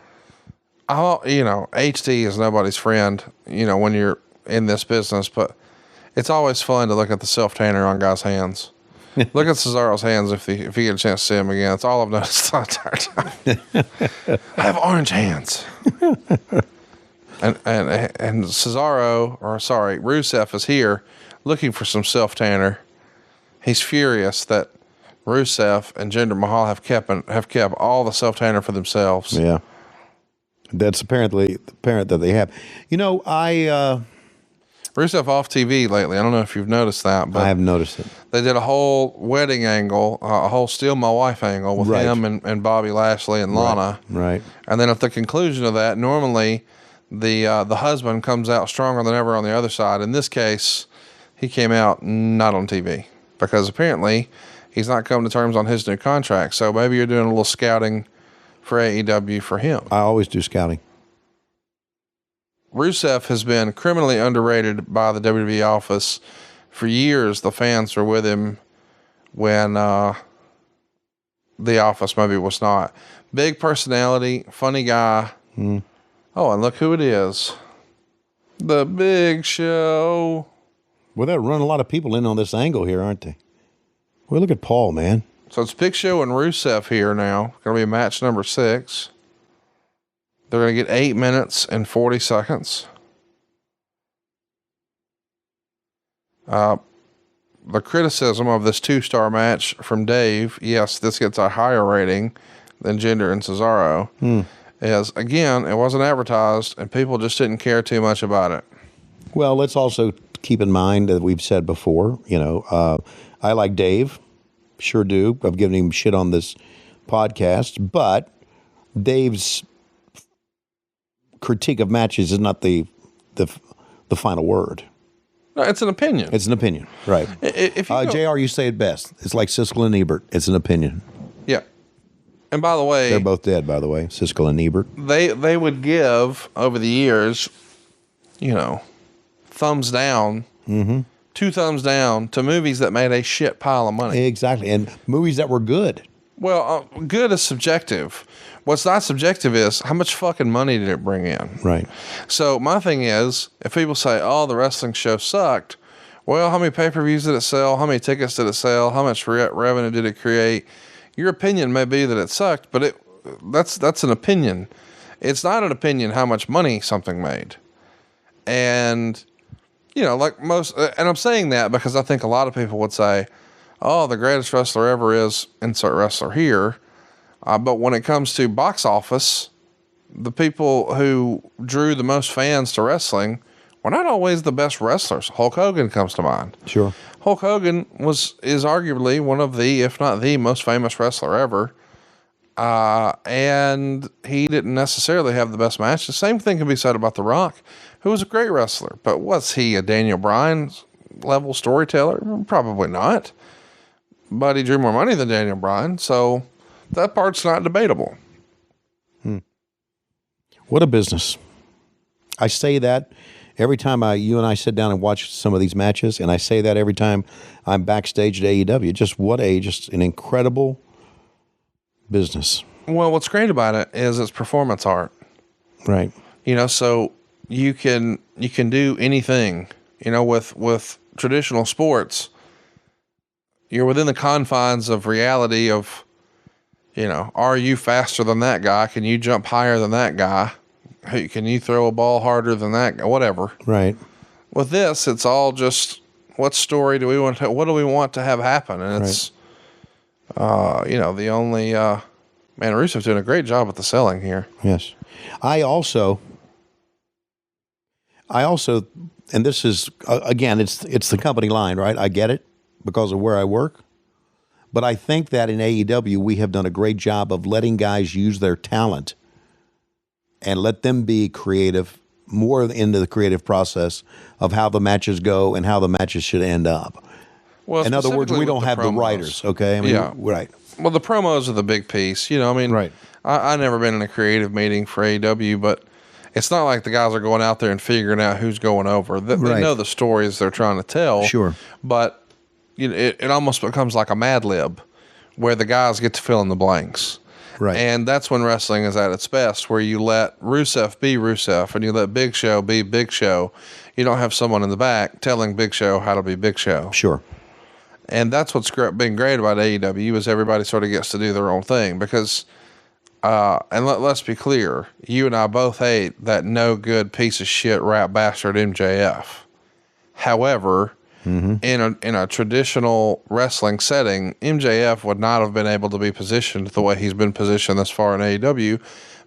HD is nobody's friend, when you're in this business, but it's always fun to look at the self-tanner on guys' hands. Look at Cesaro's hands if you get a chance to see him again. That's all I've noticed the entire time. I have orange hands. and Rusev is here looking for some self-tanner. He's furious that Rusev and Jinder Mahal have kept all the self-tanner for themselves. Yeah. That's apparently the parent that they have. Rusev off TV lately. I don't know if you've noticed that, but I have noticed it. They did a whole wedding angle, a whole Steal My Wife angle with him and Bobby Lashley and Lana. Right. And then at the conclusion of that, normally the husband comes out stronger than ever on the other side. In this case, he came out not on TV because apparently he's not come to terms on his new contract. So maybe you're doing a little scouting for AEW for him. I always do scouting. Rusev has been criminally underrated by the WWE office for years. The fans were with him when the office maybe was not. Big personality, funny guy. Oh, and look who it is. The Big Show. Well, they're running a lot of people in on this angle here, aren't they? Well, look at Paul, man. So it's Big Show and Rusev here now. Going to be match number 6. They're going to get 8 minutes and 40 seconds. The criticism of this 2-star match from Dave, yes, this gets a higher rating than Jinder and Cesaro, is, again, it wasn't advertised and people just didn't care too much about it. Well, let's also keep in mind that we've said before, I like Dave. Sure do. I've given him shit on this podcast, but Dave's critique of matches is not the final word. No, it's an opinion. It's an opinion, right? If you JR, you say it best. It's like Siskel and Ebert. It's an opinion. Yeah. And by the way, they're both dead. By the way, Siskel and Ebert. They would give over the years, thumbs down, 2 thumbs down to movies that made a shit pile of money. Exactly, and movies that were good. Well, good is subjective. What's not subjective is how much fucking money did it bring in? Right. So my thing is, if people say, "Oh, the wrestling show sucked," well, how many pay-per-views did it sell? How many tickets did it sell? How much revenue did it create? Your opinion may be that it sucked, but that's an opinion. It's not an opinion how much money something made. And like most, and I'm saying that because I think a lot of people would say, "Oh, the greatest wrestler ever is insert wrestler here." But when it comes to box office, the people who drew the most fans to wrestling were not always the best wrestlers. Hulk Hogan comes to mind. Sure. Hulk Hogan is arguably one of the, if not the most famous wrestler ever. And he didn't necessarily have the best match. The same thing can be said about The Rock, who was a great wrestler. But was he a Daniel Bryan level storyteller? Probably not. But he drew more money than Daniel Bryan, so that part's not debatable. What a business. I say that every time you and I sit down and watch some of these matches, and I say that every time I'm backstage at AEW. Just an incredible business. Well, what's great about it is it's performance art. Right. So you can do anything, with traditional sports. You're within the confines of reality of, are you faster than that guy? Can you jump higher than that guy? Can you throw a ball harder than that guy? Whatever. Right. With this, it's all just what story do we want to, what do we want to have happen? And it's, the only, man, Rusev's doing a great job with the selling here. Yes. I also, and this is, again, it's the company line, right? I get it because of where I work. But I think that in AEW, we have done a great job of letting guys use their talent and let them be creative, more into the creative process of how the matches go and how the matches should end up. Well, in other words, we don't have the writers, okay? Right. Well, the promos are the big piece. Right. I've never been in a creative meeting for AEW, but it's not like the guys are going out there and figuring out who's going over. They know the stories they're trying to tell. Sure. But it almost becomes like a Mad Lib where the guys get to fill in the blanks. Right. And that's when wrestling is at its best, where you let Rusev be Rusev and you let Big Show be Big Show. You don't have someone in the back telling Big Show how to be Big Show. Sure. And that's what's been great about AEW is everybody sort of gets to do their own thing because, and let's be clear, you and I both hate that no good piece of shit rap bastard MJF. However, in a traditional wrestling setting, MJF would not have been able to be positioned the way he's been positioned this far in AEW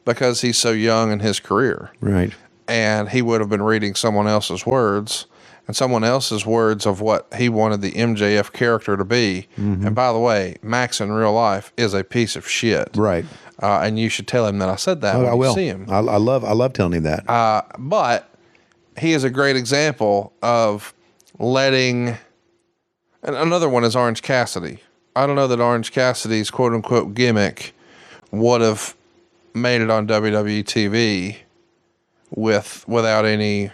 because he's so young in his career. Right. And he would have been reading someone else's words and someone else's words of what he wanted the MJF character to be. And by the way, Max in real life is a piece of shit. Right. And you should tell him that I said that when you see him. I love telling him that. But he is a great example of letting, and another one is Orange Cassidy. I don't know that Orange Cassidy's quote unquote gimmick would have made it on WWE TV without any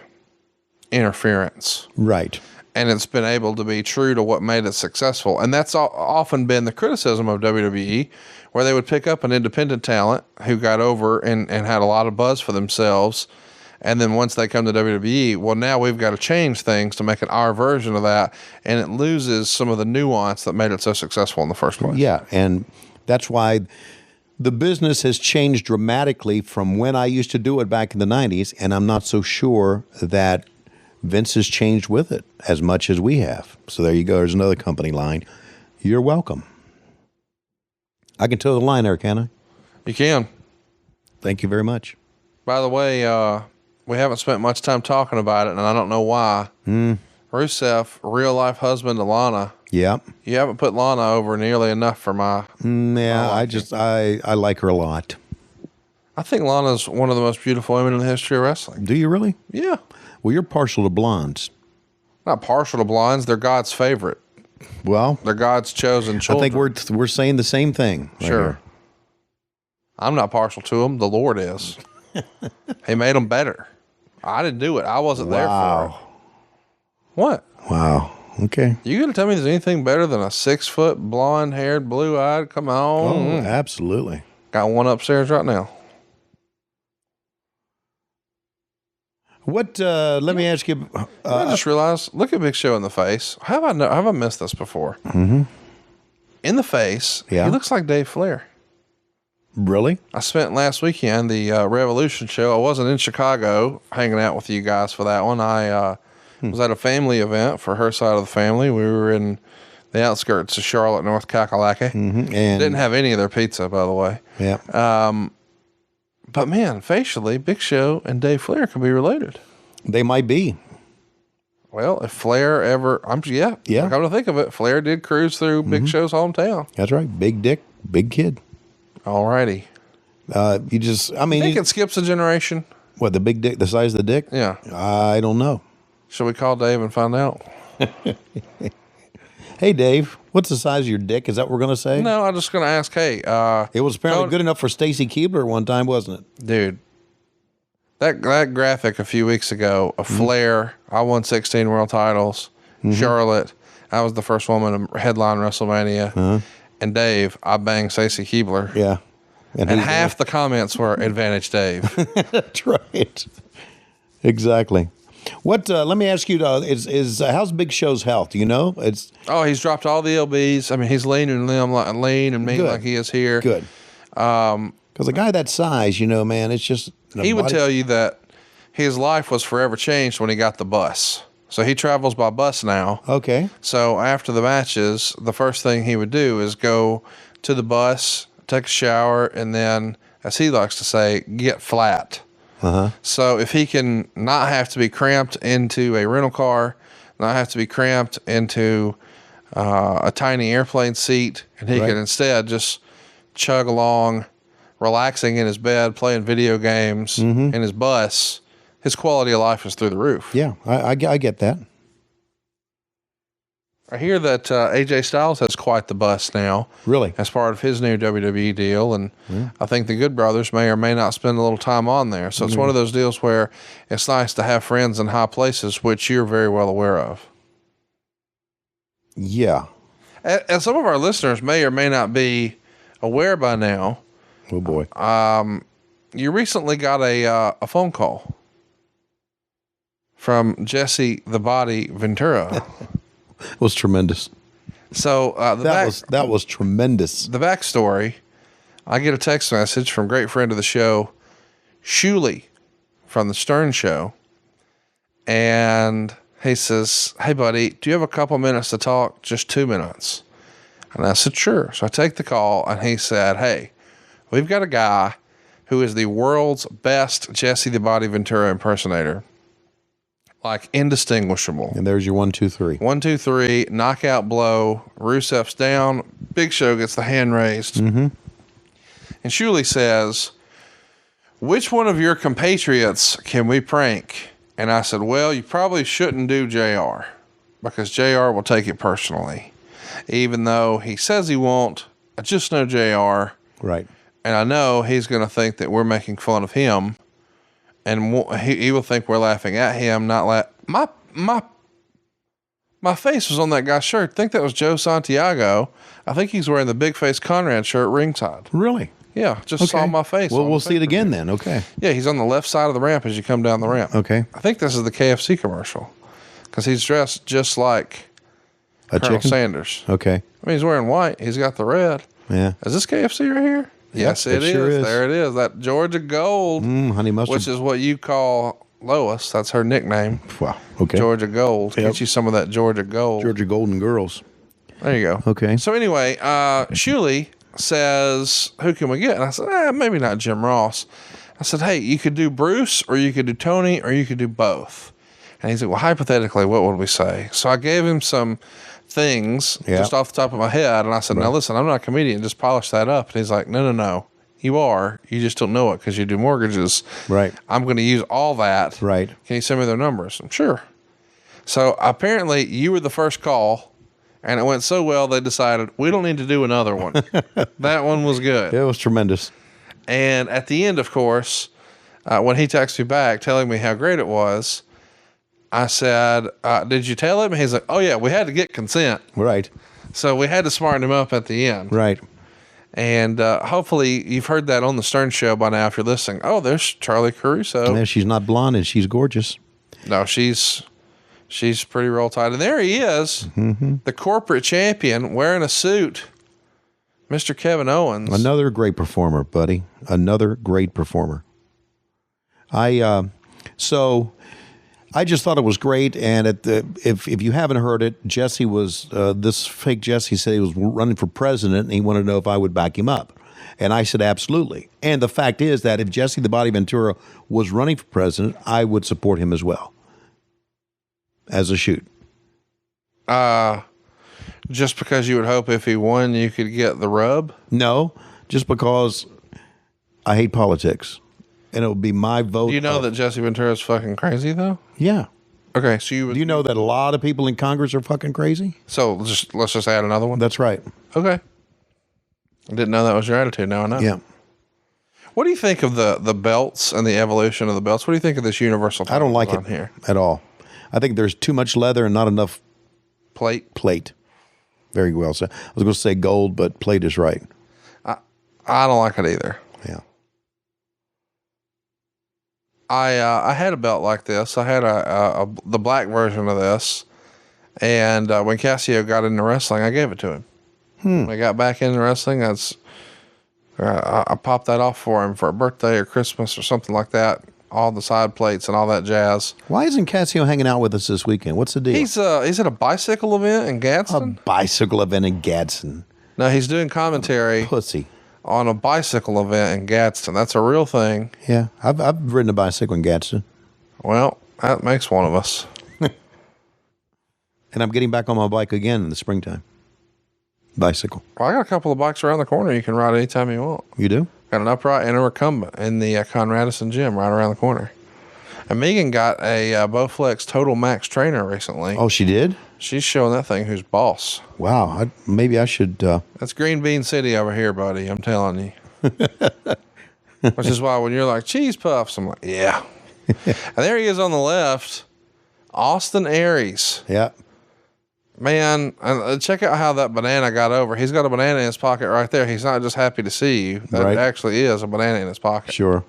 interference. Right. And it's been able to be true to what made it successful. And that's often been the criticism of WWE, where they would pick up an independent talent who got over and had a lot of buzz for themselves. And then once they come to WWE, well, now we've got to change things to make it our version of that. And it loses some of the nuance that made it so successful in the first place. Yeah. And that's why the business has changed dramatically from when I used to do it back in the 90s. And I'm not so sure that Vince has changed with it as much as we have. So there you go. There's another company line. You're welcome. I can toe the line there, can I? You can. Thank you very much. By the way, we haven't spent much time talking about it, and I don't know why. Rusev, real life husband to Lana. Yeah. You haven't put Lana over nearly enough for my. I like her a lot. I think Lana's one of the most beautiful women in the history of wrestling. Do you really? Yeah. Well, you're partial to blondes. Not partial to blondes. They're God's favorite. Well, They're God's chosen children. I think we're saying the same thing. Right Sure. here. I'm not partial to them. The Lord is. He made them better. I didn't do it. I wasn't there for it. What? Wow. Okay. You gonna tell me there's anything better than a 6 foot, blonde haired, blue eyed? Come on. Oh, absolutely. Got one upstairs right now. What? Let me ask you. I just realized. Look at Big Show in the face. Have I missed this before? Mm-hmm. In the face, he looks like Dave Flair. Really? I spent last weekend the Revolution show. I wasn't in Chicago hanging out with you guys for that one. I was at a family event for her side of the family. We were in the outskirts of Charlotte, North Kakalaki. Mm-hmm. And didn't have any of their pizza, by the way. Yeah. But man, facially, Big Show and Dave Flair can be related. They might be. Well, if Flair ever, come to think of it, Flair did cruise through Big Show's hometown. That's right. Big dick, big kid. Alrighty. You think it skips a generation? What, the big dick, the size of the dick? Yeah. I don't know. Should we call Dave and find out? Hey, Dave, what's the size of your dick? Is that what we're going to say? No, I'm just going to ask, hey. It was apparently good enough for Stacy Keibler one time, wasn't it? Dude, that graphic a few weeks ago of Flair, I won 16 world titles. Charlotte, I was the first woman to headline WrestleMania. And Dave, I banged Stacy Keibler. Yeah. And half the comments were Advantage Dave. That's right. Exactly. What? Let me ask you. How's Big Show's health? Do you know? He's dropped all the LBs. I mean, he's lean and mean like he is here. Good. Because a guy that size, man, it's just. He would tell you that his life was forever changed when he got the bus. So he travels by bus now. Okay. So after the matches, the first thing he would do is go to the bus, take a shower, and then, as he likes to say, get flat. So if he can not have to be cramped into a rental car, not have to be cramped into a tiny airplane seat, and he can instead just chug along, relaxing in his bed, playing video games in his bus, his quality of life is through the roof. Yeah, I get that. I hear that AJ Styles has quite the bus now. Really? As part of his new WWE deal. And I think the Good Brothers may or may not spend a little time on there. So it's one of those deals where it's nice to have friends in high places, which you're very well aware of. Yeah. And some of our listeners may or may not be aware by now. Oh, boy. You recently got a phone call from Jesse the Body Ventura. It was tremendous. So that was tremendous. The backstory, I get a text message from a great friend of the show, Shuley, from the Stern Show, and he says, "Hey buddy, do you have a couple minutes to talk? Just 2 minutes." And I said, "Sure." So I take the call, and he said, "Hey, we've got a guy who is the world's best Jesse the Body Ventura impersonator. Like indistinguishable." And there's your 1, 2, 3. 1, 2, 3, knockout blow. Rusev's down. Big Show gets the hand raised. And Shuley says, "Which one of your compatriots can we prank?" And I said, "Well, you probably shouldn't do JR because JR will take it personally. Even though he says he won't, I just know JR. Right. And I know he's going to think that we're making fun of him. And he will think we're laughing at him, not my face was on that guy's shirt. I think that was Joe Santiago. I think he's wearing the big face Conrad shirt ringside. Really? Yeah, just saw my face. Well, we'll see it again then. Okay. Yeah, he's on the left side of the ramp as you come down the ramp. Okay. I think this is the KFC commercial because he's dressed just like Colonel Sanders. Okay. I mean, he's wearing white. He's got the red. Yeah. Is this KFC right here? Yes, it is. Sure is. There it is. That Georgia Gold, honey mustard, which is what you call Lois. That's her nickname. Wow. Okay. Georgia Gold. Yep. Get you some of that Georgia Gold. Georgia Golden Girls. There you go. Okay. So anyway, Shuley says, "Who can we get?" And I said, "Maybe not Jim Ross." I said, "Hey, you could do Bruce, or you could do Tony, or you could do both." And he said, "Well, hypothetically, what would we say?" So I gave him some things just off the top of my head, and I said, "Now listen, I'm not a comedian. Just polish that up." And he's like, No. You are. You just don't know it because you do mortgages. Right. I'm going to use all that. Right. Can you send me their numbers? I'm sure. So apparently you were the first call, and it went so well they decided we don't need to do another one. That one was good. It was tremendous. And at the end, of course, when he texted me back telling me how great it was, I said, did you tell him? He's like, oh, yeah, we had to get consent. Right. So we had to smarten him up at the end. Right. And hopefully you've heard that on the Stern Show by now if you're listening. Oh, there's Charlie Caruso. Yeah, she's not blonde and she's gorgeous. No, she's pretty roll tide. And there he is, the corporate champion wearing a suit, Mr. Kevin Owens. Another great performer, buddy. Another great performer. So I just thought it was great. And if you haven't heard it, Jesse was, this fake Jesse said he was running for president and he wanted to know if I would back him up. And I said, absolutely. And the fact is that if Jesse the Body Ventura was running for president, I would support him as well. As a shoot. Just because you would hope if he won, you could get the rub? No, just because I hate politics. And it would be my vote. Do you know that Jesse Ventura is fucking crazy, though? Yeah. Okay, so you would... Do you know that a lot of people in Congress are fucking crazy? So let's just add another one? That's right. Okay. I didn't know that was your attitude. Now I know. Yeah. What do you think of the belts and the evolution of the belts? What do you think of this universal I don't like on it here? at all. I think there's too much leather and not enough plate. Very well said. I was going to say gold, but plate is right. I don't like it either. Yeah. I had a belt like this. I had the black version of this, and when Cassio got into wrestling, I gave it to him. When I got back into wrestling, I popped that off for him for a birthday or Christmas or something like that. All the side plates and all that jazz. Why isn't Cassio hanging out with us this weekend? What's the deal? He's at a bicycle event in Gadsden. A bicycle event in Gadsden. No, he's doing commentary Pussy. on a bicycle event in Gadsden. That's a real thing. Yeah, I've ridden a bicycle in Gadsden. Well, that makes one of us. And I'm getting back on my bike again in the springtime. Bicycle. Well, I got a couple of bikes around the corner you can ride anytime you want. You do? Got an upright and a recumbent in the Conrad and gym right around the corner. And Megan got a Bowflex Total Max trainer recently. Oh, she did? She's showing that thing who's boss. Wow. Maybe I should... That's Green Bean City over here, buddy. I'm telling you. Which is why when you're like, cheese puffs, I'm like, yeah. And there he is on the left, Austin Aries. Yeah. Man, check out how that banana got over. He's got a banana in his pocket right there. He's not just happy to see you. That Right. actually is a banana in his pocket. Sure.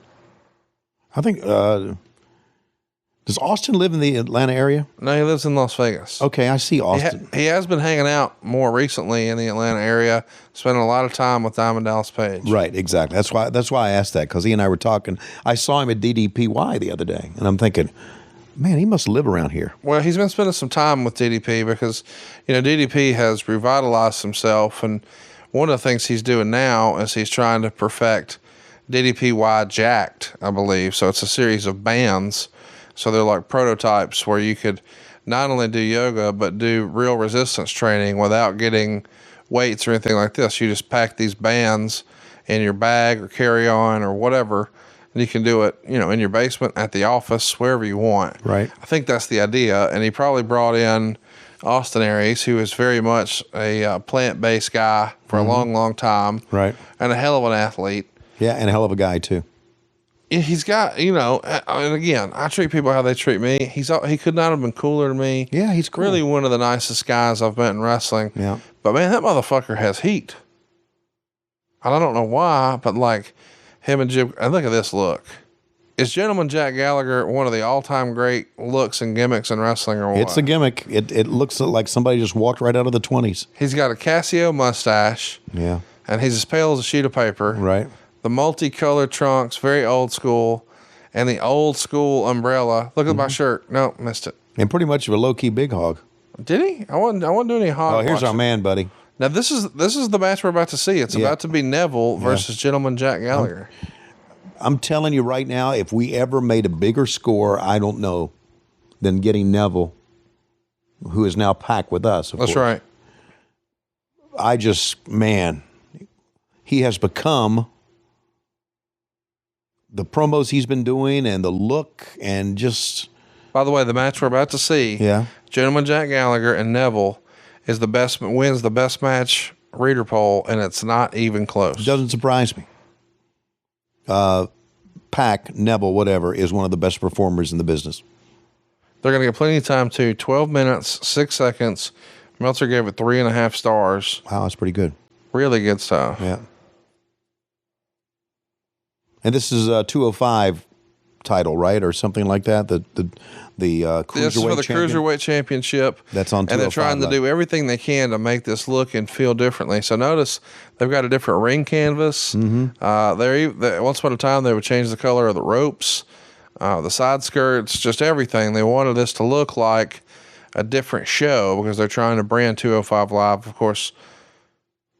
I think... does Austin live in the Atlanta area? No, he lives in Las Vegas. Okay, I see Austin. He has been hanging out more recently in the Atlanta area, spending a lot of time with Diamond Dallas Page. Right, exactly. That's why I asked that, because he and I were talking. I saw him at DDPY the other day, and I'm thinking, man, he must live around here. Well, he's been spending some time with DDP because, DDP has revitalized himself, and one of the things he's doing now is he's trying to perfect DDPY Jacked, I believe. So it's a series of bands. So they're like prototypes where you could not only do yoga, but do real resistance training without getting weights or anything like this. You just pack these bands in your bag or carry on or whatever. And you can do it, in your basement, at the office, wherever you want. Right. I think that's the idea. And he probably brought in Austin Aries, who is very much a plant-based guy for a long, long time. Right. And a hell of an athlete. Yeah, and a hell of a guy, too. He's got, and again, I treat people how they treat me. He could not have been cooler than me. Yeah, he's cool. Really one of the nicest guys I've met in wrestling. Yeah. But man, that motherfucker has heat. And I don't know why, but like him and Jim, and look at this look. Is Gentleman Jack Gallagher one of the all-time great looks and gimmicks in wrestling or what? It's a gimmick. It looks like somebody just walked right out of the 20s. He's got a Casio mustache. Yeah. And he's as pale as a sheet of paper. Right. The multicolored trunks, very old school, and the old school umbrella. Look at my shirt. No, missed it. And pretty much of a low-key big hog. Did he? I wasn't doing any hog. Oh, here's watching. our man, buddy. Now this is the match we're about to see. It's about to be Neville versus Gentleman Jack Gallagher. I'm telling you right now, if we ever made a bigger score, I don't know, than getting Neville, who is now Pac with us. That's right. He has become, the promos he's been doing and the look and just... By the way, the match we're about to see, Gentleman Jack Gallagher and Neville wins the best match reader poll, and it's not even close. Doesn't surprise me. Pac, Neville, whatever, is one of the best performers in the business. They're going to get plenty of time, too. 12 minutes, 6 seconds. Meltzer gave it 3.5 stars. Wow, that's pretty good. Really good stuff. Yeah. And this is a 205 title, right? Or something like that? The Cruiserweight This is for the champion? Cruiserweight Championship. That's on 205. And they're trying to do everything they can to make this look and feel differently. So notice they've got a different ring canvas. Mm-hmm. Once upon a time, they would change the color of the ropes, the side skirts, just everything. They wanted this to look like a different show because they're trying to brand 205 Live. Of course,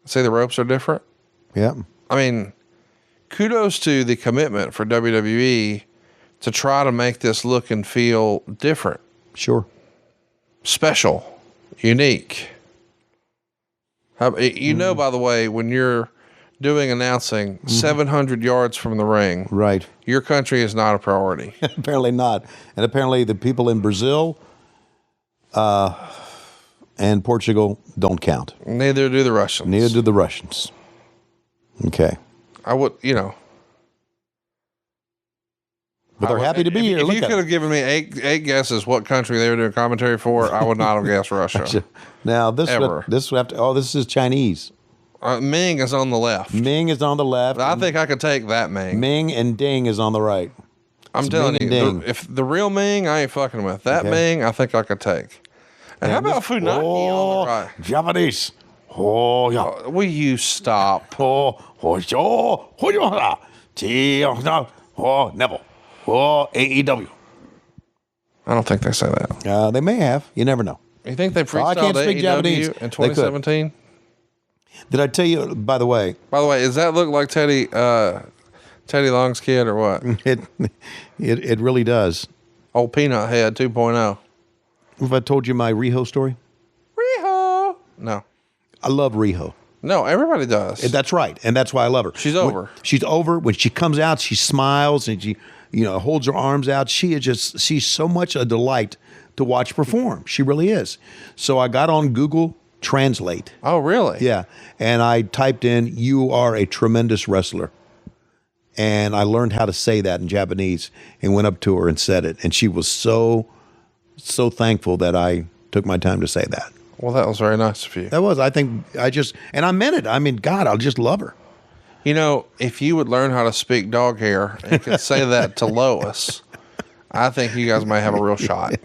see the ropes are different. Yeah. I mean, kudos to the commitment for WWE to try to make this look and feel different. Sure. Special. Unique. You know, by the way, when you're doing announcing 700 yards from the ring, Right. your country is not a priority. Apparently not. And apparently the people in Brazil and Portugal don't count. Neither do the Russians. Neither do the Russians. Okay. I would, But they're happy to be here. If Look you at could have given me eight guesses what country they were doing commentary for, I would not have guessed Russia. it. Now this Ever. this would have to. Oh, this is Chinese. Ming is on the left. Ming is on the left. I think I could take that Ming. Ming and Ding is on the right. I'm It's telling Ming you, and Ding. if the real Ming, I ain't fucking with. That Okay. Ming, I think I could take. And how about Funaki on the right? Japanese. Oh, yeah. Will you stop? Oh, Neville. Oh, AEW. I don't think they say that. They may have. You never know. You think they I freestyled can't speak AEW Japanese. in They could. 2017? Did I tell you, by the way, By the way, does that look like Teddy Long's kid or what? it really does. Old Peanut Head 2.0. Have I told you my Riho story? Riho. No. I love Riho. No, everybody does. That's right, and that's why I love her. She's over. She's over. When she comes out, she smiles and she, holds her arms out. She's so much a delight to watch perform. She really is. So I got on Google Translate. Oh, really? Yeah, and I typed in, "You are a tremendous wrestler," and I learned how to say that in Japanese and went up to her and said it, and she was so thankful that I took my time to say that. Well, that was very nice of you. That was, and I meant it. I mean, God, I'll just love her. If you would learn how to speak dog hair and could say that to Lois, I think you guys may have a real shot.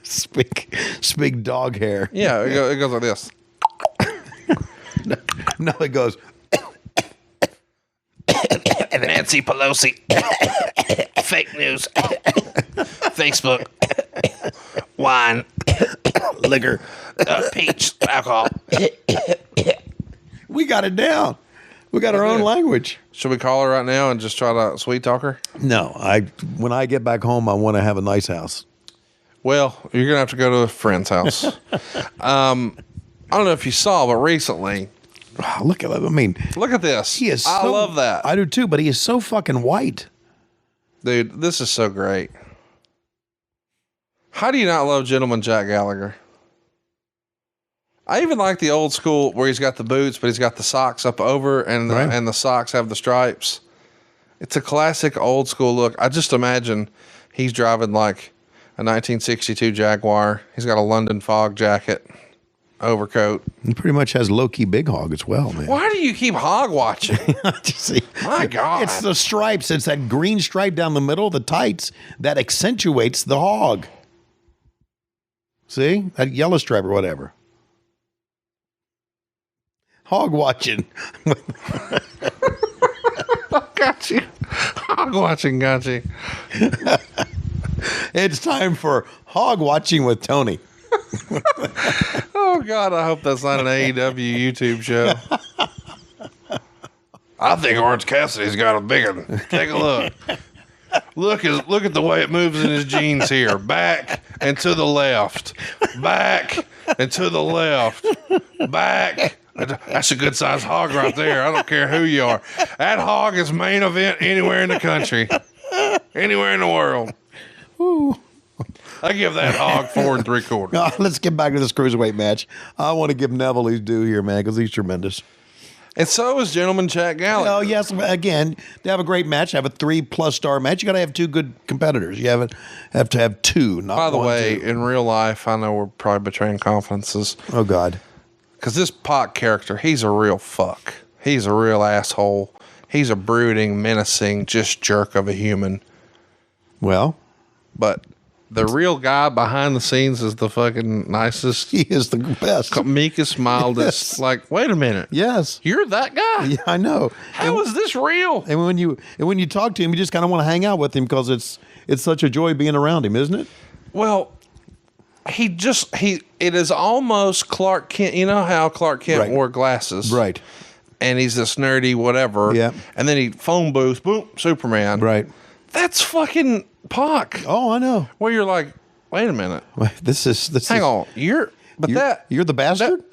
Speak dog hair. Yeah, it goes like this. No, it goes. Nancy Pelosi. Fake news. Facebook. Wine. Liquor. Peach. Alcohol. We got it down. We got our own language. Should we call her right now and just try to sweet talk her? No, when I get back home, I want to have a nice house. Well, you're going to have to go to a friend's house. I don't know if you saw, but recently, Look at that. I mean, look at this. he is. I so, love that. I do too, but he is so fucking white. Dude, this is so great. How do you not love Gentleman Jack Gallagher? I even like the old school where he's got the boots, but he's got the socks up over and Right. and the socks have the stripes. It's a classic old school look. I just imagine he's driving like a 1962 Jaguar. He's got a London fog jacket, overcoat. He pretty much has low-key big hog as well, man. Why do you keep hog watching? See, My God. it's the stripes. It's that green stripe down the middle of the tights that accentuates the hog. See? That yellow stripe or whatever. Hog watching. Got you. Hog watching, got you. It's time for Hog Watching with Tony. Oh, God, I hope that's not an AEW YouTube show. I think Orange Cassidy's got a big one. Take a look. Look at the way it moves in his jeans here. Back and to the left. Back and to the left. Back. That's a good sized hog right there. I don't care who you are. That hog is main event anywhere in the country. Anywhere in the world. Ooh. I give that hog 4 3/4. No, let's get back to this cruiserweight match. I want to give Neville his due here, man, because he's tremendous. And so is Gentleman Jack Gallagher. Oh, yes. Again, to have a great match, have a 3+ star match, you got to have 2 good competitors. You have to have 2, not By the one, way, 2. in real life, I know we're probably betraying confidences. Oh, God. Because this Pac character, he's a real fuck. He's a real asshole. He's a brooding, menacing, just jerk of a human. Well, But the real guy behind the scenes is the fucking nicest, he is the best. meekest, mildest. Yes. Like, wait a minute. Yes. You're that guy? Yeah, I know. How is this real? And when you talk to him, you just kind of want to hang out with him because it's such a joy being around him, isn't it? Well, it is almost Clark Kent. You know how Clark Kent Right. wore glasses? Right. And he's this nerdy whatever. Yeah. And then he phone booth, boom, Superman. Right. That's fucking Pac. Oh, I know. Where you're like, wait a minute. This is Hang on. You're the bastard?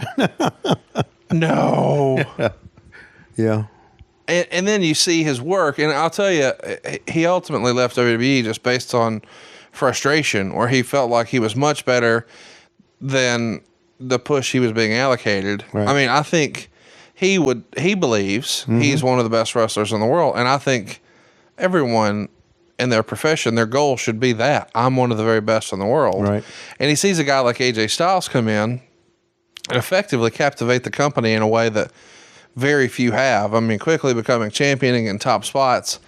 No. Yeah. And then you see his work, and I'll tell you, he ultimately left WWE just based on frustration, where he felt like he was much better than the push he was being allocated. Right. I mean, I think he believes he's one of the best wrestlers in the world, and I think everyone in their profession, their goal should be that. I'm one of the very best in the world. Right. And he sees a guy like AJ Styles come in and effectively captivate the company in a way that very few have. I mean, quickly becoming champion and getting top spots.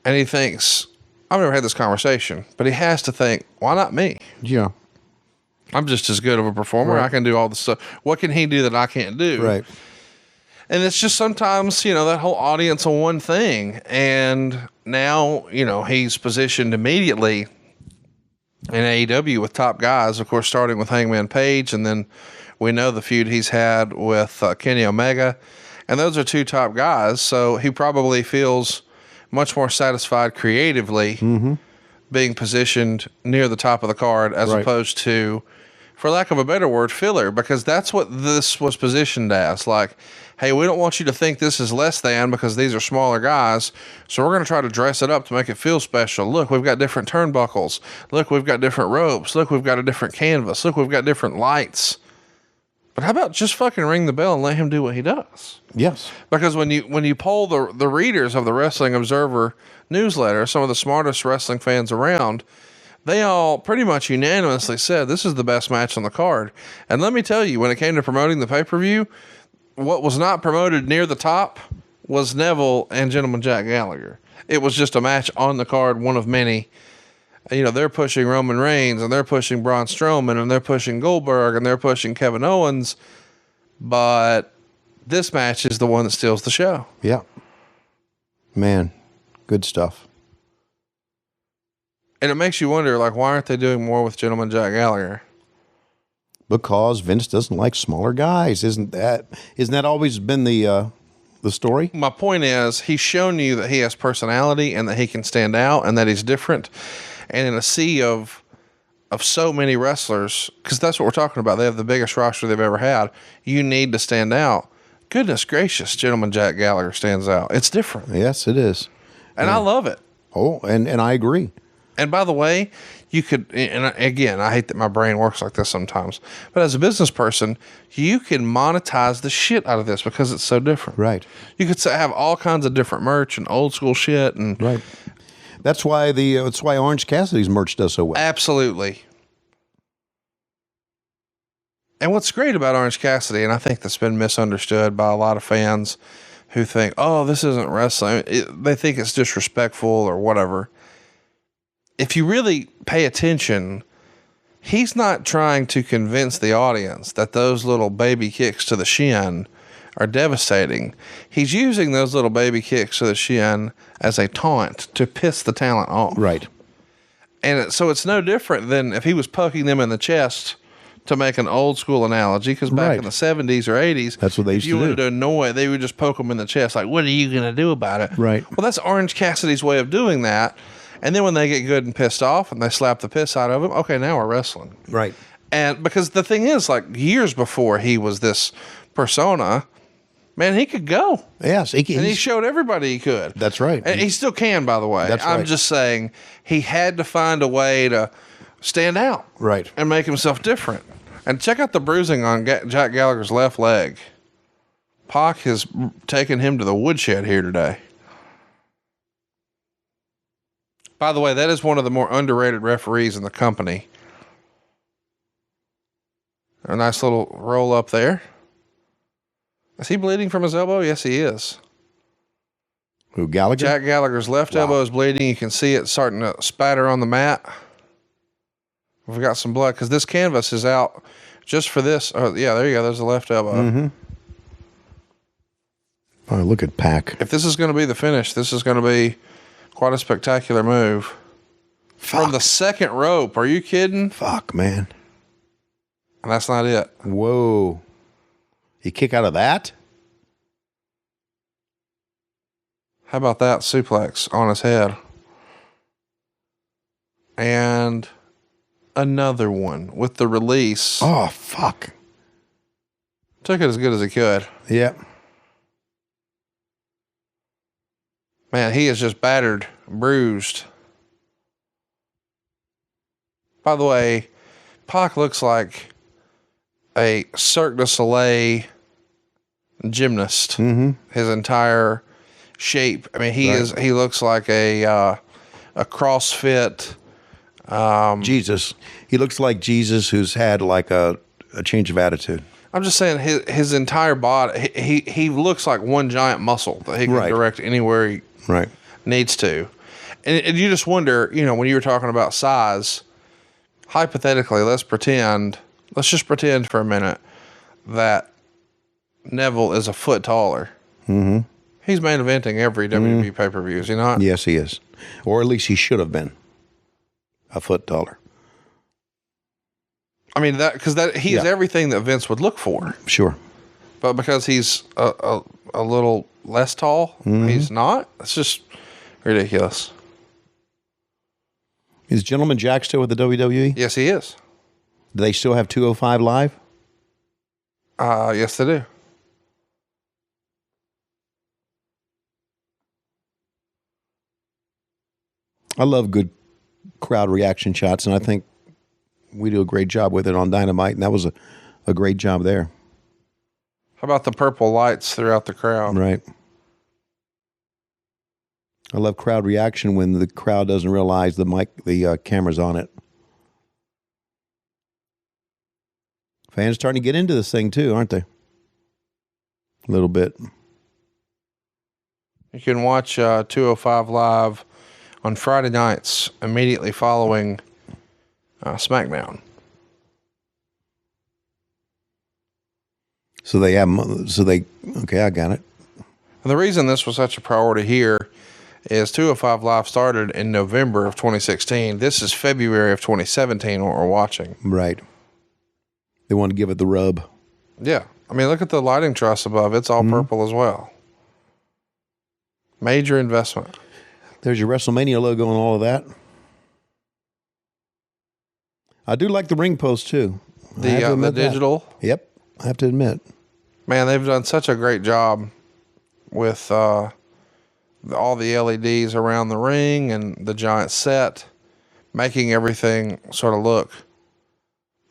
And he thinks, I've never had this conversation, but he has to think, why not me? Yeah. I'm just as good of a performer. Right. I can do all the stuff. What can he do that I can't do? Right. And it's just sometimes, that whole audience on one thing. And now, he's positioned immediately in AEW with top guys, of course, starting with Hangman Page. And then we know the feud he's had with Kenny Omega. And those are 2 top guys. So he probably feels much more satisfied creatively being positioned near the top of the card as Right. opposed to, for lack of a better word, filler, because that's what this was positioned as. Like, hey, we don't want you to think this is less than because these are smaller guys, so we're going to try to dress it up to make it feel special. Look, we've got different turnbuckles. Look, we've got different ropes. Look, we've got a different canvas. Look, we've got different lights. But how about just fucking ring the bell and let him do what he does? Yes. Because when you poll the readers of the Wrestling Observer newsletter, some of the smartest wrestling fans around, they all pretty much unanimously said this is the best match on the card. And let me tell you, when it came to promoting the pay-per-view, what was not promoted near the top was Neville and Gentleman Jack Gallagher. It was just a match on the card, one of many. They're pushing Roman Reigns, and they're pushing Braun Strowman, and they're pushing Goldberg, and they're pushing Kevin Owens. But this match is the one that steals the show. Yeah. Man, good stuff. And it makes you wonder, like, why aren't they doing more with Gentleman Jack Gallagher? Because Vince doesn't like smaller guys. Isn't that always been the story? My point is, he's shown you that he has personality and that he can stand out and that he's different. And in a sea of so many wrestlers, because that's what we're talking about, they have the biggest roster they've ever had. You need to stand out. Goodness gracious, Gentleman Jack Gallagher stands out. It's different. Yes, it is. And I love it. Oh, and I agree. And by the way, you could, and again, I hate that my brain works like this sometimes, but as a business person, you can monetize the shit out of this because it's so different. Right. You could have all kinds of different merch and old school shit. And Right. That's why that's why Orange Cassidy's merch does so well. Absolutely. And what's great about Orange Cassidy, and I think that's been misunderstood by a lot of fans who think, oh, this isn't wrestling. They think it's disrespectful or whatever. If you really pay attention, he's not trying to convince the audience that those little baby kicks to the shin are devastating. He's using those little baby kicks to the shin as a taunt to piss the talent off. Right. And so it's no different than if he was poking them in the chest, to make an old school analogy, because back Right. in the 70s or 80s, That's what they used if you to wanted do. to annoy, they would just poke them in the chest, like, what are you going to do about it? Right. Well, that's Orange Cassidy's way of doing that. And then when they get good and pissed off and they slap the piss out of him, okay, now we're wrestling. Right. And because the thing is, like, years before he was this persona, man, he could go. Yes. And he showed everybody he could. That's right. And he still can, by the way. That's I'm right. just saying he had to find a way to stand out. Right. And make himself different. And check out the bruising on Jack Gallagher's left leg. Pac has taken him to the woodshed here today. By the way, that is one of the more underrated referees in the company. A nice little roll up there. Is he bleeding from his elbow? Yes, he is. Who, Gallagher? Jack Gallagher's left elbow is bleeding. You can see it starting to spatter on the mat. We've got some blood because this canvas is out just for this. Oh, yeah, there you go. There's the left elbow. Mm-hmm. Oh, look at Pac. If this is going to be the finish, this is going to be quite a spectacular move. Fuck. From the second rope. Are you kidding? Fuck, man. And that's not it. Whoa. He kick out of that? How about that suplex on his head? And another one with the release. Oh, fuck. Took it as good as he could. Yep. Man, he is just battered, bruised. By the way, Pac looks like a Cirque du Soleil gymnast. Mm-hmm. His entire shape. I mean, he looks like a CrossFit. Jesus. He looks like Jesus who's had like a change of attitude. I'm just saying his entire body, he looks like one giant muscle that he can direct anywhere he needs to. And you just wonder, when you were talking about size, hypothetically, let's just pretend for a minute that Neville is a foot taller. Mm-hmm. He's main eventing every WWE pay-per-view, is he not? Yes, he is. Or at least he should have been a foot taller. I mean, because he is everything that Vince would look for. Sure. But because he's a little less tall, he's not. It's just ridiculous. Is Gentleman Jack still with the WWE? Yes, he is. Do they still have 205 Live? Yes, they do. I love good crowd reaction shots, and I think we do a great job with it on Dynamite, and that was a great job there. How about the purple lights throughout the crowd? Right. I love crowd reaction when the crowd doesn't realize the camera's on it. Fans starting to get into this thing too, aren't they? A little bit. You can watch 205 Live on Friday nights immediately following SmackDown. Okay, I got it. And the reason this was such a priority here is 205 Live started in November of 2016. This is February of 2017 what we're watching. Right. They want to give it the rub. Yeah. I mean, look at the lighting truss above. It's all purple as well. Major investment. There's your WrestleMania logo and all of that. I do like the ring post too. The digital. Yep. I have to admit. Man, they've done such a great job with all the LEDs around the ring and the giant set, making everything sort of look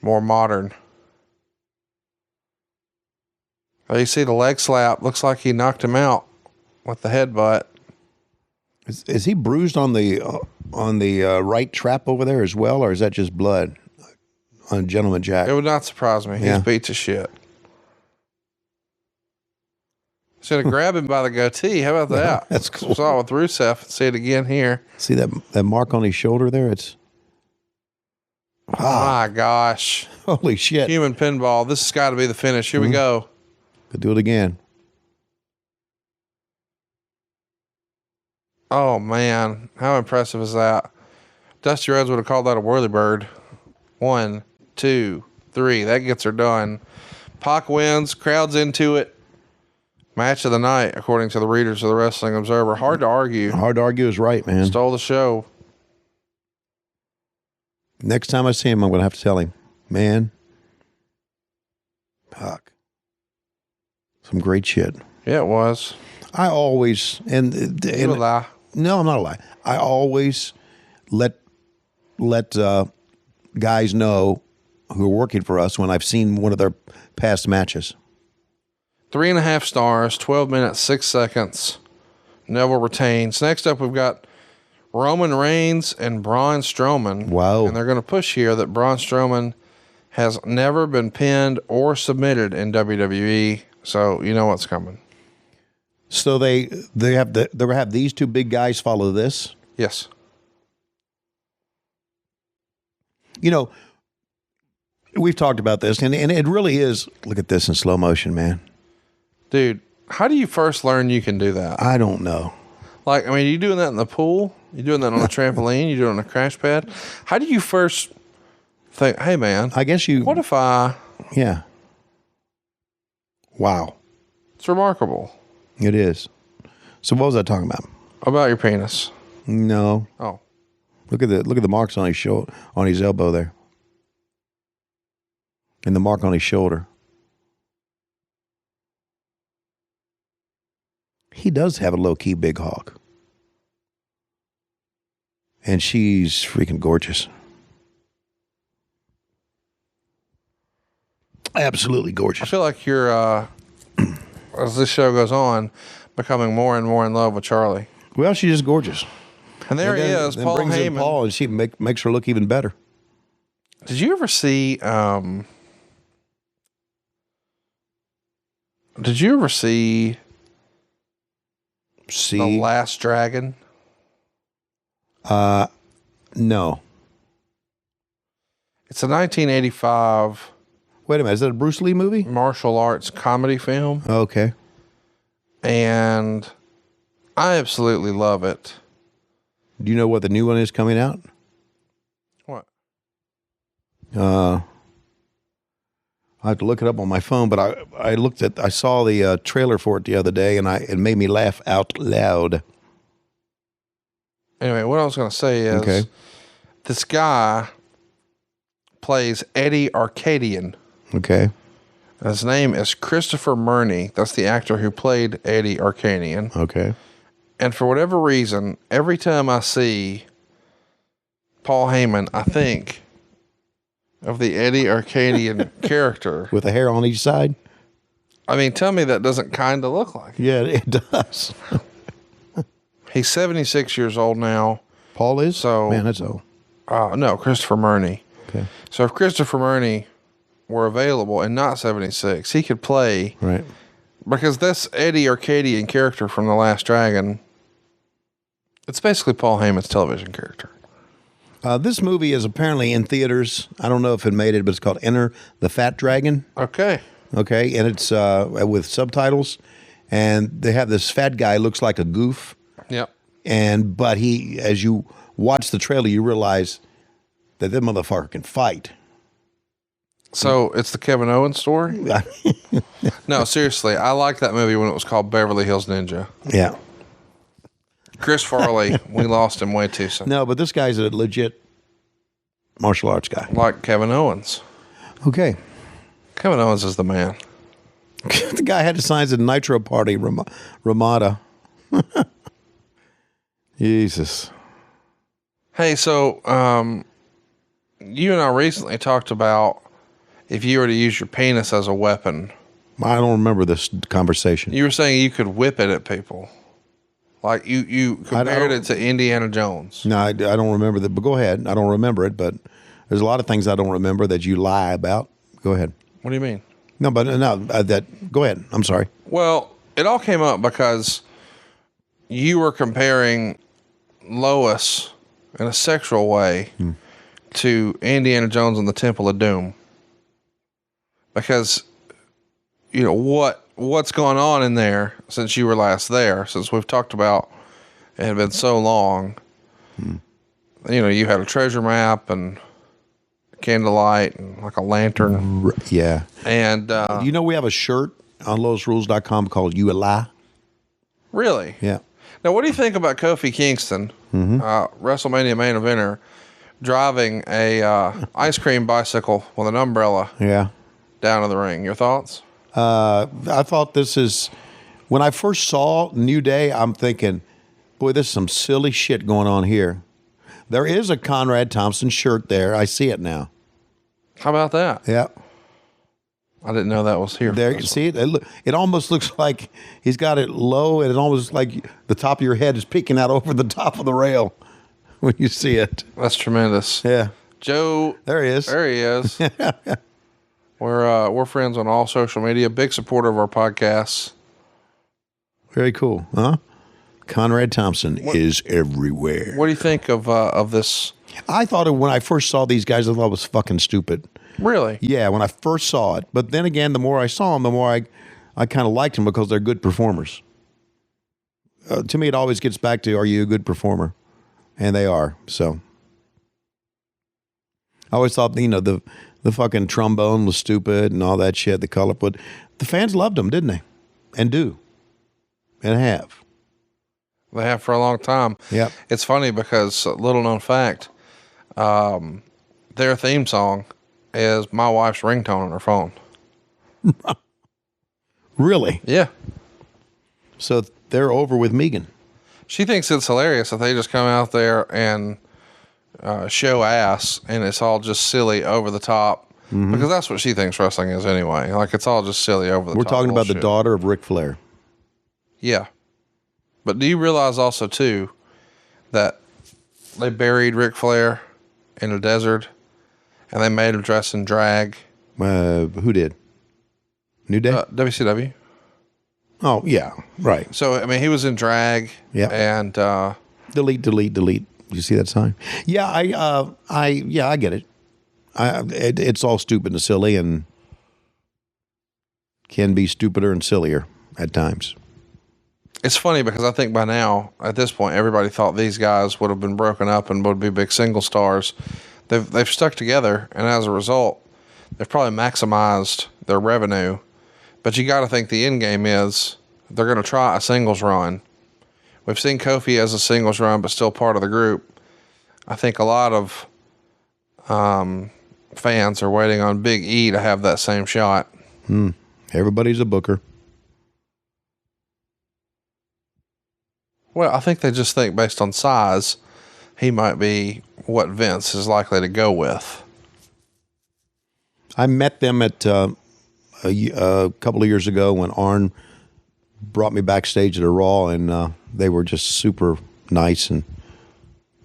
more modern. Oh, you see the leg slap. Looks like he knocked him out with the headbutt. Is he bruised on the right trap over there as well, or is that just blood on Gentleman Jack? It would not surprise me. He's beat to shit. He's going to grab him by the goatee. How about that? That's cool. Saw it with Rusev. See it again here. See that mark on his shoulder there? It's my gosh. Holy shit. Human pinball. This has got to be the finish. Here we go. Could do it again. Oh, man. How impressive is that? Dusty Rhodes would have called that a whirlybird. 1, 2, 3. That gets her done. Pac wins. Crowd's into it. Match of the night, according to the readers of the Wrestling Observer. Hard to argue. Hard to argue is right, man. Stole the show. Next time I see him, I'm going to have to tell him, man, Pac. Some great shit. Yeah, it was. I always, and You a lie. No, I'm not a lie. I always let guys know who are working for us when I've seen one of their past matches. 3.5 stars, 12 minutes, 6 seconds. Neville retains. Next up, we've got Roman Reigns and Braun Strowman. Wow. And they're going to push here that Braun Strowman has never been pinned or submitted in WWE. So you know what's coming. So they have these two big guys follow this. Yes. You know, we've talked about this, and it really is. Look at this in slow motion, man. Dude, how do you first learn you can do that? I don't know. Like, I mean, you doing that in the pool? You doing that on a trampoline? You doing it on a crash pad? How do you first think, hey, man, I guess you. what if I... Yeah. Wow. It's remarkable. It is. So what was I talking about? About your penis. No. Oh. Look at the marks on his shoulder, on his elbow there. And the mark on his shoulder. He does have a low-key big hog. And she's freaking gorgeous. Absolutely I gorgeous. feel like you're, as this show goes on, becoming more and more in love with Charlie. Well, she's just gorgeous. And there And he then- is, then Paul brings in Heyman. Paul, and she makes her look even better. Did you ever see, See? The Last Dragon? No. It's a 1985 Wait a minute. Is that a Bruce Lee movie? martial arts comedy film, Okay. and I absolutely love it. Do you know what the new one is coming out? What? I have to look it up on my phone, but I saw the trailer for it the other day, and it made me laugh out loud. Anyway, what I was going to say is Okay. this guy plays Eddie Arcadian. Okay. His name is Christopher Murney. That's the actor who played Eddie Arcadian. Okay. And for whatever reason, every time I see Paul Heyman, I think of the Eddie Arcadian character. With the hair on each side? I mean, tell me that doesn't kind of look like it. Yeah, it does. He's 76 years old now. Paul is? So- Man, that's old. No, Christopher Murney. Okay. So if Christopher Murney were available and not 76, he could play, Right. because this Eddie Arcadian character from The Last Dragon, it's basically Paul Heyman's television character. This movie is apparently in theaters. I don't know if it made it, but it's called Enter the Fat Dragon. Okay. Okay, and it's with subtitles, and they have this fat guy looks like a goof, Yep. but he, as you watch the trailer, you realize that motherfucker can fight. So it's the Kevin Owens story? No, seriously. I liked that movie when it was called Beverly Hills Ninja. Yeah. Chris Farley, we lost him way too soon. No, but this guy's a legit martial arts guy. Like Kevin Owens. Okay. Kevin Owens is the man. The guy had to sign at Nitro Party, Ramada. Jesus. Hey, so you and I recently talked about if you were to use your penis as a weapon. I don't remember this conversation. You were saying you could whip it at people. Like you compared it to Indiana Jones. No, I don't remember that, but go ahead. I don't remember it, but there's a lot of things I don't remember that you lie about. Go ahead. What do you mean? No, but no, go ahead. I'm sorry. Well, it all came up because you were comparing Lois in a sexual way to Indiana Jones and the Temple of Doom. Because, you know, what's gone on in there since you were last there, since we've talked about it had been so long. You know, you had a treasure map and candlelight and like a lantern. Yeah. And You know we have a shirt on lowestrules.com called You a Lie? really? Yeah. Now, what do you think about Kofi Kingston, WrestleMania main eventer, driving a ice cream bicycle with an umbrella Yeah. down to the ring? Your thoughts? I thought this is, when I first saw New Day, I'm thinking, boy, there's some silly shit going on here. There is a Conrad Thompson shirt there. I see it now. How about that? Yeah. I didn't know that was here. There, you see it? It almost looks like he's got it low, and it almost like the top of your head is peeking out over the top of the rail when you see it. That's tremendous. Yeah. Joe. There he is. There he is. We're friends on all social media. Big supporter of our podcasts. Very cool, huh? Conrad Thompson is everywhere. What do you think of this? I thought when I first saw these guys, I thought it was fucking stupid. Really? Yeah, when I first saw it. But then again, the more I saw them, the more I kind of liked them because they're good performers. To me, it always gets back to, are you a good performer? And they are, so. I always thought, the fucking trombone was stupid and all that shit, the color, but the fans loved them, didn't they? And do. And have. They have for a long time. Yep. It's funny because, little known fact, their theme song is my wife's ringtone on her phone. Really? Yeah. So they're over with Megan. She thinks it's hilarious that they just come out there and show ass, and it's all just silly, over the top, because that's what she thinks wrestling is anyway. Like, it's all just silly, over the top. We're talking about the bullshit. daughter of Ric Flair. Yeah. But do you realize also, too, that they buried Ric Flair in a desert, and they made him dress in drag? Who did? New Day? WCW. Oh, yeah, right. So, I mean, he was in drag. Yeah. And delete. You see that sign? Yeah, I get it. It's all stupid and silly, and can be stupider and sillier at times. it's funny because I think by now, at this point, everybody thought these guys would have been broken up and would be big single stars. They've stuck together, and as a result, they've probably maximized their revenue. But you got to think the end game is they're going to try a singles run. We've seen Kofi as a singles run, but still part of the group. I think a lot of fans are waiting on Big E to have that same shot. Everybody's a booker. Well, I think they just think based on size, he might be what Vince is likely to go with. I met them at a couple of years ago when Arn brought me backstage at a Raw, and they were just super nice and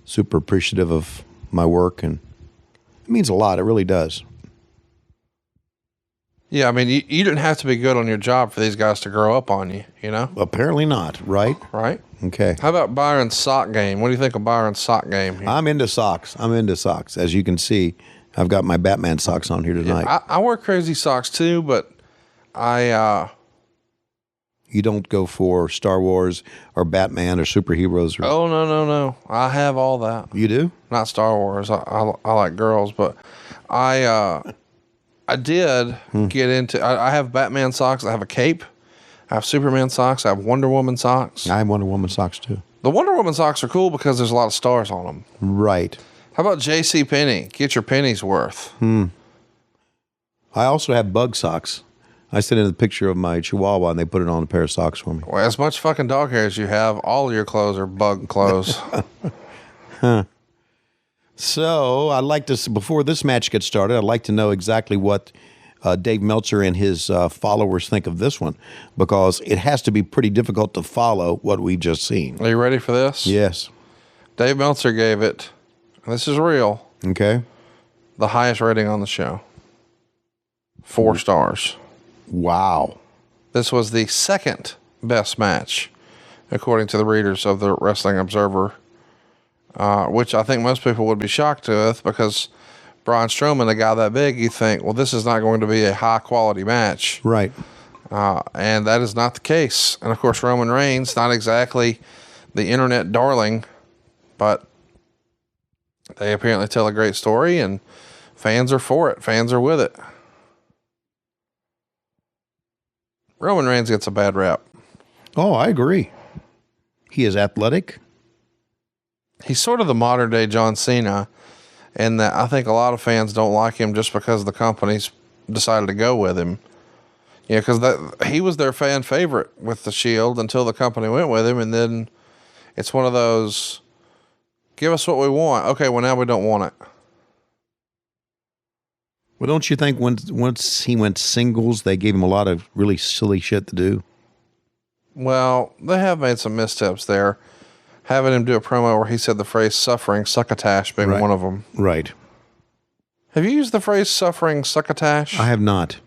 super appreciative of my work, and it means a lot. It really does. Yeah, I mean, you didn't have to be good on your job for these guys to grow up on you, you know? Apparently not, right? Right? Okay. How about Byron's sock game? What do you think of Byron's sock game here? I'm into socks. As you can see, I've got my Batman socks on here tonight. Yeah, I wear crazy socks too, but You don't go for Star Wars or Batman or superheroes? Or, Oh, no. I have all that. You do? Not Star Wars. I like girls, but I did get into, I have Batman socks. I have a cape. I have Superman socks. I have Wonder Woman socks. I have Wonder Woman socks too. The Wonder Woman socks are cool because there's a lot of stars on them. Right. How about J.C. Penney? Get your pennies worth. I also have bug socks. I sent in a picture of my Chihuahua, and they put it on a pair of socks for me. Well, as much fucking dog hair as you have, all of your clothes are bug clothes. So I'd like to, before this match gets started, I'd like to know exactly what Dave Meltzer and his followers think of this one, because it has to be pretty difficult to follow what we've just seen. Are you ready for this? Yes. Dave Meltzer gave it, and this is real, Okay. the highest rating on the show. 4 stars. Wow. This was the second best match, according to the readers of the Wrestling Observer, which I think most people would be shocked with, because Braun Strowman, a guy that big, you think, well, this is not going to be a high-quality match. Right. And that is not the case. And, of course, Roman Reigns, not exactly the internet darling, but they apparently tell a great story, and fans are for it. Fans are with it. Roman Reigns gets a bad rap. Oh, I agree. He is athletic. He's sort of the modern-day John Cena, and that I think a lot of fans don't like him just because the company's decided to go with him. Yeah, because he was their fan favorite with the Shield until the company went with him, and then it's one of those Give us what we want. Okay, well, now we don't want it. Well, don't you think once he went singles, they gave him a lot of really silly shit to do? Well, they have made some missteps there. Having him do a promo where he said the phrase suffering succotash being one of them. Right. Have you used the phrase suffering succotash? I have not.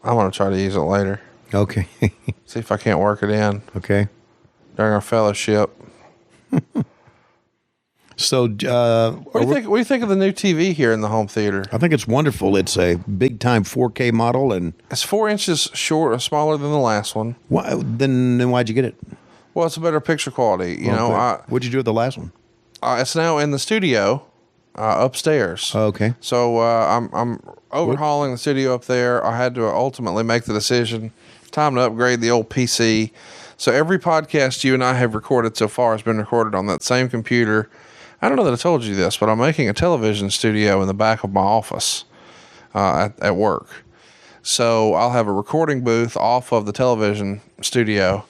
I'm going to try to use it later. Okay. See if I can't work it in. Okay. During our fellowship. So, what do you think of the new TV here in the home theater? I think it's wonderful. It's a big time 4K model, and it's 4 inches smaller than the last one. Then why'd you get it? Well, it's a better picture quality. You know, what'd you do with the last one? It's now in the studio upstairs. Okay. So I'm overhauling the studio up there. I had to ultimately make the decision. Time to upgrade the old PC. So every podcast you and I have recorded so far has been recorded on that same computer. I don't know that I told you this, but I'm making a television studio in the back of my office at work. So I'll have a recording booth off of the television studio,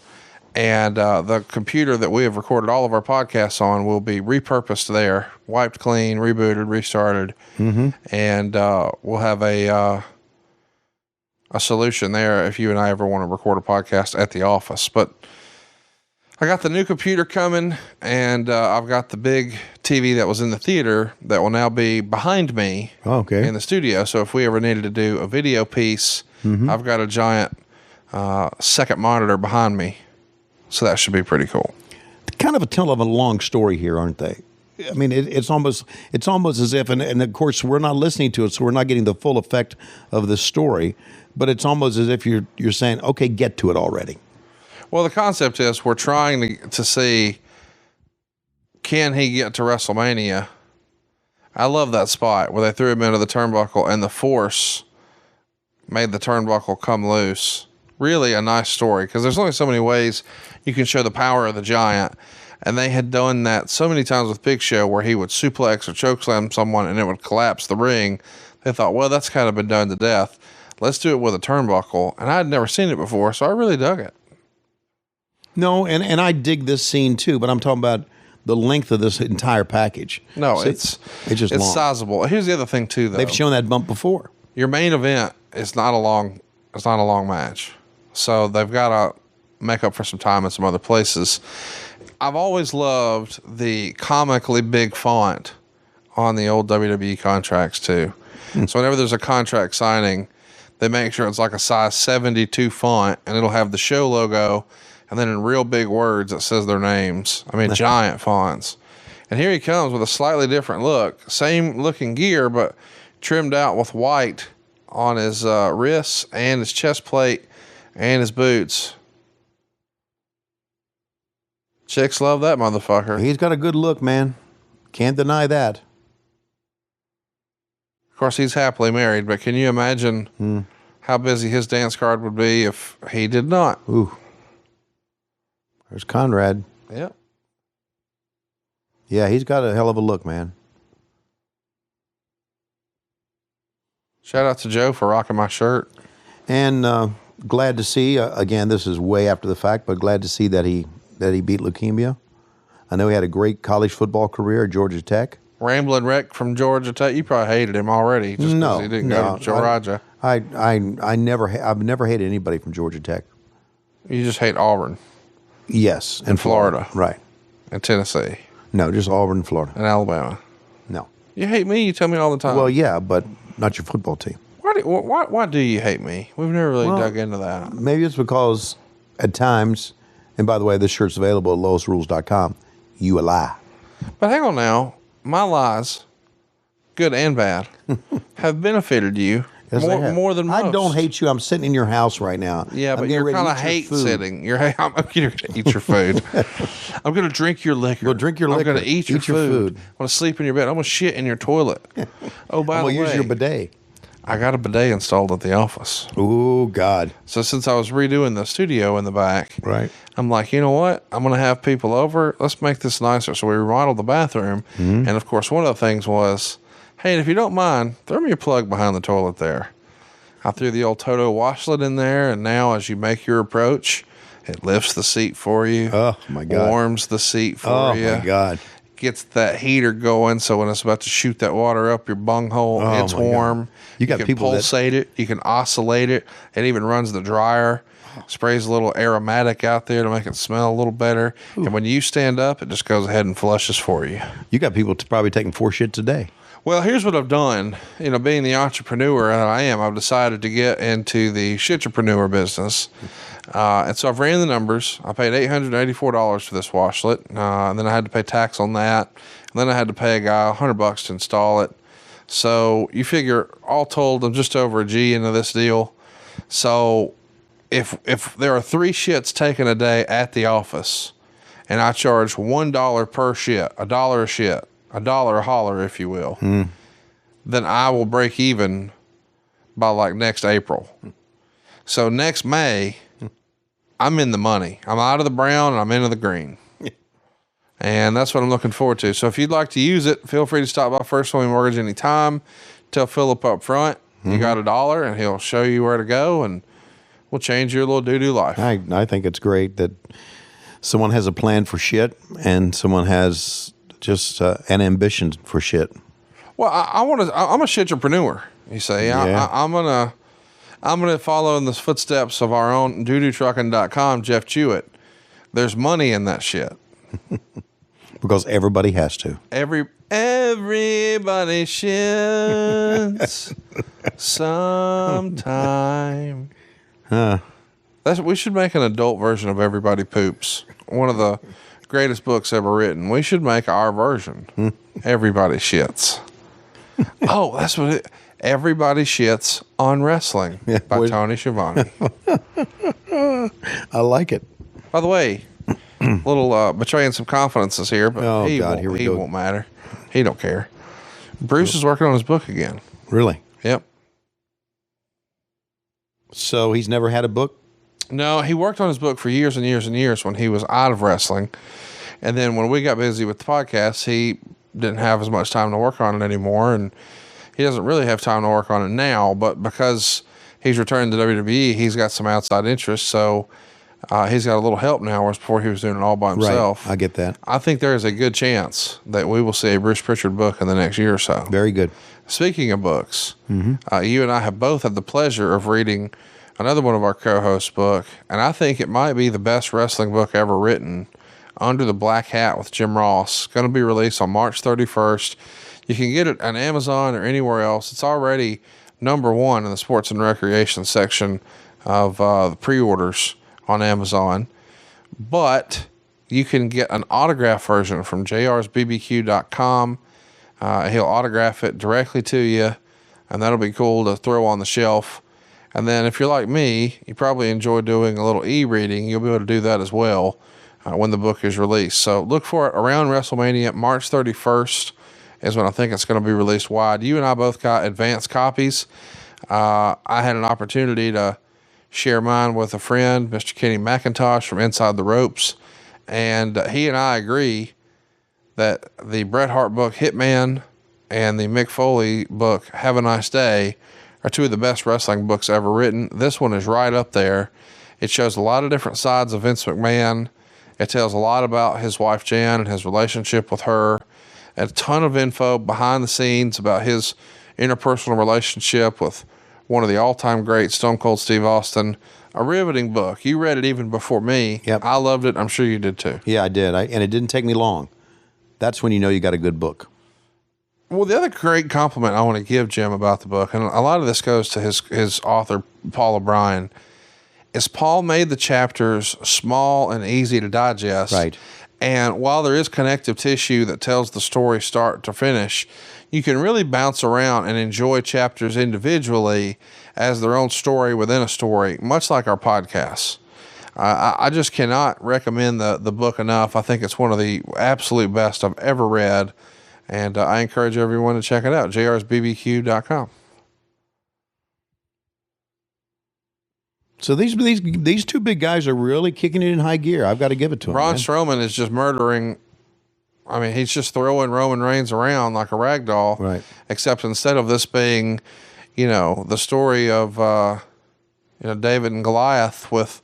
and the computer that we have recorded all of our podcasts on will be repurposed there, wiped clean, rebooted, restarted, and we'll have a solution there if you and I ever want to record a podcast at the office. But I got the new computer coming, and I've got the big TV that was in the theater that will now be behind me in the studio. So if we ever needed to do a video piece, I've got a giant second monitor behind me. So that should be pretty cool. Kind of a tell of a long story here, aren't they? I mean, it's almost as if, and of course we're not listening to it, so we're not getting the full effect of the story. But it's almost as if you're saying, okay, get to it already. Well, the concept is we're trying to see, can he get to WrestleMania? I love that spot where they threw him into the turnbuckle and the force made the turnbuckle come loose. Really a nice story, because there's only so many ways you can show the power of the giant. And they had done that so many times with Big Show where he would suplex or chokeslam someone and it would collapse the ring. They thought, well, that's kind of been done to death. Let's do it with a turnbuckle. And I'd never seen it before, so I really dug it. No, and I dig this scene too, but I'm talking about the length of this entire package. No, So it's long. sizable. Here's the other thing too, though. They've shown that bump before. Your main event is not a long match. So they've got to make up for some time in some other places. I've always loved the comically big font on the old WWE contracts too. So whenever there's a contract signing, they make sure it's like a size 72 font, and it'll have the show logo, and then in real big words it says their names. I mean, giant fonts. And here he comes with a slightly different look. Same looking gear, but trimmed out with white on his wrists and his chest plate and his boots. Chicks love that motherfucker. He's got a good look, man. Can't deny that. Of course, he's happily married, but can you imagine how busy his dance card would be if he did not? Ooh. There's Conrad. Yep. Yeah, he's got a hell of a look, man. Shout out to Joe for rocking my shirt. And glad to see, again, this is way after the fact, but glad to see that he beat leukemia. I know he had a great college football career at Georgia Tech. Rambling wreck from Georgia Tech. You probably hated him already just because he didn't go to Georgia. I've never hated anybody from Georgia Tech. You just hate Auburn. Yes. And Florida. Right. And Tennessee. No, just Auburn and Florida. And Alabama. No. You hate me? You tell me all the time. Well, yeah, but not your football team. Why do you hate me? We've never really dug into that. Maybe it's because at times, and by the way, this shirt's available at lowestrules.com, you a lie. But hang on now. My lies, good and bad, have benefited you more than most. I don't hate you. I'm sitting in your house right now. Yeah, but you're kind of hate sitting. I'm going to eat your food. I'm going to drink your liquor. Go drink your liquor. I'm going to eat your food. I'm going to sleep in your bed. I'm going to shit in your toilet. Oh, by the way. I'm going to use your bidet. I got a bidet installed at the office. Oh, God. So since I was redoing the studio in the back, right, I'm like, you know what? I'm going to have people over. Let's make this nicer. So we remodeled the bathroom. And, of course, one of the things was, hey, if you don't mind, throw me your plug behind the toilet there. I threw the old Toto washlet in there, and now as you make your approach, It lifts the seat for you. Oh, my God. Warms the seat for you. Oh, my God. Gets that heater going, so when it's about to shoot that water up your bunghole, it's my God. warm. You got can people that- pulsate it. You can oscillate it. It even runs the dryer. Sprays a little aromatic out there to make it smell a little better. And when you stand up, it just goes ahead and flushes for you. You got people probably taking 4 shits a day. Well, here's what I've done. You know, being the entrepreneur that I am, I've decided to get into the shitrepreneur business. And so I've ran the numbers. I paid $884 for this washlet. And then I had to pay tax on that. And then I had to pay a guy $100 to install it. So you figure, all told, I'm just over a G into this deal. So if there are 3 shits taken a day at the office, and I charge $1 per shit, $1 a shit, $1 a holler, if you will, then I will break even by like next April. So next May, I'm in the money. I'm out of the brown and I'm into the green. And that's what I'm looking forward to. So if you'd like to use it, feel free to stop by First Family Mortgage anytime. Tell Philip up front, you got $1, and he'll show you where to go, and we'll change your little doo-doo life. I think it's great that someone has a plan for shit and someone has just an ambition for shit. Well, I'm a shitrepreneur, you say. Yeah. I'm gonna follow in the footsteps of our own doodoo-trucking.com, Jeff Jewett. There's money in that shit. Because everybody has to. Everybody shits sometime. We should make an adult version of Everybody Poops. One of the greatest books ever written. We should make our version. Everybody shits. Oh, that's what it. Everybody shits on wrestling by Tony Schiavone. I like it. By the way, little betraying some confidences here, but he won't matter. He don't care. Bruce is working on his book again. Really? Yep. So he's never had a book? No, he worked on his book for years and years and years when he was out of wrestling. And then when we got busy with the podcast, he didn't have as much time to work on it anymore. And he doesn't really have time to work on it now, but because he's returned to WWE, he's got some outside interest. So he's got a little help now, whereas before he was doing it all by himself. Right. I get that. I think there is a good chance that we will see a Bruce Pritchard book in the next year or so. Very good. Speaking of books, you and I have both had the pleasure of reading another one of our co-hosts' book, and I think it might be the best wrestling book ever written, Under the Black Hat with Jim Ross. Going to be released on March 31st. You can get it on Amazon or anywhere else. It's already #1 in the sports and recreation section of the pre-orders on Amazon. But you can get an autograph version from jrsbbq.com. He'll autograph it directly to you, and that'll be cool to throw on the shelf. And then if you're like me, you probably enjoy doing a little e-reading. You'll be able to do that as well when the book is released. So look for it around WrestleMania. March 31st is when I think it's going to be released wide. You and I both got advanced copies. I had an opportunity to share mine with a friend, Mr. Kenny McIntosh from Inside the Ropes. And he and I agree that the Bret Hart book, Hitman, and the Mick Foley book, Have a Nice Day, are 2 of the best wrestling books ever written. This one is right up there. It shows a lot of different sides of Vince McMahon. It tells a lot about his wife, Jan, and his relationship with her. A ton of info behind the scenes about his interpersonal relationship with one of the all-time greats, Stone Cold Steve Austin. A riveting book. You read it even before me. Yep. I loved it. I'm sure you did too. Yeah, I did. And it didn't take me long. That's when you know you got a good book. Well, the other great compliment I want to give Jim about the book, and a lot of this goes to his author, Paul O'Brien, is Paul made the chapters small and easy to digest. Right. And while there is connective tissue that tells the story start to finish, you can really bounce around and enjoy chapters individually as their own story within a story, much like our podcasts. I just cannot recommend the book enough. I think it's one of the absolute best I've ever read, and I encourage everyone to check it out, jrsbbq.com. So these 2 big guys are really kicking it in high gear. I've got to give it to them. Braun Strowman is just murdering. I mean, he's just throwing Roman Reigns around like a rag doll. Right. Except instead of this being, the story of, David and Goliath with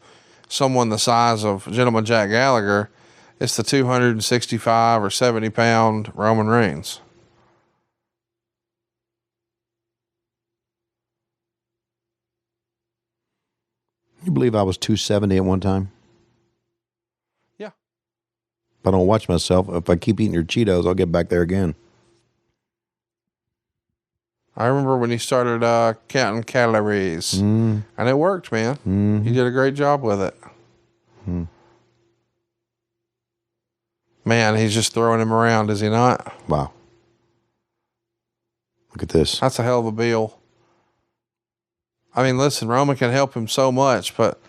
someone the size of Gentleman Jack Gallagher, it's the 265 or 70 pound Roman Reigns. You believe I was 270 at one time? Yeah. If I don't watch myself, if I keep eating your Cheetos, I'll get back there again. I remember when you started counting calories, and it worked, man. You did a great job with it. Man, he's just throwing him around, is he not? Wow. Look at this. That's a hell of a bill. I mean, listen, Roman can help him so much, but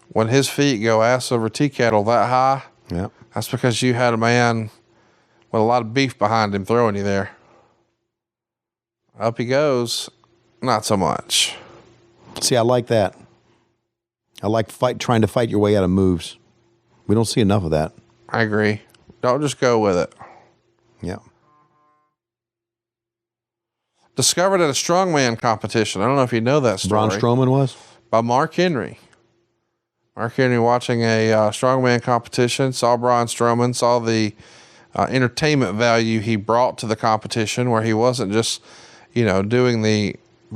when his feet go ass over tea kettle that high, that's because you had a man with a lot of beef behind him throwing you there. Up he goes. Not so much. See, I like that. I like trying to fight your way out of moves. We don't see enough of that. I agree. Don't just go with it. Yeah. Discovered at a strongman competition. I don't know if you know that story. Braun Strowman was? By Mark Henry. Mark Henry watching a strongman competition, saw Braun Strowman, saw the entertainment value he brought to the competition, where he wasn't just, doing the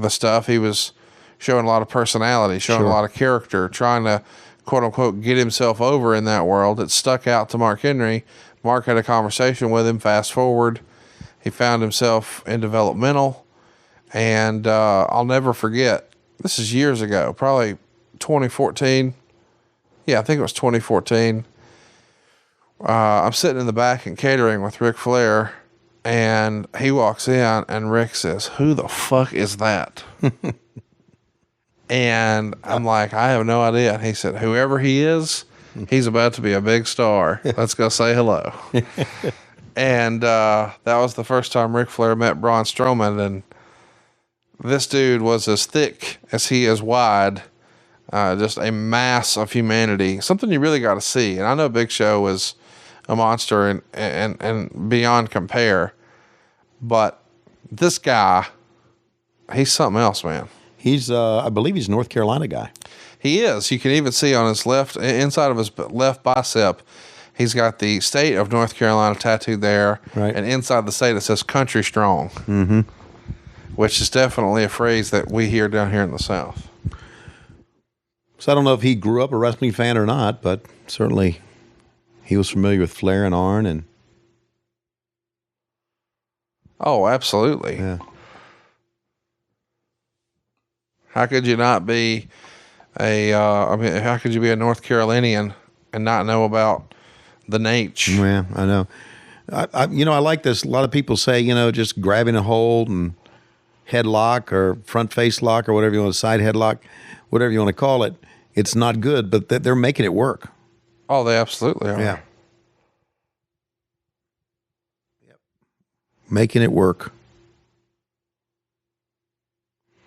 stuff. He was showing a lot of personality, showing a lot of character, trying to, quote unquote, get himself over in that world. It stuck out to Mark Henry. Mark had a conversation with him. Fast forward, he found himself in developmental. And I'll never forget, this is years ago, probably 2014. Yeah, I think it was 2014. I'm sitting in the back and catering with Ric Flair, and he walks in, and Rick says, "Who the fuck is that?" And I'm like, "I have no idea." And he said, "Whoever he is, he's about to be a big star. Let's go say hello." And that was the first time Ric Flair met Braun Strowman, and this dude was as thick as he is wide, just a mass of humanity, something you really got to see. And I know Big Show is a monster and beyond compare, but this guy, he's something else, man. He's, I believe he's a North Carolina guy. He is. You can even see on his inside of his left bicep, he's got the state of North Carolina tattooed there. Right. And inside the state, it says country strong. Mm-hmm. Which is definitely a phrase that we hear down here in the South. So I don't know if he grew up a wrestling fan or not, but certainly he was familiar with Flair and Arn. And oh, absolutely. Yeah. How could you not be how could you be a North Carolinian and not know about the Nate? Yeah, I know. I like this. A lot of people say, just grabbing a hold and headlock or front face lock or whatever you want, side headlock, whatever you want to call it. It's not good, but they're making it work. Oh, they absolutely are. Yeah. Yep. Making it work.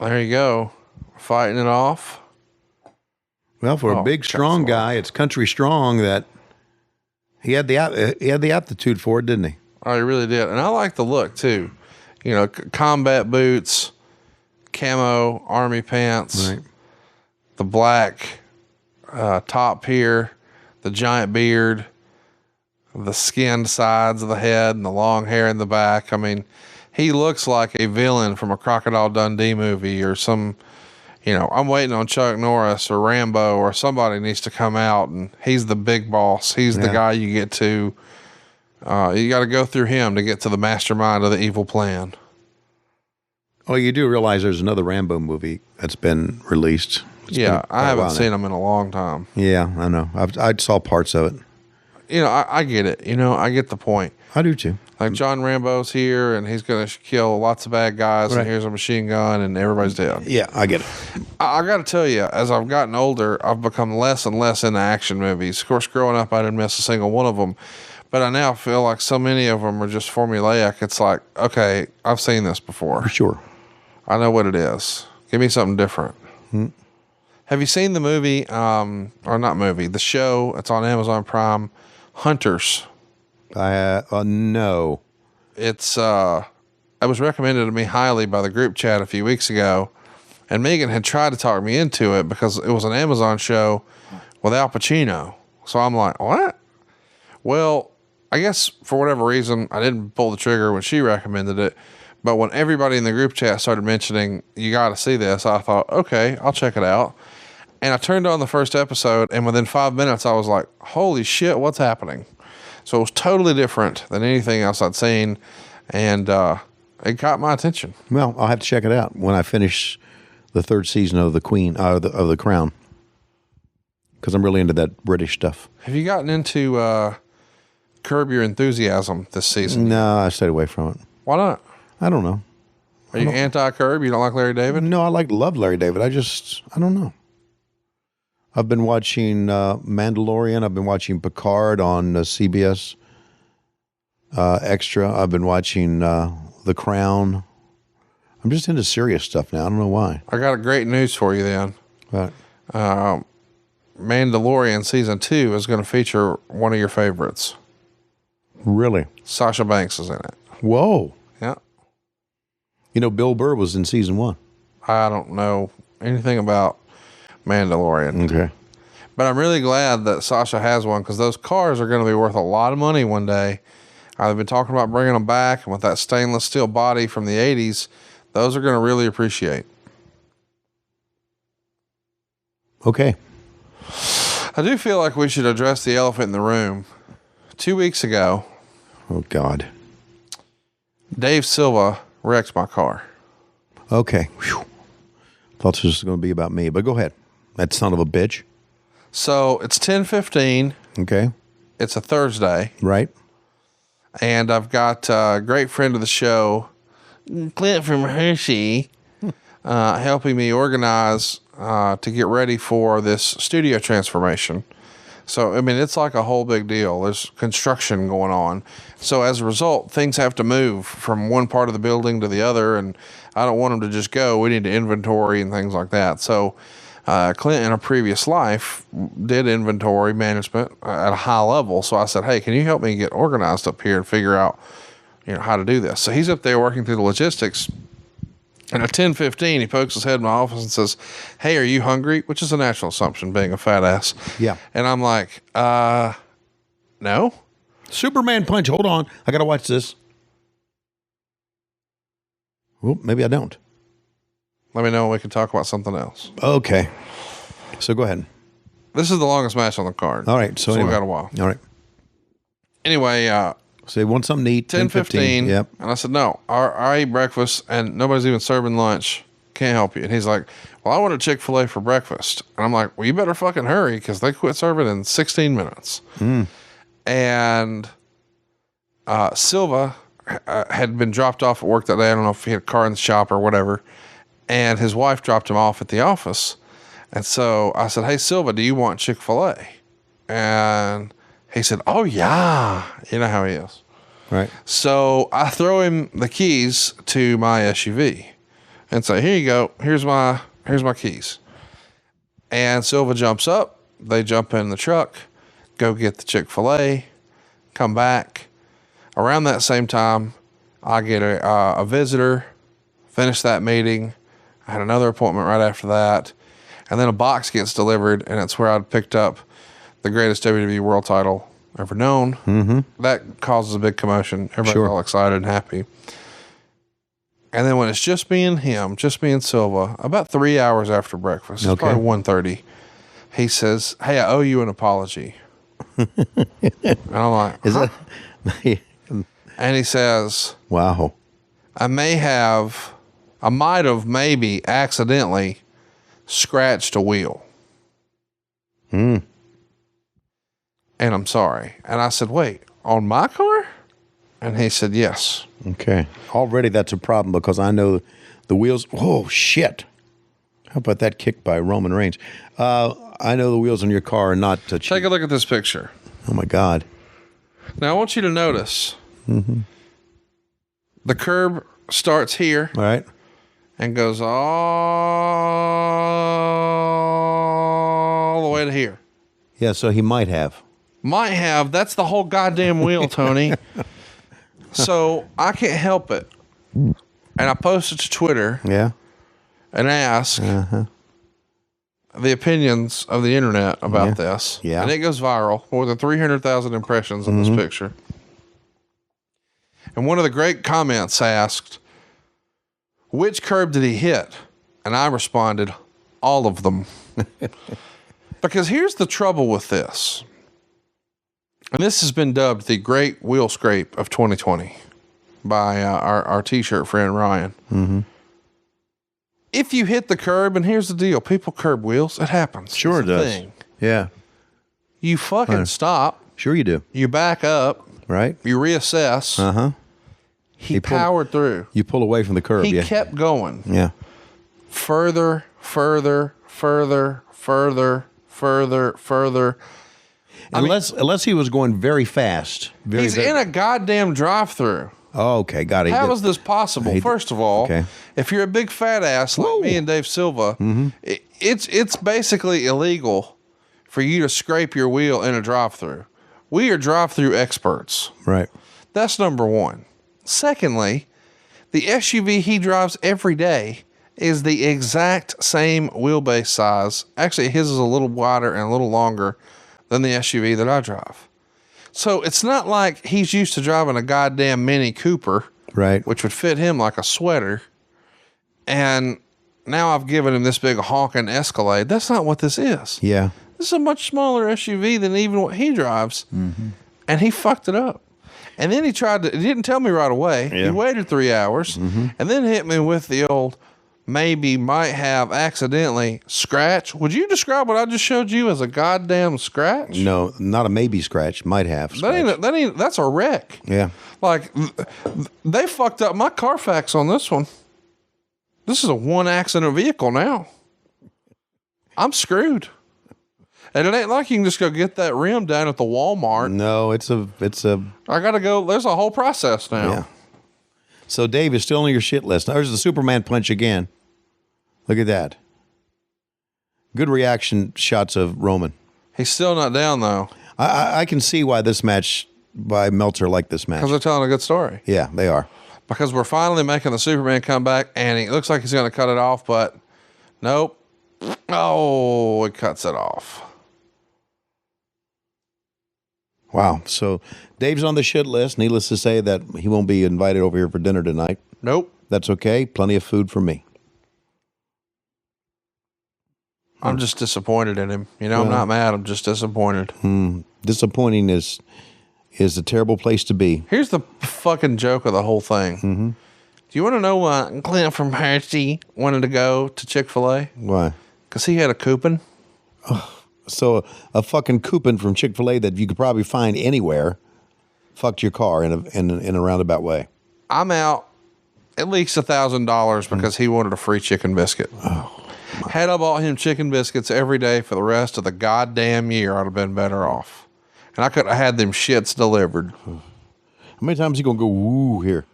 There you go. Fighting it off. Well, for a big, strong guy, it's country strong that he had the aptitude for it, didn't he? Oh, he really did. And I like the look, too. Combat boots, camo, army pants, Right. the black top here, the giant beard, the skinned sides of the head, and the long hair in the back. I mean, he looks like a villain from a Crocodile Dundee movie or some, I'm waiting on Chuck Norris or Rambo or somebody needs to come out, and he's the big boss. He's the guy you get to. You got to go through him to get to the mastermind of the evil plan. Oh, you do realize there's another Rambo movie that's been released. I haven't seen them in a long time. Yeah, I know. I saw parts of it. I get it. I get the point. I do too. Like John Rambo's here, and he's going to kill lots of bad guys, Right. and here's a machine gun, and everybody's dead. Yeah, I get it. I got to tell you, as I've gotten older, I've become less and less into action movies. Of course, growing up, I didn't miss a single one of them. But I now feel like so many of them are just formulaic. It's like, okay, I've seen this before. For sure. I know what it is. Give me something different. Have you seen the movie, or not movie, the show? It's on Amazon Prime, Hunters. No. It was recommended to me highly by the group chat a few weeks ago, and Megan had tried to talk me into it because it was an Amazon show with Al Pacino. So I'm like, what? Well, I guess for whatever reason, I didn't pull the trigger when she recommended it. But when everybody in the group chat started mentioning, you got to see this, I thought, okay, I'll check it out. And I turned on the first episode, and within 5 minutes, I was like, holy shit, what's happening? So it was totally different than anything else I'd seen, and it caught my attention. Well, I'll have to check it out when I finish the third season of The Crown, because I'm really into that British stuff. Have you gotten into Curb Your Enthusiasm this season? No, I stayed away from it. Why not? I don't know. Are you anti-Curb? You don't like Larry David? No, I love Larry David. I don't know. I've been watching Mandalorian. I've been watching Picard on CBS Extra. I've been watching The Crown. I'm just into serious stuff now. I don't know why. I got a great news for you then. But Mandalorian Season 2 is going to feature one of your favorites. Really? Sasha Banks is in it. Whoa. Yeah. You know, Bill Burr was in Season 1. I don't know anything about Mandalorian. Okay. But I'm really glad that Sasha has one, because those cars are going to be worth a lot of money one day. I've been talking about bringing them back, and with that stainless steel body from the 80s, those are going to really appreciate. Okay. I do feel like we should address the elephant in the room. 2 weeks ago, Oh, God. Dave Silva wrecked my car. Okay. Whew. Thought this was going to be about me, but go ahead. That son of a bitch. So it's 10:15. Okay. It's a Thursday. Right. And I've got a great friend of the show, Clint from Hershey, helping me organize to get ready for this studio transformation. So, I mean, it's like a whole big deal. There's construction going on. So as a result, things have to move from one part of the building to the other, and I don't want them to just go. We need to inventory and things like that. So Clint, in a previous life, did inventory management at a high level. So I said, hey, can you help me get organized up here and figure out, how to do this? So he's up there working through the logistics. And at 10:15, he pokes his head in my office and says, hey, are you hungry? Which is a natural assumption, being a fat ass. Yeah. And I'm like, no. Superman punch. Hold on. I got to watch this. Well, maybe I don't. Let me know when we can talk about something else. Okay. So go ahead. This is the longest match on the card. All right. So anyway. we got a while. All right. Anyway, so you want something to eat? 10:15. Yep. And I said, no, I ate breakfast and nobody's even serving lunch. Can't help you. And he's like, well, I want a Chick-fil-A for breakfast. And I'm like, well, you better fucking hurry, because they quit serving in 16 minutes. And Silva had been dropped off at work that day. I don't know if he had a car in the shop or whatever. And his wife dropped him off at the office. And so I said, hey, Silva, do you want Chick-fil-A? And he said, oh, yeah. You know how he is. Right. So I throw him the keys to my SUV and say, here you go. Here's my keys. And Silva jumps up. They jump in the truck, go get the Chick-fil-A, come back. Around that same time, I get a visitor, finish that meeting. I had another appointment right after that. And then a box gets delivered, and it's where I'd picked up the greatest WWE World title ever known. Mm-hmm. That causes a big commotion. Everybody's all excited and happy. And then when it's just me and him, just me and Silva, about 3 hours after breakfast, it's probably 1:30, he says, hey, I owe you an apology. And I'm like, Is huh? that? And he says, Wow. I might have maybe accidentally scratched a wheel. And I'm sorry. And I said, wait, on my car? And he said, yes. Okay. Already that's a problem, because I know the wheels. Oh, shit. How about that kick by Roman Reigns? I know the wheels on your car are not cheap. Take a look at this picture. Oh, my God. Now, I want you to notice the curb starts here. All right. And goes all the way to here. Yeah, so he might have. Might have. That's the whole goddamn wheel, Tony. So I can't help it. And I posted to Twitter Yeah. and asked, the opinions of the internet about this. Yeah. And it goes viral. More than 300,000 impressions on this picture. And one of the great comments asked, which curb did he hit? And I responded, all of them. Because here's the trouble with this. And this has been dubbed the great wheel scrape of 2020 by our t-shirt friend, Ryan. Mm-hmm. If you hit the curb, and here's the deal, people curb wheels, it happens. Sure It's it a does. thing. Yeah. You fucking stop. Sure you do. You back up. Right. You reassess. Uh-huh. He powered through. You pull away from the curb. He kept going. Yeah. Further. Unless he was going very fast. He's in a goddamn drive-through. Oh, okay, got it. How is this possible? First of all, if you're a big fat ass like me and Dave Silva, it's basically illegal for you to scrape your wheel in a drive-through. We are drive-through experts. Right. That's number one. Secondly, the SUV he drives every day is the exact same wheelbase size. Actually, his is a little wider and a little longer than the SUV that I drive. So it's not like he's used to driving a goddamn Mini Cooper, right, which would fit him like a sweater. And now I've given him this big honking Escalade. That's not what this is. Yeah. This is a much smaller SUV than even what he drives. Mm-hmm. And he fucked it up. And then he didn't tell me right away. Yeah. He waited 3 hours and then hit me with the old, maybe might have accidentally scratch. Would you describe what I just showed you as a goddamn scratch? No, not a maybe scratch. Might have scratch. That's a wreck. Yeah. Like, they fucked up my Carfax on this one. This is a one accident vehicle now. I'm screwed. And it ain't like you can just go get that rim down at the Walmart. No, it's a. I gotta go. There's a whole process now. Yeah. So Dave is still on your shit list. There's the Superman punch again. Look at that. Good reaction shots of Roman. He's still not down though. I can see why Meltzer liked this match. Because they're telling a good story. Yeah, they are. Because we're finally making the Superman comeback, and it looks like he's going to cut it off, but nope. Oh, it cuts it off. Wow. So Dave's on the shit list. Needless to say that he won't be invited over here for dinner tonight. Nope. That's okay. Plenty of food for me. I'm just disappointed in him. You know, I'm not mad. I'm just disappointed. Disappointing is a terrible place to be. Here's the fucking joke of the whole thing. Mm-hmm. Do you want to know why Clint from Hershey wanted to go to Chick-fil-A? Why? Because he had a coupon. So a fucking coupon from Chick-fil-A that you could probably find anywhere fucked your car in a roundabout way. I'm out at least $1,000 because he wanted a free chicken biscuit. Oh, had I bought him chicken biscuits every day for the rest of the goddamn year, I'd have been better off. And I could have had them shits delivered. How many times are you going to go, woo, here?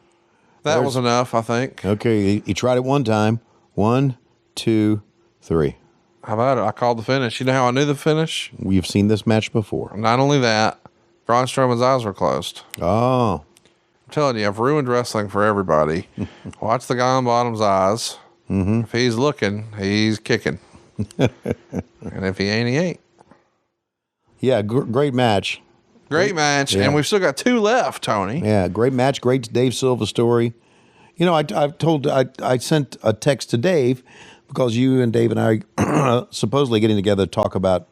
That was enough, I think. Okay, he tried it one time. 1, 2, 3. How about it? I called the finish. You know how I knew the finish? We've seen this match before. Not only that, Braun Strowman's eyes were closed. Oh. I'm telling you, I've ruined wrestling for everybody. Watch the guy on bottom's eyes. Mm-hmm. If he's looking, he's kicking. And if he ain't, he ain't. Yeah, great match. Great match. Yeah. And we've still got 2 left, Tony. Yeah, great match. Great Dave Silva story. You know, I sent a text to Dave because you and Dave and I are supposedly getting together to talk about.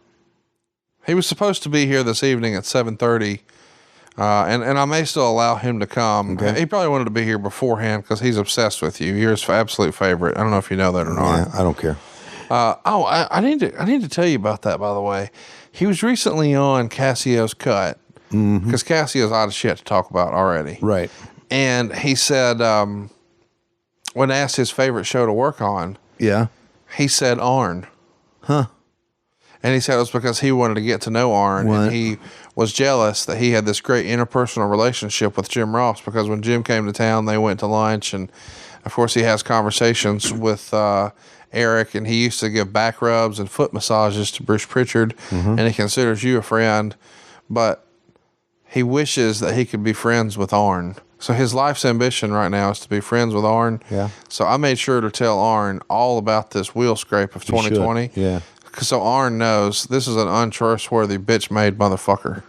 He was supposed to be here this evening at 7:30, and I may still allow him to come. Okay. He probably wanted to be here beforehand because he's obsessed with you. You're his absolute favorite. I don't know if you know that or not. Yeah, I don't care. I need to tell you about that, by the way. He was recently on Cassio's Cut because Cassio's out of shit to talk about already. Right. And he said, when asked his favorite show to work on, he said Arn. Huh. And he said it was because he wanted to get to know Arn. What? And he was jealous that he had this great interpersonal relationship with Jim Ross because when Jim came to town, they went to lunch. And, of course, he has conversations with Eric, and he used to give back rubs and foot massages to Bruce Pritchard, and he considers you a friend, but he wishes that he could be friends with Arn. So his life's ambition right now is to be friends with Arn. Yeah. So I made sure to tell Arn all about this wheel scrape of 2020. Yeah. So Arn knows this is an untrustworthy bitch-made motherfucker.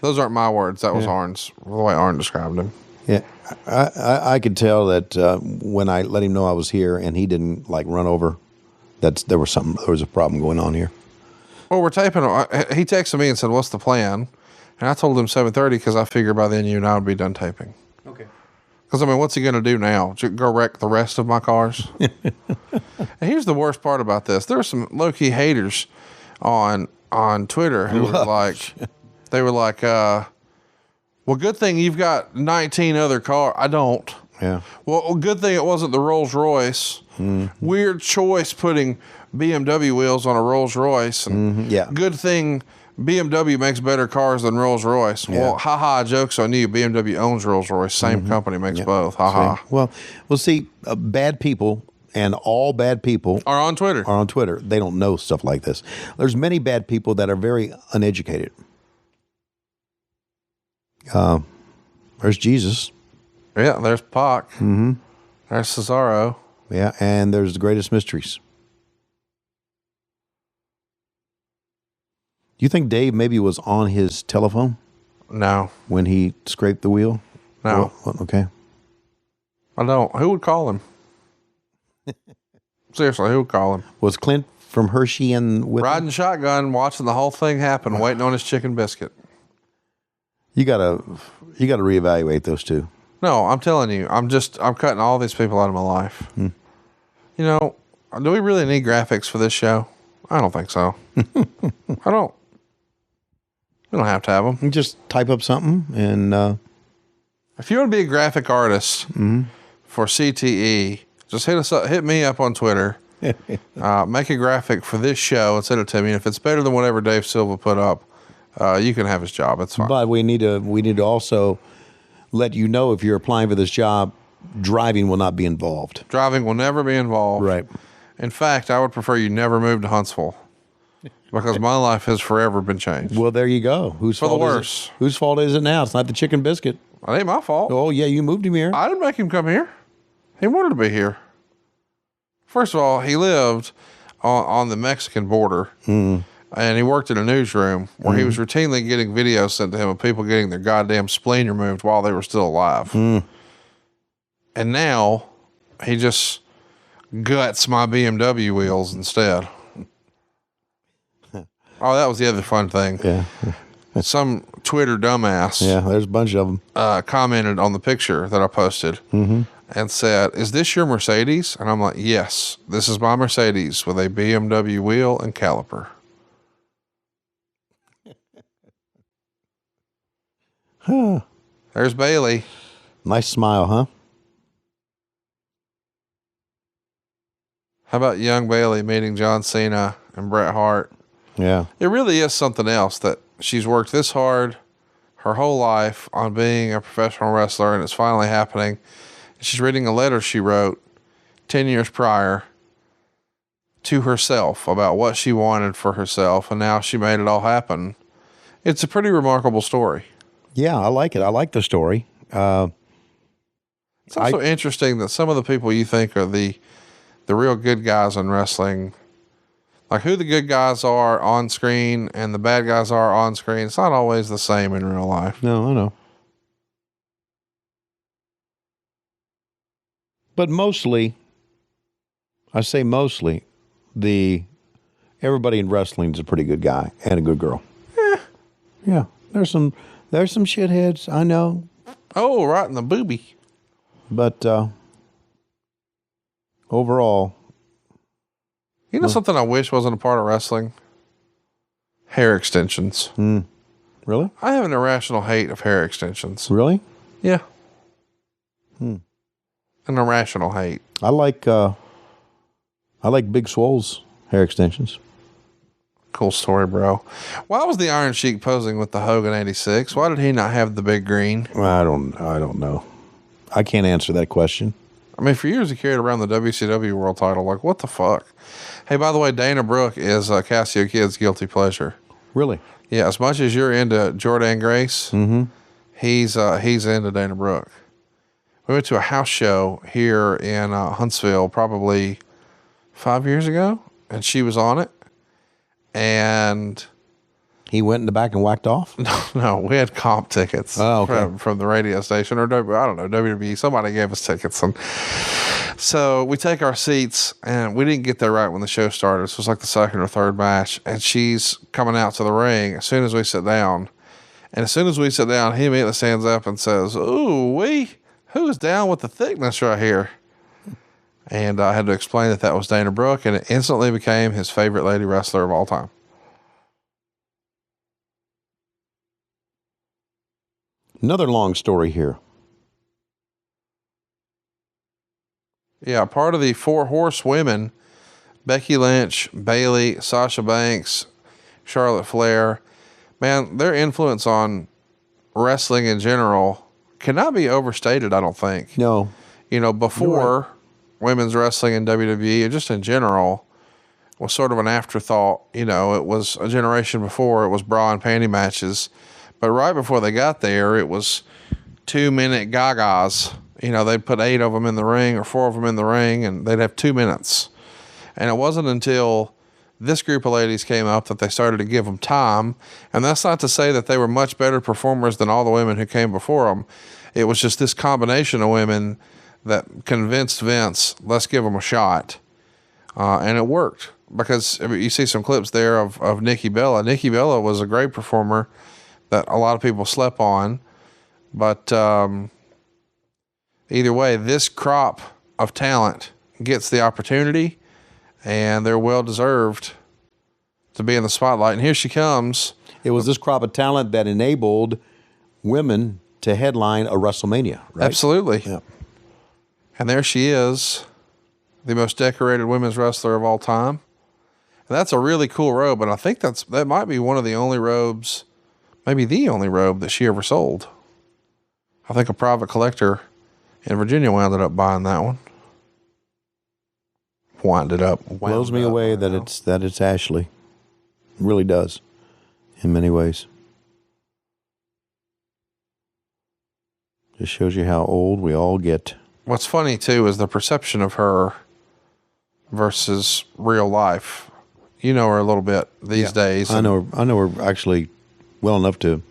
Those aren't my words. That was Arn's, the way Arn described him. Yeah, I could tell that when I let him know I was here and he didn't like run over, there was a problem going on here. Well, we're taping. He texted me and said, "What's the plan?" And I told him 7:30 because I figured by then you and I would be done taping. Okay. Because I mean, what's he going to do now? Go wreck the rest of my cars? And here's the worst part about this: there were some low key haters on Twitter who were like, they were like, well, good thing you've got 19 other cars. I don't. Yeah. Well, good thing it wasn't the Rolls Royce. Weird choice putting BMW wheels on a Rolls Royce. And yeah. Good thing BMW makes better cars than Rolls Royce. Yeah. Well, haha, joke's on you. BMW owns Rolls Royce. Same company makes both. Haha. Well, see, bad people and all bad people Are on Twitter. They don't know stuff like this. There's many bad people that are very uneducated. There's Jesus. Yeah, there's Pac. There's Cesaro. Yeah, and there's the greatest mysteries. Do you think Dave maybe was on his telephone No. when he scraped the wheel? No. Okay. I don't. Who would call him? Seriously, who would call him? Was Clint from Hershey and with him? Riding shotgun, watching the whole thing happen, waiting on his chicken biscuit. You gotta reevaluate those two. No, I'm telling you, I'm cutting all these people out of my life. You know, do we really need graphics for this show? I don't think so. I don't. We don't have to have them. You just type up something and if you want to be a graphic artist for CTE, just hit me up on Twitter. Make a graphic for this show and send it to me. And if it's better than whatever Dave Silva put up, you can have his job. It's fine. But we need to also let you know if you're applying for this job, driving will not be involved. Driving will never be involved. Right. In fact, I would prefer you never move to Huntsville because my life has forever been changed. Well, there you go. Whose For the fault worse. Is it? Whose fault is it now? It's not the chicken biscuit. It ain't my fault. Oh, yeah, you moved him here. I didn't make him come here. He wanted to be here. First of all, he lived on the Mexican border, and he worked in a newsroom where he was routinely getting videos sent to him of people getting their goddamn spleen removed while they were still alive. And now he just guts my BMW wheels instead. Oh, that was the other fun thing. Yeah. Some Twitter dumbass Yeah, there's a bunch of them. commented on the picture that I posted and said, "Is this your Mercedes?" And I'm like, "Yes, this is my Mercedes with a BMW wheel and caliper." There's Bailey. Nice smile, huh? How about young Bailey meeting John Cena and Bret Hart? Yeah. It really is something else that she's worked this hard her whole life on being a professional wrestler, and it's finally happening. She's reading a letter she wrote 10 years prior to herself about what she wanted for herself, and now she made it all happen. It's a pretty remarkable story. Yeah, I like it. I like the story. It's also interesting that some of the people you think are the real good guys in wrestling, like who the good guys are on screen and the bad guys are on screen, it's not always the same in real life. No, I know. But mostly, I say mostly, everybody in wrestling is a pretty good guy and a good girl. Yeah. There's some shitheads, I know. Oh, right in the booby. But overall, you know something I wish wasn't a part of wrestling? Hair extensions. Really? I have an irrational hate of hair extensions. Really? Yeah. An irrational hate. I like Big Swole's hair extensions. Cool story, bro. Why was the Iron Sheik posing with the Hogan 86? Why did he not have the big green? I don't know. I can't answer that question. I mean, for years he carried around the WCW world title. Like, what the fuck? Hey, by the way, Dana Brooke is Cassio Kid's guilty pleasure. Really? Yeah, as much as you're into Jordan Grace, he's into Dana Brooke. We went to a house show here in Huntsville probably 5 years ago, and she was on it. And he went in the back and whacked off? No, we had comp tickets from the radio station, or I don't know, WWE. Somebody gave us tickets. And so we take our seats, and we didn't get there right when the show started. This was like the second or third match, and she's coming out to the ring as soon as we sit down. And as soon as we sit down, he immediately stands up and says, "Ooh, who's down with the thickness right here?" And I had to explain that was Dana Brooke, and it instantly became his favorite lady wrestler of all time. Another long story here. Yeah, part of the 4 horsewomen, Becky Lynch, Bayley, Sasha Banks, Charlotte Flair, man, their influence on wrestling in general cannot be overstated, I don't think. No. You know, before women's wrestling in WWE, and just in general, was sort of an afterthought. You know, it was a generation before, it was bra and panty matches. But right before they got there, it was 2-minute gagas. You know, they'd put 8 of them in the ring or 4 of them in the ring, and they'd have 2 minutes. And it wasn't until this group of ladies came up that they started to give them time. And that's not to say that they were much better performers than all the women who came before them. It was just this combination of women that convinced Vince, let's give them a shot. And it worked, because you see some clips there of Nikki Bella. Nikki Bella was a great performer that a lot of people slept on. But either way, this crop of talent gets the opportunity, and they're well-deserved to be in the spotlight. And here she comes. It was this crop of talent that enabled women to headline a WrestleMania, right? Absolutely. Yeah. And there she is, the most decorated women's wrestler of all time. And that's a really cool robe, and I think that might be one of the only robes, maybe the only robe that she ever sold. I think a private collector in Virginia wound up buying that one. Blows me away that it's Ashley. It really does, in many ways. Just shows you how old we all get. What's funny too is the perception of her versus real life. You know her a little bit these days. I know her actually well enough to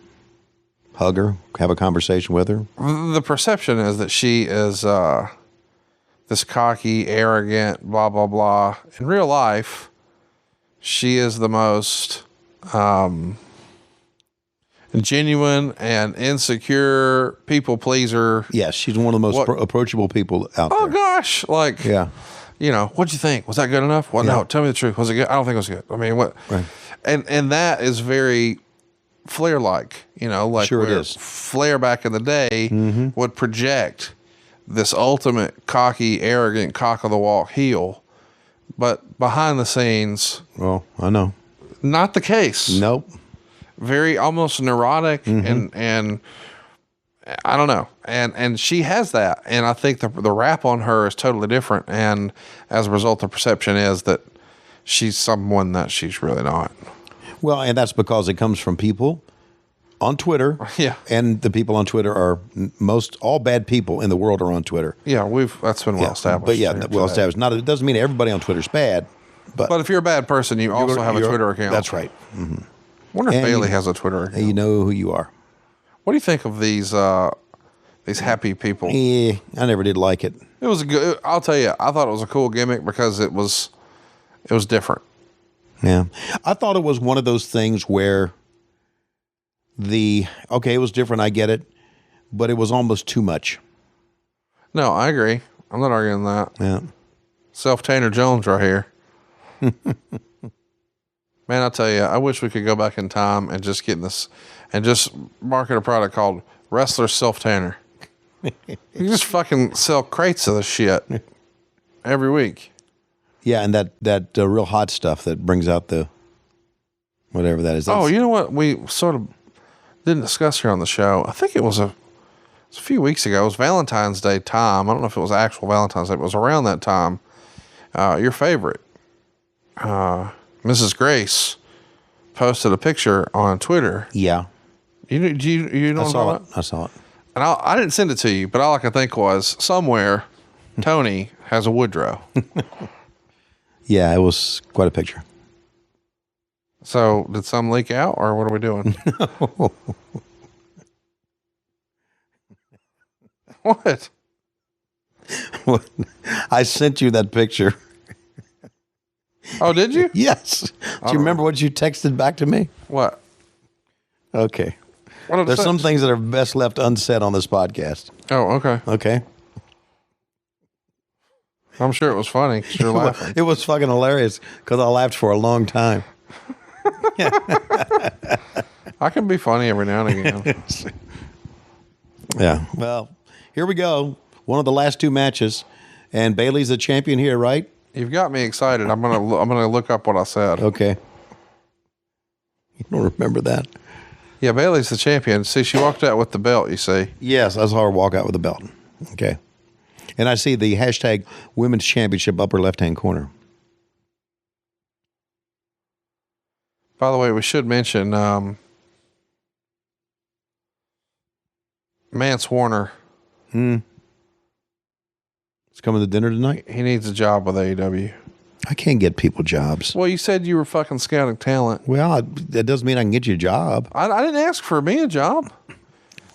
hug her, have a conversation with her. The perception is that she is this cocky, arrogant, blah, blah, blah. In real life, she is the most genuine and insecure people pleaser. Yes, she's one of the most approachable people out there. Oh, gosh. Like, yeah. You know, what'd you think? Was that good enough? Well, no, tell me the truth. Was it good? I don't think it was good. I mean, what? Right. And that is very Flair-like, you know, like sure it is. Flair back in the day would project this ultimate cocky, arrogant, cock-of-the-walk heel. But behind the scenes... Well, I know. Not the case. Nope. Very almost neurotic and I don't know. And she has that. And I think the rap on her is totally different. And as a result, the perception is that she's someone that she's really not. Well, and that's because it comes from people on Twitter. Yeah. And the people on Twitter are all bad people in the world are on Twitter. Yeah, that's been well established. But yeah, well established. It doesn't mean everybody on Twitter's bad. But if you're a bad person, you also have a Twitter account. That's right. Mm-hmm. I wonder if Bayley has a Twitter account. You know who you are. What do you think of these happy people? Yeah, I never did like it. It was good. I'll tell you, I thought it was a cool gimmick because it was different. Yeah, I thought it was one of those things where it was different. I get it, but it was almost too much. No, I agree. I'm not arguing that. Yeah, Self-Tanner Jones right here. Man, I tell you, I wish we could go back in time and just get this and just market a product called Wrestler Self-Tanner. You can just fucking sell crates of this shit every week. Yeah, and that real hot stuff that brings out the whatever that is. You know what? We sort of didn't discuss here on the show. I think it was a few weeks ago. It was Valentine's Day time. I don't know if it was actual Valentine's Day, but it was around that time. Your favorite, Mrs. Grace, posted a picture on Twitter. Yeah. You know what I'm talking about? I saw it. And I didn't send it to you, but all I could think was somewhere Tony has a Woodrow. Yeah, it was quite a picture. So did some leak out, or what are we doing? What? I sent you that picture. Oh, did you? Yes. Do you remember what you texted back to me? What? Okay. What did it There's say? some things that are best left unsaid on this podcast. Oh, okay. Okay. I'm sure it was funny 'cause you're laughing. It was fucking hilarious because I laughed for a long time. I can be funny every now and again. Yeah. Well, here we go. One of the last two matches, and Bayley's the champion here, right? You've got me excited. I'm gonna look up what I said. Okay. You don't remember that? Yeah, Bayley's the champion. See, she walked out with the belt. You see? Yes, I saw her walk out with the belt. Okay. And I see the hashtag Women's Championship upper left-hand corner. By the way, we should mention Mance Warner. It's coming to dinner tonight. He needs a job with AEW. I can't get people jobs. Well, you said you were fucking scouting talent. Well, that doesn't mean I can get you a job. I didn't ask for me a job.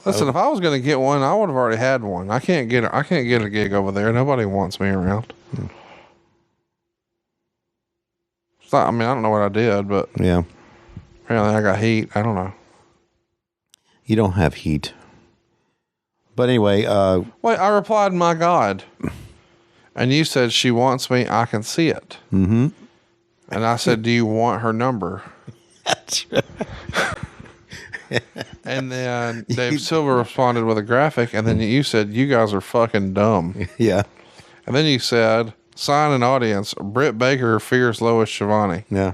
Listen, if I was going to get one, I would have already had one. I can't get a gig over there. Nobody wants me around. It's not, I mean, I don't know what I did, but Yeah. apparently I got heat. I don't know. You don't have heat. But anyway, Wait, I replied, "My God," and you said she wants me. I can see it. Mm-hmm. And I said, "Do you want her number?" that's right. And then Dave Silver responded with a graphic, and then you said, "You guys are fucking dumb." Yeah. And then you said, "Sign an audience. Britt Baker fears Lois Schiavone." Yeah.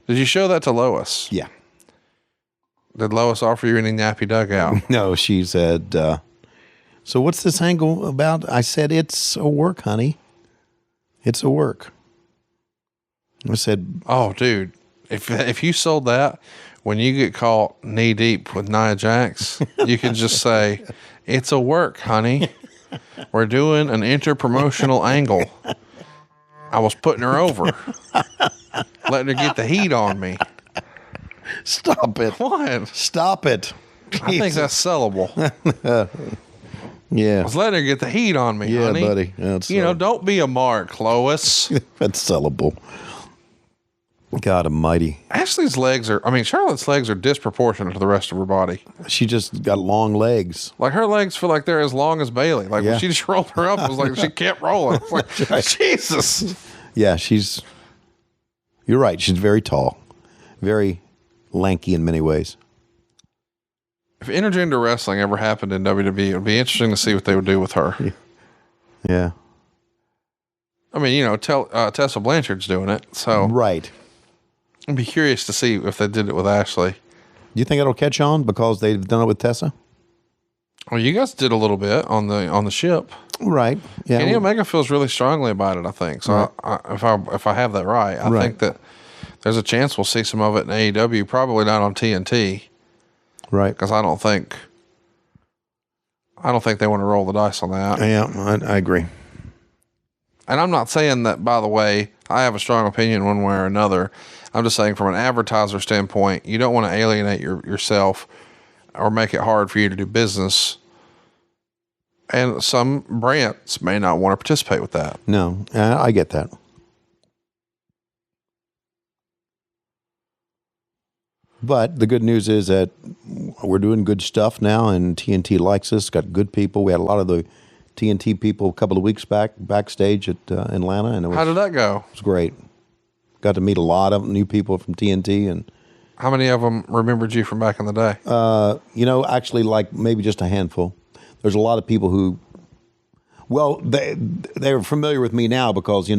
Did you show that to Lois? Yeah. Did Lois offer you any nappy dugout? No, she said, so what's this angle about? I said, it's a work, honey. It's a work. I said, Oh, dude, if you sold that, when you get caught knee deep with Nia Jax, you can just say, "It's a work, honey. We're doing an interpromotional angle. I was putting her over, letting her get the heat on me." stop it. What? Stop it. I think that's sellable. I Yeah. was letting her get the heat on me, Yeah, honey. buddy. That's Don't be a mark, Lois. that's sellable. God almighty. Charlotte's legs are disproportionate to the rest of her body. She just got long legs. Like her legs feel like they're as long as Bayley. Like Yeah. when she just rolled her up, it was like she kept rolling. It's like, Jesus. Yeah, you're right. She's very tall, very lanky in many ways. If intergender wrestling ever happened in WWE, it would be interesting to see what they would do with her. Yeah. I mean, Tessa Blanchard's doing it, so Right. I'd be curious to see if they did it with Ashley. Do you think it'll catch on because they've done it with Tessa? Well, you guys did a little bit on the ship. Right. Yeah. Kenny Omega feels really strongly about it, I think. So if I have that right, I think that there's a chance we'll see some of it in AEW, probably not on TNT, Right. because I don't think they want to roll the dice on that. Yeah, I agree. And I'm not saying that, by the way, I have a strong opinion one way or another. I'm just saying from an advertiser standpoint, you don't want to alienate yourself or make it hard for you to do business. And some brands may not want to participate with that. No, I get that. But the good news is that we're doing good stuff now, and TNT likes us. Got good people. We had a lot of the TNT people a couple of weeks backstage at Atlanta, and How did that go? It was great. Got to meet a lot of new people from TNT, and How many of them remembered you from back in the day? actually, like maybe just a handful. There's a lot of people who, well, they're familiar with me now because they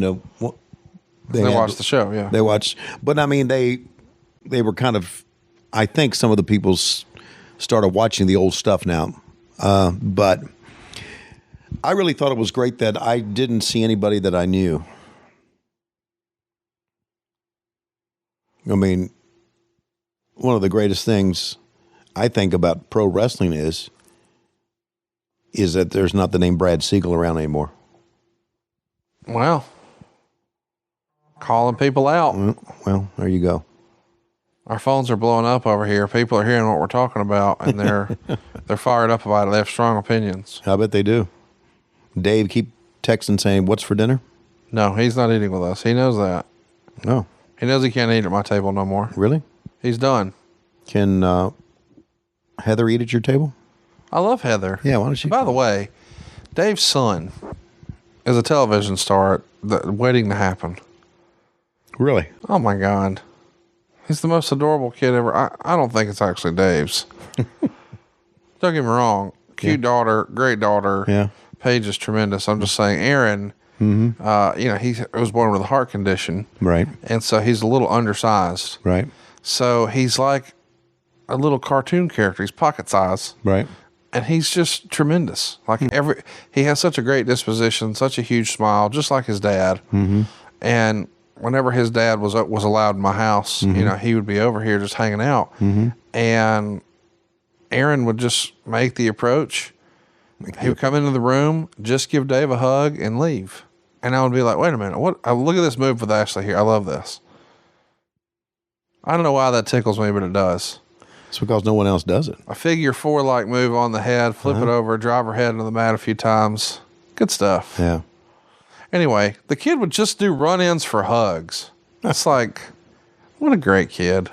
watched the show, yeah. They watched, but I mean, they were kind of, I think some of the people started watching the old stuff now. But I really thought it was great that I didn't see anybody that I knew. I mean, one of the greatest things I think about pro wrestling is that there's not the name Brad Siegel around anymore. Well, Calling people out. Well, there you go. Our phones are blowing up over here. People are hearing what we're talking about, and they're fired up about it. They have strong opinions. I bet they do. Dave, keep texting saying, "What's for dinner?" No, he's not eating with us. He knows that. No. He knows he can't eat at my table no more. Really? He's done. Can Heather eat at your table? I love Heather. Yeah, why don't you? By the way, Dave's son is a television star waiting to happen. Really? Oh, my God. He's the most adorable kid ever. I don't think it's actually Dave's. Don't get me wrong. Cute daughter, great daughter. Yeah. Paige is tremendous. I'm just saying, Aaron, he was born with a heart condition. Right. And so he's a little undersized. Right. So he's like a little cartoon character. He's pocket size. Right. And he's just tremendous. Like he has such a great disposition, such a huge smile, just like his dad. Mm-hmm. And whenever his dad was allowed in my house, he would be over here just hanging out. Mm-hmm. And Aaron would just make the approach. He would come into the room, just give Dave a hug, and leave. And I would be like, wait a minute, what? Look at this move with Ashley here. I love this. I don't know why that tickles me, but it does. It's because no one else does it. A figure 4-like move on the head, flip it over, drive her head into the mat a few times. Good stuff. Yeah. Anyway, the kid would just do run-ins for hugs. That's like, what a great kid.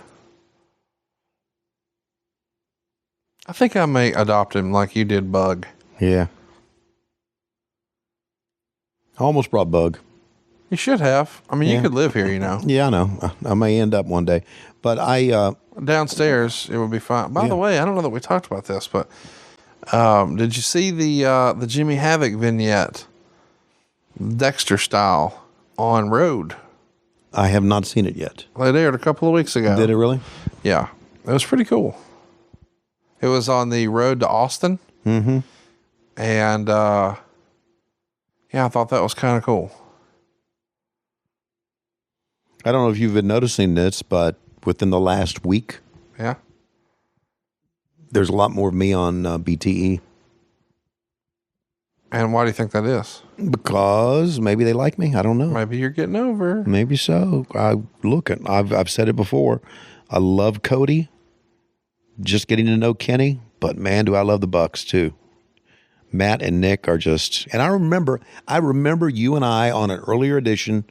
I think I may adopt him like you did Bug. Yeah. I almost brought Bug. You should have. I mean, you could live here, Yeah, I know. I may end up one day. But downstairs, it would be fine. By the way, I don't know that we talked about this, but did you see the Jimmy Havoc vignette, Dexter style, on Road? I have not seen it yet. They aired a couple of weeks ago. Did it really? Yeah. It was pretty cool. It was on the road to Austin. Mm-hmm. And, I thought that was kind of cool. I don't know if you've been noticing this, but within the last week, there's a lot more of me on BTE. And why do you think that is? Because maybe they like me. I don't know. Maybe you're getting over. Maybe so. I've said it before. I love Cody. Just getting to know Kenny, but man, do I love the Bucks too. Matt and Nick are just, and I remember you and I on an earlier edition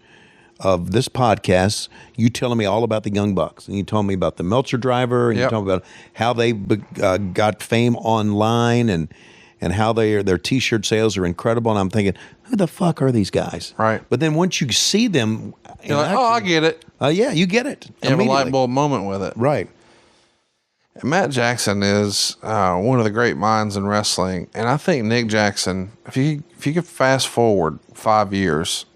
of this podcast, you telling me all about the Young Bucks, and you told me about the Meltzer driver, and you told me about how they got fame online, and how their T-shirt sales are incredible. And I'm thinking, who the fuck are these guys? Right. But then once you see them, you're like, I get it. Yeah, you get it. You have a light bulb moment with it. Right. And Matt Jackson is one of the great minds in wrestling, and I think Nick Jackson, if you could fast forward 5 years,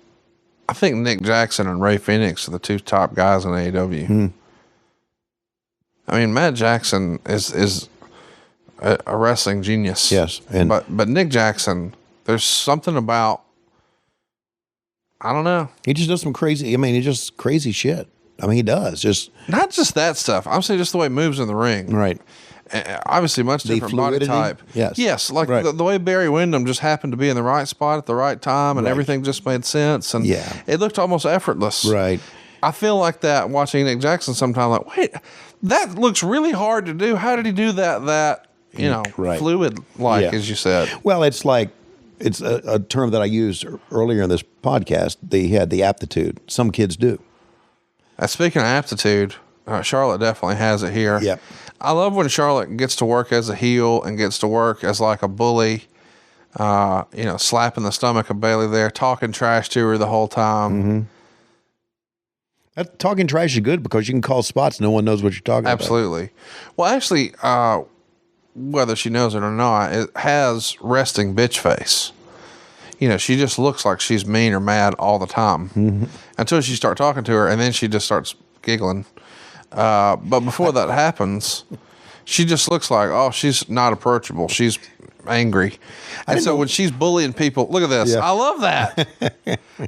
I think Nick Jackson and Ray Phoenix are the two top guys in AEW. I mean, Matt Jackson is a wrestling genius. Yes, but Nick Jackson, there's something about, I don't know. He just does some crazy. I mean, he just crazy shit. I mean, he does just not just that stuff. I'm saying just the way he moves in the ring. Right. Obviously, much different body type. Yes. Like the way Barry Windham just happened to be in the right spot at the right time, and everything just made sense. And it looked almost effortless. Right. I feel like that watching Nick Jackson sometimes. Like, wait, that looks really hard to do. How did he do that? Fluid like as you said. Well, it's like it's a term that I used earlier in this podcast. They had the aptitude. Some kids do. Speaking of aptitude, Charlotte definitely has it here. Yep. I love when Charlotte gets to work as a heel and gets to work as like a bully, slapping the stomach of Bayley there, talking trash to her the whole time. Mm-hmm. That talking trash is good because you can call spots. No one knows what you're talking about. Absolutely. Well, actually, whether she knows it or not, it has resting bitch face. She just looks like she's mean or mad all the time until you start talking to her, and then she just starts giggling. But before that happens, she just looks like, she's not approachable. She's angry. And so when she's bullying people, look at this. Yeah. I love that.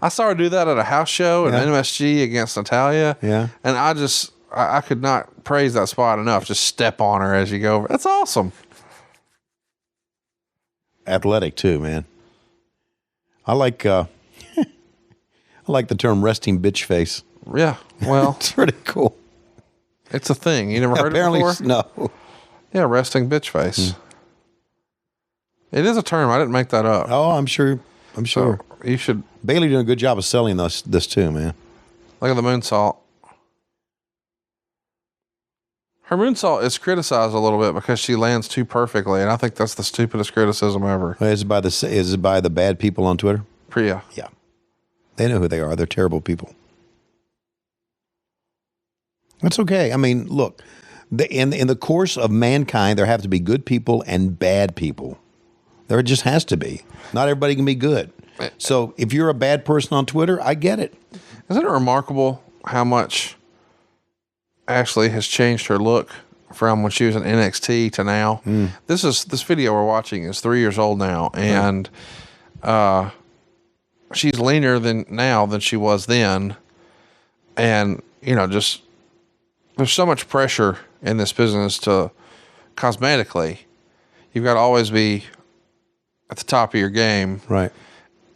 I saw her do that at a house show in MSG against Natalia. Yeah. And I could not praise that spot enough. Just step on her as you go over. That's awesome. Athletic too, man. I like I like the term resting bitch face. Yeah, well, It's pretty cool. it's a thing. You never heard Apparently, it before? no. Yeah, resting bitch face. It is a term. I didn't make that up. Oh, I'm sure. I'm sure. So you should Bailey doing a good job of selling this too, man. look at the moonsault. Her moonsault is criticized a little bit because she lands too perfectly, and I think that's the stupidest criticism ever. Is it by the bad people on Twitter? Priya. Yeah. They know who they are. They're terrible people. That's okay. I mean, look, in the course of mankind, there have to be good people and bad people. There just has to be. Not everybody can be good. So if you're a bad person on Twitter, I get it. Isn't it remarkable how much Ashley has changed her look from when she was in NXT to now? This video we're watching is 3 years old now, and she's leaner than she was then. And, just there's so much pressure in this business to cosmetically. You've got to always be at the top of your game. Right.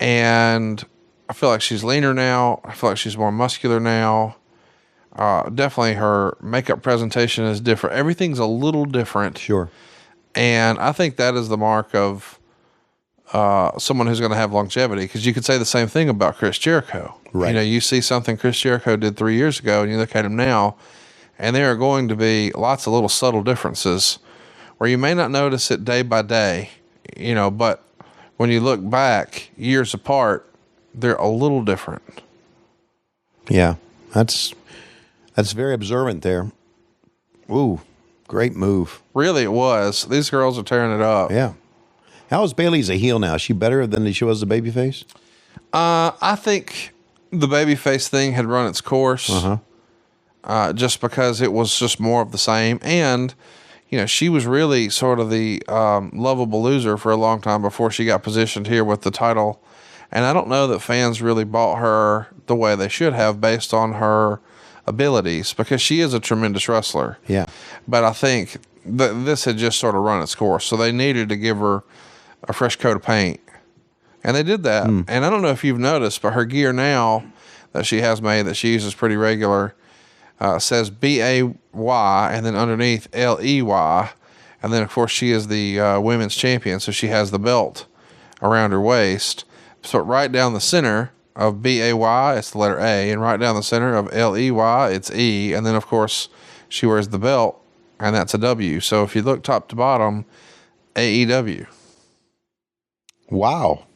And I feel like she's leaner now. I feel like she's more muscular now. Definitely her makeup presentation is different. Everything's a little different. Sure. And I think that is the mark of someone who's going to have longevity, because you could say the same thing about Chris Jericho. Right. You see something Chris Jericho did 3 years ago, and you look at him now, and there are going to be lots of little subtle differences where you may not notice it day by day, but when you look back years apart, they're a little different. Yeah. That's very observant there. Ooh, great move. Really, it was. These girls are tearing it up. Yeah. How is Bailey as a heel now? Is she better than she was as a babyface? I think the babyface thing had run its course. Just because it was just more of the same. And, she was really sort of the lovable loser for a long time before she got positioned here with the title. And I don't know that fans really bought her the way they should have based on her abilities, because she is a tremendous wrestler. Yeah. But I think this had just sort of run its course. So they needed to give her a fresh coat of paint. And they did that. And I don't know if you've noticed, but her gear now that she has made, that she uses pretty regular, says B-A-Y and then underneath L-E-Y. And then, of course, she is the women's champion, so she has the belt around her waist. So right down the center of B-A-Y, it's the letter A, and right down the center of L-E-Y, it's E. And then, of course, she wears the belt, and that's a W. So if you look top to bottom, AEW. Wow.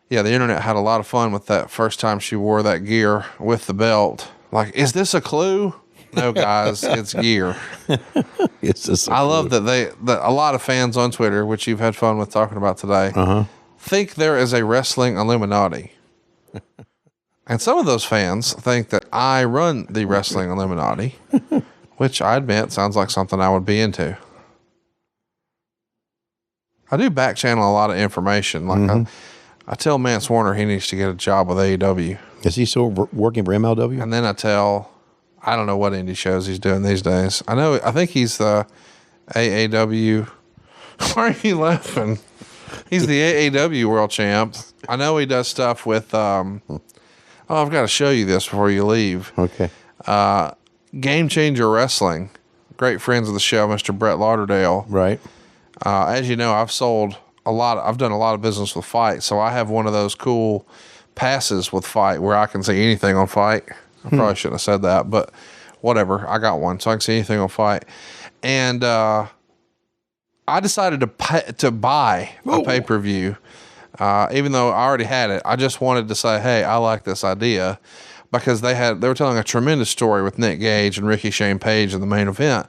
Yeah, the internet had a lot of fun with that first time she wore that gear with the belt. Like, is this a clue? No, guys, it's gear. I love that a lot of fans on Twitter, which you've had fun with talking about today, think there is a wrestling Illuminati. And some of those fans think that I run the wrestling Illuminati, which I admit sounds like something I would be into. I do back channel a lot of information. Like I tell Mance Warner he needs to get a job with AEW. Is he still working for MLW? And then I don't know what indie shows he's doing these days. I think he's the AAW. Why are you laughing? He's the AAW world champ. I know he does stuff with, I've got to show you this before you leave. Okay. Game Changer Wrestling. Great friends of the show, Mr. Brett Lauderdale. Right. As you know, I've done a lot of business with Fight, so I have one of those cool passes with Fight where I can see anything on Fight. I probably shouldn't have said that, but whatever. I got one, so I can see anything on Fight. And I decided to buy a pay-per-view, even though I already had it. I just wanted to say, hey, I like this idea, because they were telling a tremendous story with Nick Gage and Ricky Shane Page in the main event.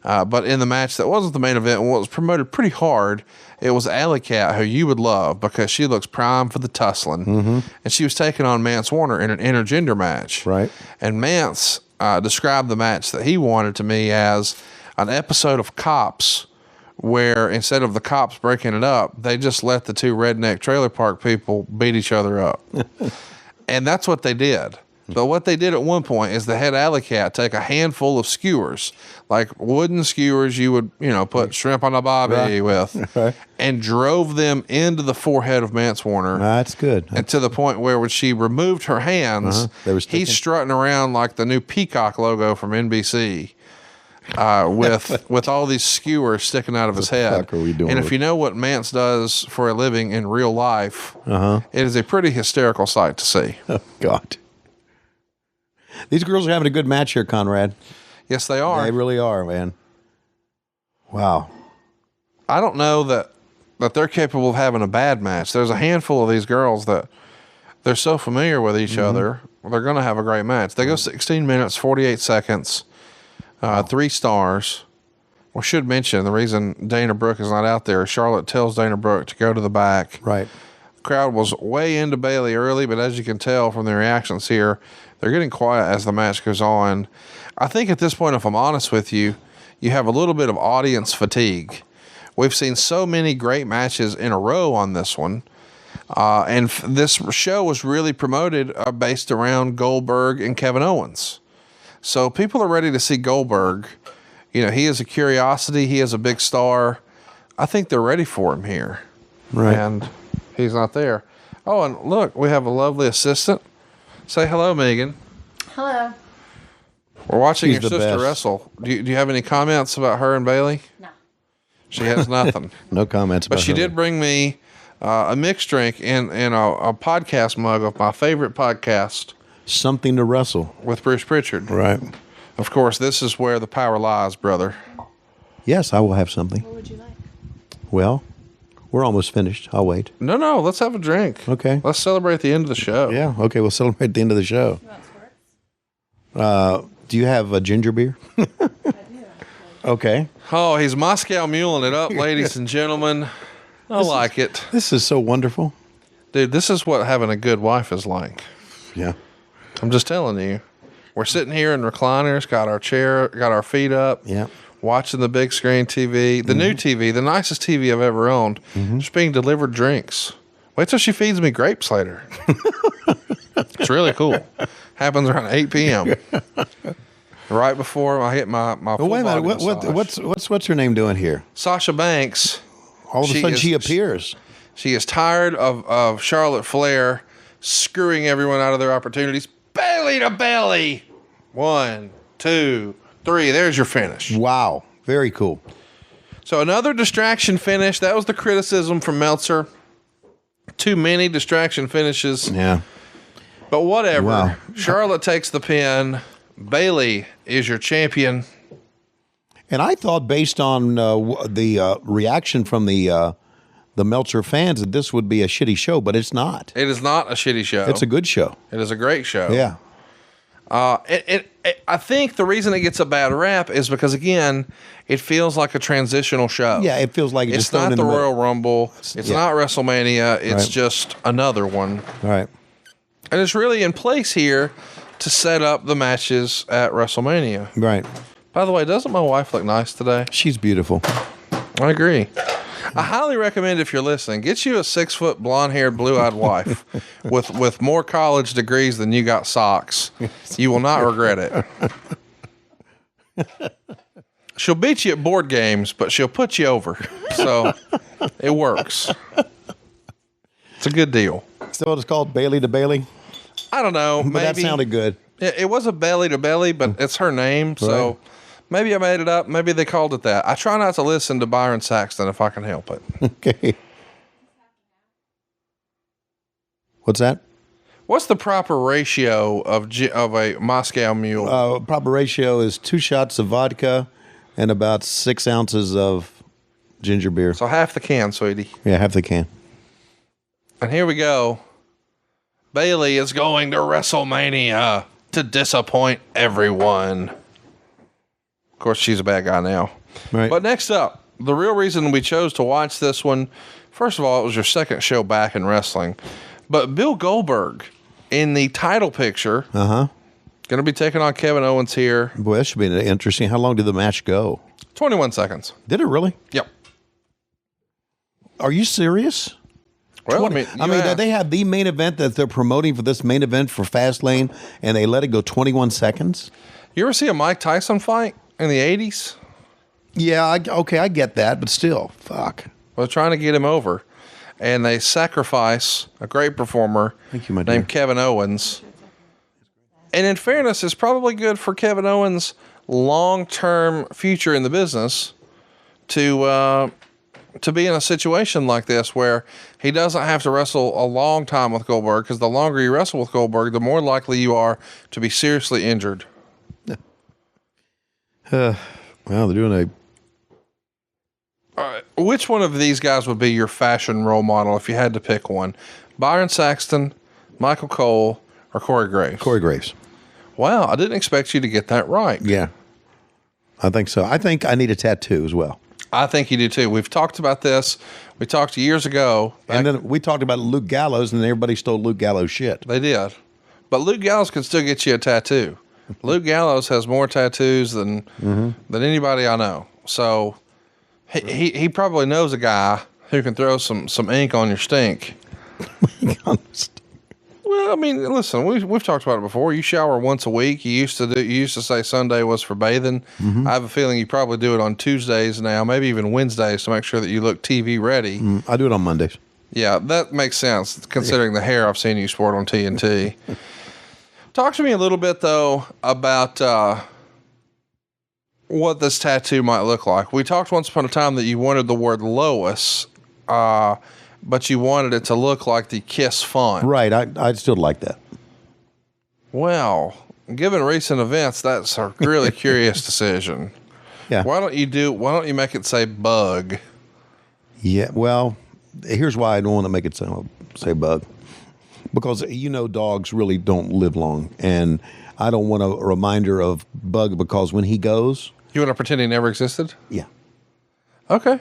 But in the match that wasn't the main event, and what was promoted pretty hard, it was Alley Cat, who you would love because she looks prime for the tussling. And she was taking on Mance Warner in an intergender match. Right. And Mance described the match that he wanted to me as an episode of Cops, where instead of the cops breaking it up, they just let the two redneck trailer park people beat each other up. And that's what they did. But what they did at one point is they had Alley Cat take a handful of skewers, like wooden skewers you would, put shrimp on a bobby with, and drove them into the forehead of Mance Warner. That's good. And to the point where when she removed her hands, he's strutting around like the new Peacock logo from NBC. With all these skewers sticking out of his head. What the fuck are we doing? And if you know what Mance does for a living in real life, it is a pretty hysterical sight to see. Oh, God. These girls are having a good match here, Conrad. Yes, they are. They really are, man. Wow. I don't know that they're capable of having a bad match. There's a handful of these girls that they're so familiar with each other, they're going to have a great match. They go 16 minutes, 48 seconds. 3 stars. We should mention the reason Dana Brooke is not out there. Charlotte tells Dana Brooke to go to the back. Right. The crowd was way into Bayley early, but as you can tell from the reactions here, they're getting quiet as the match goes on. I think at this point, if I'm honest with you, you have a little bit of audience fatigue. We've seen so many great matches in a row on this one. And this show was really promoted based around Goldberg and Kevin Owens. So people are ready to see Goldberg. He is a curiosity. He is a big star. I think they're ready for him here. Right. And he's not there. Oh, and look, we have a lovely assistant. Say hello, Megan. Hello. We're watching She's your the sister best. wrestle. Do you have any comments about her and Bayley? No. She has nothing. No comments about But she her. did bring me a mixed drink and a podcast mug of my favorite podcast, Something to wrestle. with Bruce Pritchard. Right. Of course, this is where the power lies, brother. Yes, I will have something. What would you like? Well, we're almost finished. I'll wait. No, let's have a drink. Okay. Let's celebrate the end of the show. Yeah. Okay. We'll celebrate at the end of the show. You want squirts? Do you have a ginger beer? I do, actually. Okay. Oh, he's Moscow muling it up, ladies and gentlemen. I like it. This is so wonderful. Dude, this is what having a good wife is like. Yeah. I'm just telling you. We're sitting here in recliners, got our chair, got our feet up, Yeah. watching the big screen TV, the new TV, the nicest TV I've ever owned, just being delivered drinks. Wait till she feeds me grapes later. It's really cool. Happens around 8 p.m. Right before I hit my Oh, wait a minute. full body massage. What's her name doing here? Sasha Banks. All of a sudden, is- she appears. She is tired of Charlotte Flair screwing everyone out of their opportunities. Bayley to belly. 1, 2, 3. There's your finish. Wow. Very cool. So another distraction finish. That was the criticism from Meltzer. Too many distraction finishes. Yeah. But whatever. Wow. Charlotte takes the pin. Bayley is your champion. And I thought, based on the reaction from the Meltzer fans, that this would be a shitty show, but it's not. It is not a shitty show. It's a good show. It is a great show. Yeah. I think the reason it gets a bad rap is because, again, it feels like a transitional show. Yeah, it feels like it's It's just thrown not in the the middle. Royal Rumble. It's Yeah. not WrestleMania. It's Right. just another one. All right. And it's really in place here to set up the matches at WrestleMania. Right. By the way, doesn't my wife look nice today? She's beautiful. I agree. I highly recommend, if you're listening, get you a 6-foot blonde-haired, blue-eyed wife with more college degrees than you got socks. You will not regret it. She'll beat you at board games, but she'll put you over. So it works. It's a good deal. So it's called Bayley to Bayley? I don't know. But Maybe that sounded good. It was a belly to belly, but it's her name, so Right. maybe I made it up. Maybe they called it that. I try not to listen to Byron Saxton if I can help it. Okay. What's that? What's the proper ratio of a Moscow Mule? Proper ratio is 2 shots of vodka and about 6 ounces of ginger beer. So half the can, sweetie. Yeah, half the can. And here we go. Bayley is going to WrestleMania to disappoint everyone. Of course, she's a bad guy now. Right. But next up, the real reason we chose to watch this one, first of all, it was your second show back in wrestling. But Bill Goldberg in the title picture, going to be taking on Kevin Owens here. Boy, that should be interesting. How long did the match go? 21 seconds. Did it really? Yep. Are you serious? Well, they have the main event that they're promoting for this main event for Fastlane, and they let it go 21 seconds. You ever see a Mike Tyson fight in the 80s? Yeah, I get that, but still, fuck. Well, trying to get him over, and they sacrifice a great performer named Kevin Owens. And in fairness, it's probably good for Kevin Owens' long-term future in the business to be in a situation like this where he doesn't have to wrestle a long time with Goldberg, because the longer you wrestle with Goldberg, the more likely you are to be seriously injured. Well, they're doing All right. Which one of these guys would be your fashion role model if you had to pick one? Byron Saxton, Michael Cole, or Corey Graves? Corey Graves. Wow, I didn't expect you to get that right. Yeah, I think so. I think I need a tattoo as well. I think you do too. We've talked about this. We talked years ago. And then we talked about Luke Gallows, and everybody stole Luke Gallows' shit. They did. But Luke Gallows can still get you a tattoo. Luke Gallows has more tattoos than anybody I know. So he probably knows a guy who can throw some ink on your stink. Well, I mean, listen, we've talked about it before. You shower once a week. You used to say Sunday was for bathing. I have a feeling you probably do it on Tuesdays now, maybe even Wednesdays, to make sure that you look TV ready. I do it on Mondays. Yeah, that makes sense considering the hair I've seen you sport on TNT. Talk to me a little bit though about what this tattoo might look like. We talked once upon a time that you wanted the word Lois, but you wanted it to look like the Kiss font. Right. I'd still like that. Well, given recent events, that's a really curious decision. Yeah. Why don't you make it say bug? Yeah. Well, here's why I don't want to make it say bug. Because, dogs really don't live long. And I don't want a reminder of Bug, because when he goes... You want to pretend he never existed? Yeah. Okay.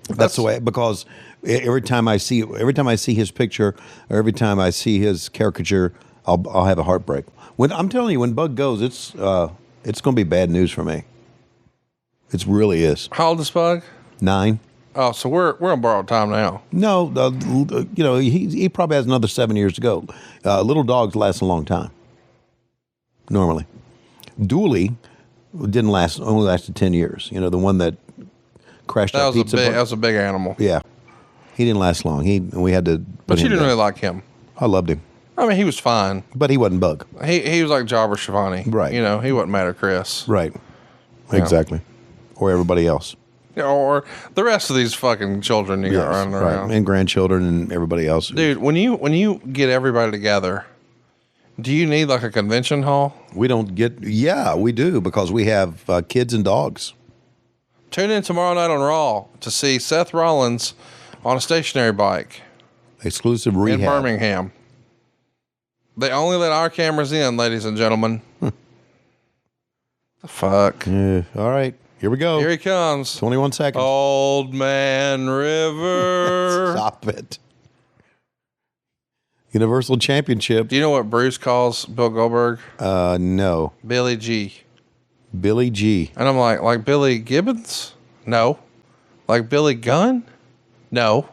That's the way, because every time I see his picture, or every time I see his caricature, I'll have a heartbreak. When I'm telling you, when Bug goes, it's going to be bad news for me. It really is. How old is Bug? 9. Oh, so we're on borrowed time now. No, he probably has another 7 years to go. Little dogs last a long time. Normally, Dooley only lasted 10 years. The one that crashed our pizza. That was a big animal. Yeah, he didn't last long. We had to. But you didn't really like him. I loved him. I mean, he was fine, but he wasn't Bug. He was like Jobber Schiavone, right? He wasn't Matt or Chris, right? Exactly, or everybody else. Or the rest of these fucking children you got running around. And grandchildren and everybody else. Dude, when you get everybody together, do you need like a convention hall? We don't get... Yeah, we do, because we have kids and dogs. Tune in tomorrow night on Raw to see Seth Rollins on a stationary bike. Exclusive rehab. In Birmingham. They only let our cameras in, ladies and gentlemen. The fuck? All right. Here we go. Here he comes. 21 seconds. Old Man River. Stop it. Universal Championship. Do you know what Bruce calls Bill Goldberg? No. Billy G. Billy G. And I'm like Billy Gibbons? No. Like Billy Gunn? No.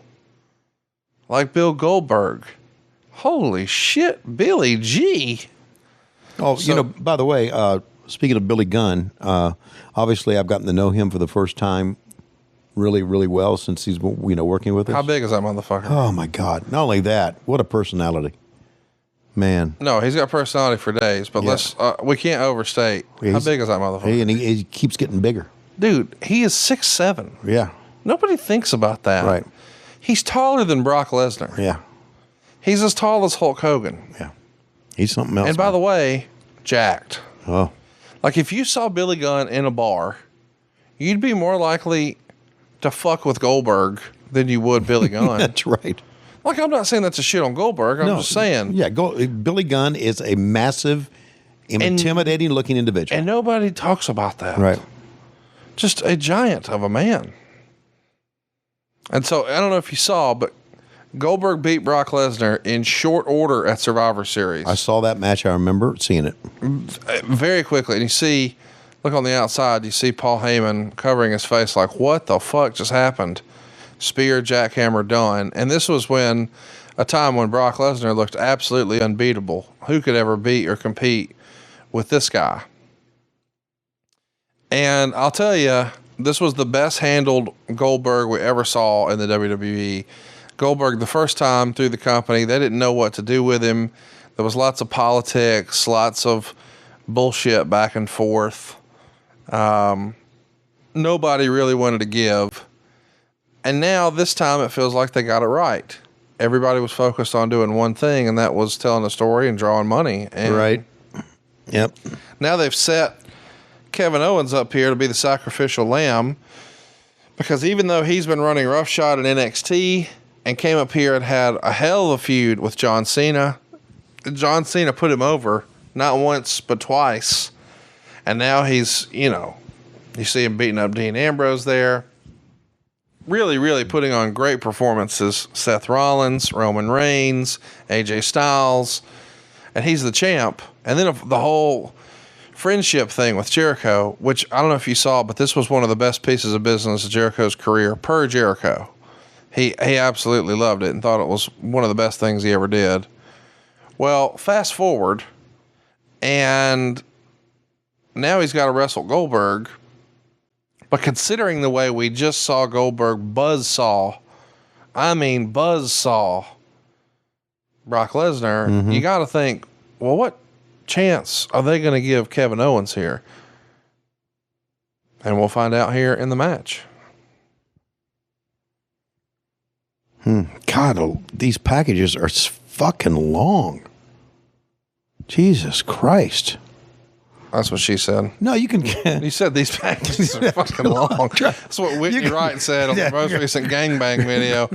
Like Bill Goldberg? Holy shit, Billy G. Oh, by the way, speaking of Billy Gunn, obviously I've gotten to know him for the first time really, really well since he's working with us. How big is that motherfucker? Oh my God. Not only that, what a personality. Man. No, he's got personality for days, but we can't overstate. How big is that motherfucker? And he keeps getting bigger. Dude, he is 6'7". Yeah. Nobody thinks about that. Right. He's taller than Brock Lesnar. Yeah. He's as tall as Hulk Hogan. Yeah. He's something else. And by the way, jacked. Oh. Like if you saw Billy Gunn in a bar, you'd be more likely to fuck with Goldberg than you would Billy Gunn. That's right. Like I'm not saying that's a shit on Goldberg. I'm just saying. Yeah, Billy Gunn is a massive, intimidating looking individual. And nobody talks about that. Right. Just a giant of a man. And so I don't know if you saw, but Goldberg beat Brock Lesnar in short order at Survivor Series. I saw that match. I remember seeing it. Very quickly. And you see, look on the outside, you see Paul Heyman covering his face like, what the fuck just happened? spear, jackhammer, done. And this was when a time when Brock Lesnar looked absolutely unbeatable. Who could ever beat or compete with this guy? And I'll tell you, this was the best handled Goldberg we ever saw in the WWE. Goldberg, the first time through the company, they didn't know what to do with him. There was lots of politics, lots of bullshit back and forth. Nobody really wanted to give. And now this time it feels like they got it right. Everybody was focused on doing one thing, and that was telling a story and drawing money. And right. Yep. now they've set Kevin Owens up here to be the sacrificial lamb, because even though he's been running roughshod in NXT and came up here and had a hell of a feud with John Cena, John Cena put him over not once but twice. And now he's, you see him beating up Dean Ambrose there. Really, really putting on great performances. Seth Rollins, Roman Reigns, AJ Styles, and he's the champ. And then the whole friendship thing with Jericho, which I don't know if you saw, but this was one of the best pieces of business of Jericho's career, per Jericho. He absolutely loved it and thought it was one of the best things he ever did. Well, fast forward, and now he's got to wrestle Goldberg. But considering the way we just saw Goldberg buzzsaw Brock Lesnar, you got to think, well, what chance are they going to give Kevin Owens here? And we'll find out here in the match. God, these packages are fucking long. Jesus Christ. That's what she said. No, you can. You said these packages are fucking long. That's what Whitney Wright said on the most recent gangbang video.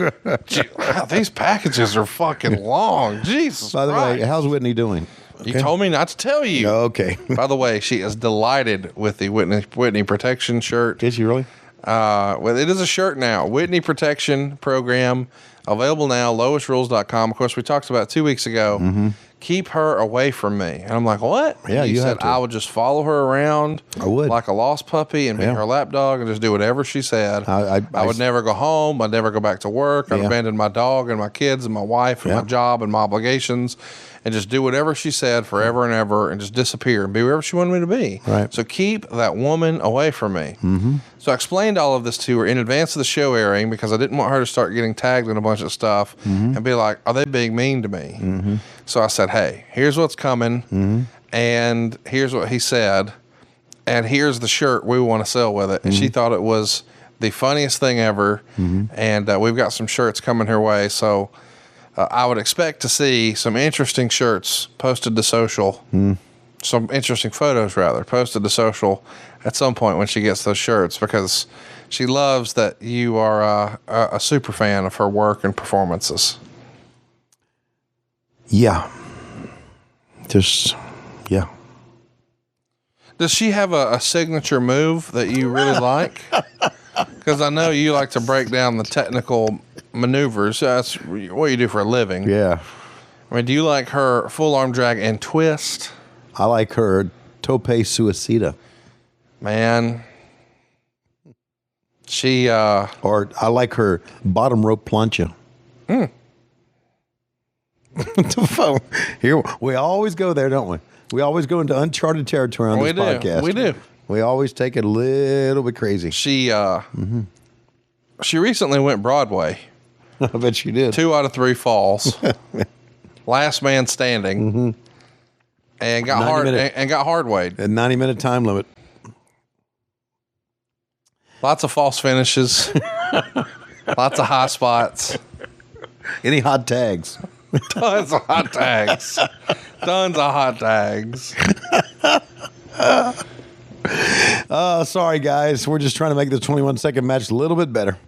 Wow, these packages are fucking long. Jesus By the Christ. way, how's Whitney doing? You told me not to tell you. Okay. By the way, she is delighted with the Whitney Protection shirt. Did she really? Well, it is a shirt now. Whitney Protection Program, available now, lowestrules.com. Of course, we talked about 2 weeks ago. Keep her away from me. And I'm like, what? Yeah, you said have to. I would just follow her around. I would. Like a lost puppy and be her lapdog and just do whatever she said. I would never go home. I'd never go back to work. I'd abandon my dog and my kids and my wife and my job and my obligations and just do whatever she said forever and ever and just disappear and be wherever she wanted me to be. Right. So keep that woman away from me. So I explained all of this to her in advance of the show airing because I didn't want her to start getting tagged in a bunch of stuff and be like, are they being mean to me? So I said, hey, here's what's coming, and here's what he said, and here's the shirt we want to sell with it. And she thought it was the funniest thing ever, and we've got some shirts coming her way. So I would expect to see some interesting shirts posted to social, some interesting photos, rather, posted to social at some point when she gets those shirts, because she loves that you are a super fan of her work and performances. Yeah. Just, yeah. Does she have a signature move that you really like? Because I know you like to break down the technical maneuvers. That's what you do for a living. Yeah. I mean, do you like her full arm drag and twist? I like her tope suicida. Man. She, Or I like her bottom rope plancha. Here, we always go there, don't we? We always go into uncharted territory on this podcast. We do. We always take it a little bit crazy. She recently went Broadway. I bet she did. 2 out of 3 falls. Last man standing. And got hard weighed. A 90-minute time limit. Lots of false finishes. Lots of high spots. Any hot tags? Tons of hot tags. Tons of hot tags. Sorry, guys. We're just trying to make the 21-second match a little bit better.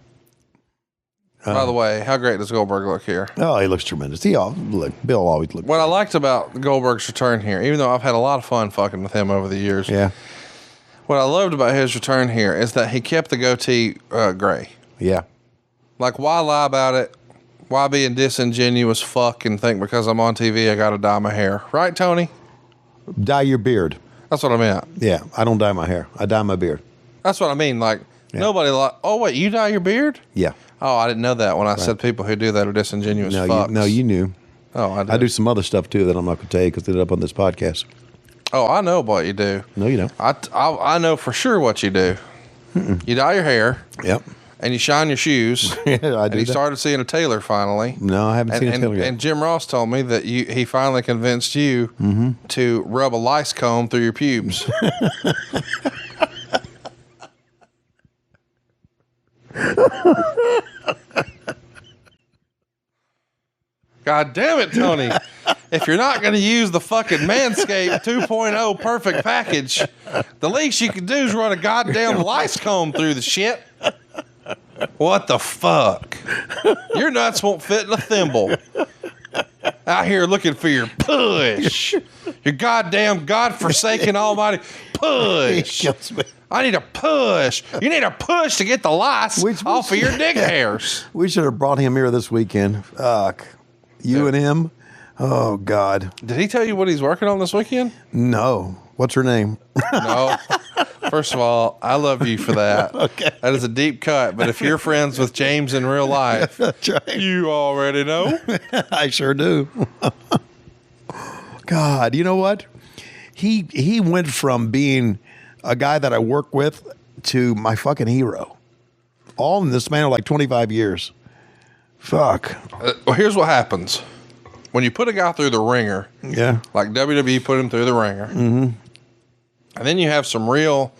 By the way, how great does Goldberg look here? Oh, he looks tremendous. Bill always looked. What I liked about Goldberg's return here, even though I've had a lot of fun fucking with him over the years. Yeah. What I loved about his return here is that he kept the goatee gray. Yeah. Like, why lie about it? Why be a disingenuous fuck and think because I'm on TV I gotta dye my hair? Right, Tony? Dye your beard. That's what I meant. Yeah, I don't dye my hair. I dye my beard. That's what I mean. Like, Nobody oh, wait, you dye your beard? Yeah. Oh, I didn't know that when I said people who do that are disingenuous fucks. You knew. Oh, I did. I do some other stuff, too, that I'm not going to tell you because they're up on this podcast. Oh, I know what you do. No, you don't. I know for sure what you do. You dye your hair. Yep. And you shine your shoes. Yeah, I do. And you started seeing a tailor finally. No, I haven't seen a tailor yet. And Jim Ross told me that he finally convinced you to rub a lice comb through your pubes. God damn it, Tony. If you're not going to use the fucking Manscaped 2.0 perfect package, the least you can do is run a goddamn lice comb through the shit. What the fuck? Your nuts won't fit in a thimble. Out here looking for your push. Your goddamn godforsaken almighty push. I need a push. You need a push to get the lice off of your dick hairs. We should have brought him here this weekend. Fuck. You and him? Oh, God. Did he tell you what he's working on this weekend? No. What's her name? No. First of all, I love you for that. Okay. That is a deep cut. But if you're friends with James in real life, that's right. You already know. I sure do. God, you know what? He went from being a guy that I work with to my fucking hero. All in the span of like 25 years. Fuck. Well, here's what happens. When you put a guy through the ringer, yeah, like WWE put him through the ringer, and then you have some real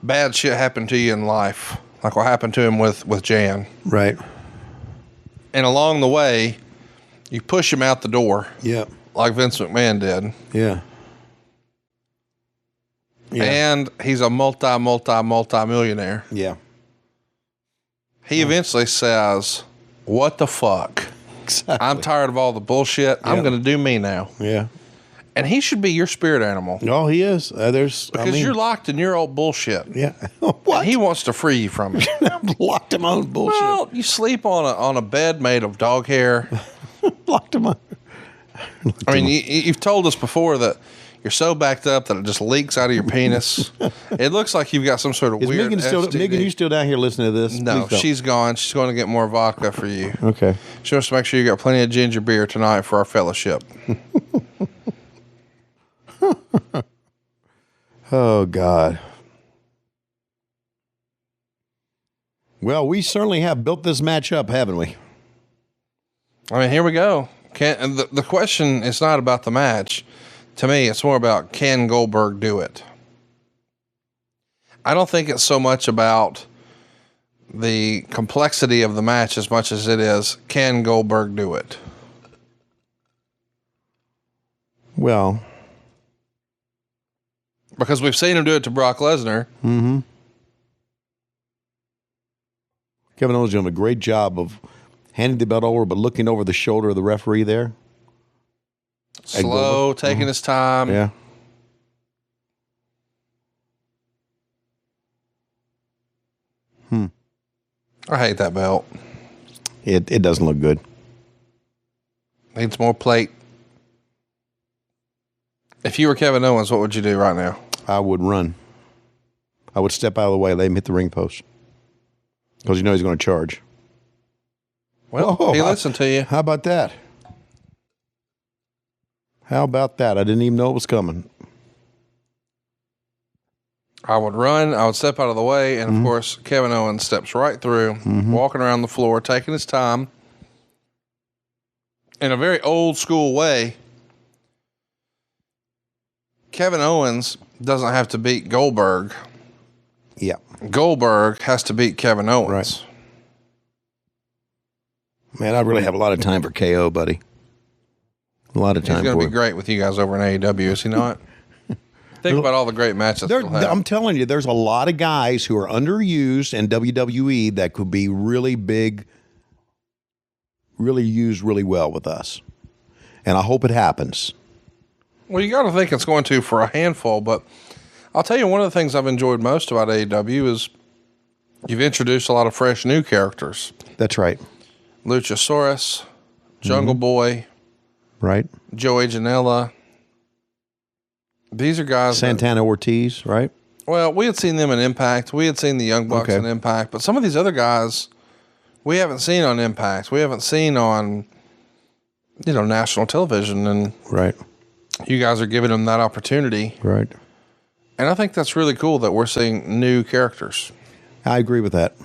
bad shit happen to you in life, like what happened to him with Jan. Right. And along the way, you push him out the door. Yeah. Like Vince McMahon did. Yeah. Yeah. And he's a multi-millionaire. Yeah. He eventually says, what the fuck? Exactly. I'm tired of all the bullshit. I'm going to do me now. Yeah. And he should be your spirit animal. No, he is. Because you're locked in your old bullshit. Yeah. What? And he wants to free you from it. Locked him on bullshit. Well, you sleep on a bed made of dog hair. Locked him on. I mean, you've told us before that you're so backed up that it just leaks out of your penis. It looks like you've got some sort of weird STD. Megan, you still down here listening to this? No, she's gone. She's going to get more vodka for you. Okay. She wants to make sure you got plenty of ginger beer tonight for our fellowship. Oh, God. Well, we certainly have built this match up, haven't we? I mean, here we go. The question is not about the match. To me, it's more about, can Goldberg do it? I don't think it's so much about the complexity of the match as much as it is, can Goldberg do it? Well, because we've seen him do it to Brock Lesnar. Mm-hmm. Kevin Owens doing a great job of handing the belt over, but looking over the shoulder of the referee there. Slow, taking his time. Yeah. I hate that belt. It doesn't look good. Needs more plate. If you were Kevin Owens, what would you do right now? I would run. I would step out of the way, let him hit the ring post. Because you know he's going to charge. Well, he listened to you. How about that? How about that? I didn't even know it was coming. I would run. I would step out of the way. And, of course, Kevin Owens steps right through, walking around the floor, taking his time. In a very old school way, Kevin Owens doesn't have to beat Goldberg. Yeah. Goldberg has to beat Kevin Owens. Right. Man, I really have a lot of time for KO, buddy. A lot of time. He's going to be great with you guys over in AEW, is he not? Think about all the great matches. I'm telling you, there's a lot of guys who are underused in WWE that could be really big, really used really well with us. And I hope it happens. Well, you got to think it's going to for a handful, but I'll tell you one of the things I've enjoyed most about AEW is you've introduced a lot of fresh new characters. That's right. Luchasaurus, Jungle Boy, right? Joey Janela. These are guys. Santana Ortiz, right? Well, we had seen them in Impact. We had seen the Young Bucks in Impact. But some of these other guys, we haven't seen on Impact. We haven't seen on, national television. And right. You guys are giving them that opportunity. Right. And I think that's really cool that we're seeing new characters. I agree with that.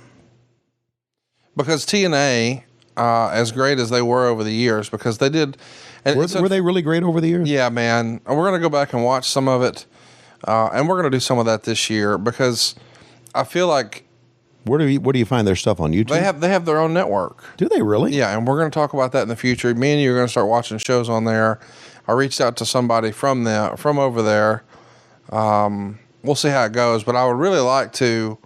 Because TNA, as great as they were over the years, because they did... And were they really great over the years? Yeah, man. And we're going to go back and watch some of it. And we're going to do some of that this year because I feel like... Where do you find their stuff on YouTube? They have their own network. Do they really? Yeah, and we're going to talk about that in the future. Me and you are going to start watching shows on there. I reached out to somebody from over there. We'll see how it goes, but I would really like to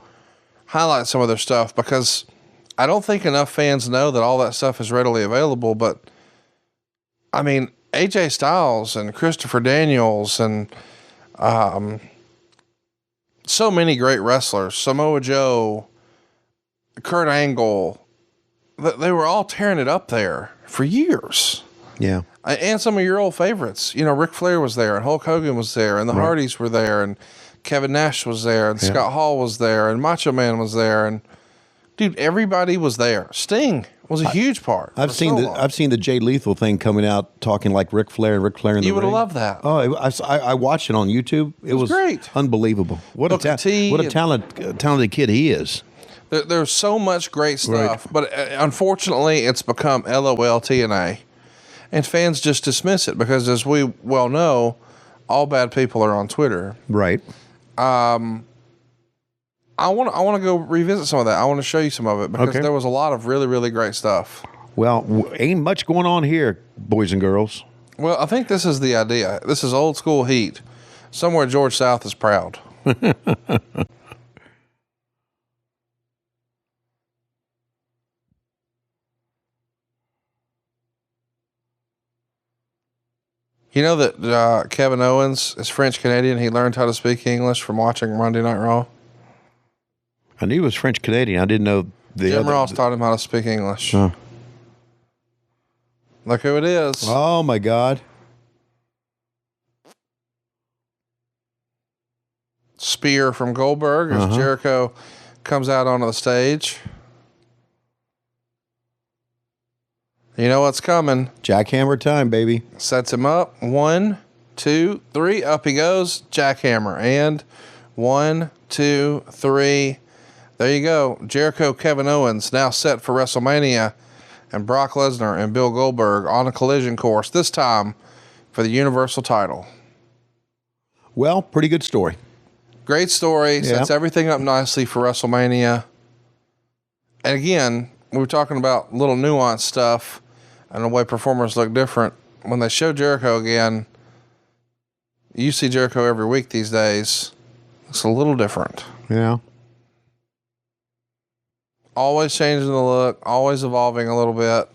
highlight some of their stuff because I don't think enough fans know that all that stuff is readily available. But I mean, AJ Styles and Christopher Daniels and so many great wrestlers, Samoa Joe, Kurt Angle, they were all tearing it up there for years. Yeah. And some of your old favorites. Ric Flair was there, and Hulk Hogan was there, and the Hardys were there, and Kevin Nash was there, and Scott Hall was there, and Macho Man was there, and dude, everybody was there. Sting was a huge part. I've seen the Jay Lethal thing coming out, talking like Ric Flair in the ring. You would have loved that. Oh, I watched it on YouTube. It was great, unbelievable. What a talented kid he is. There's so much great stuff, but unfortunately, it's become LOL TNA. And fans just dismiss it because, as we well know, all bad people are on Twitter. Right. I want to go revisit some of that. I want to show you some of it because there was a lot of really, really great stuff. Well, ain't much going on here, boys and girls. Well, I think this is the idea. This is old school heat. Somewhere George South is proud. You know that Kevin Owens is French Canadian. He learned how to speak English from watching Monday Night Raw. I knew he was French Canadian. I didn't know Jim Ross taught him how to speak English. Huh. Look who it is. Oh my God. Spear from Goldberg as Jericho comes out onto the stage. You know what's coming. Jackhammer time, baby. Sets him up. 1, 2, 3. Up he goes. Jackhammer. And 1, 2, 3. There you go. Jericho, Kevin Owens now set for WrestleMania. And Brock Lesnar and Bill Goldberg on a collision course. This time for the Universal title. Well, pretty good story. Great story. Sets everything up nicely for WrestleMania. And again, we were talking about little nuanced stuff. And the way performers look different. When they show Jericho again, you see Jericho every week these days. It's a little different. Yeah. Always changing the look, always evolving a little bit.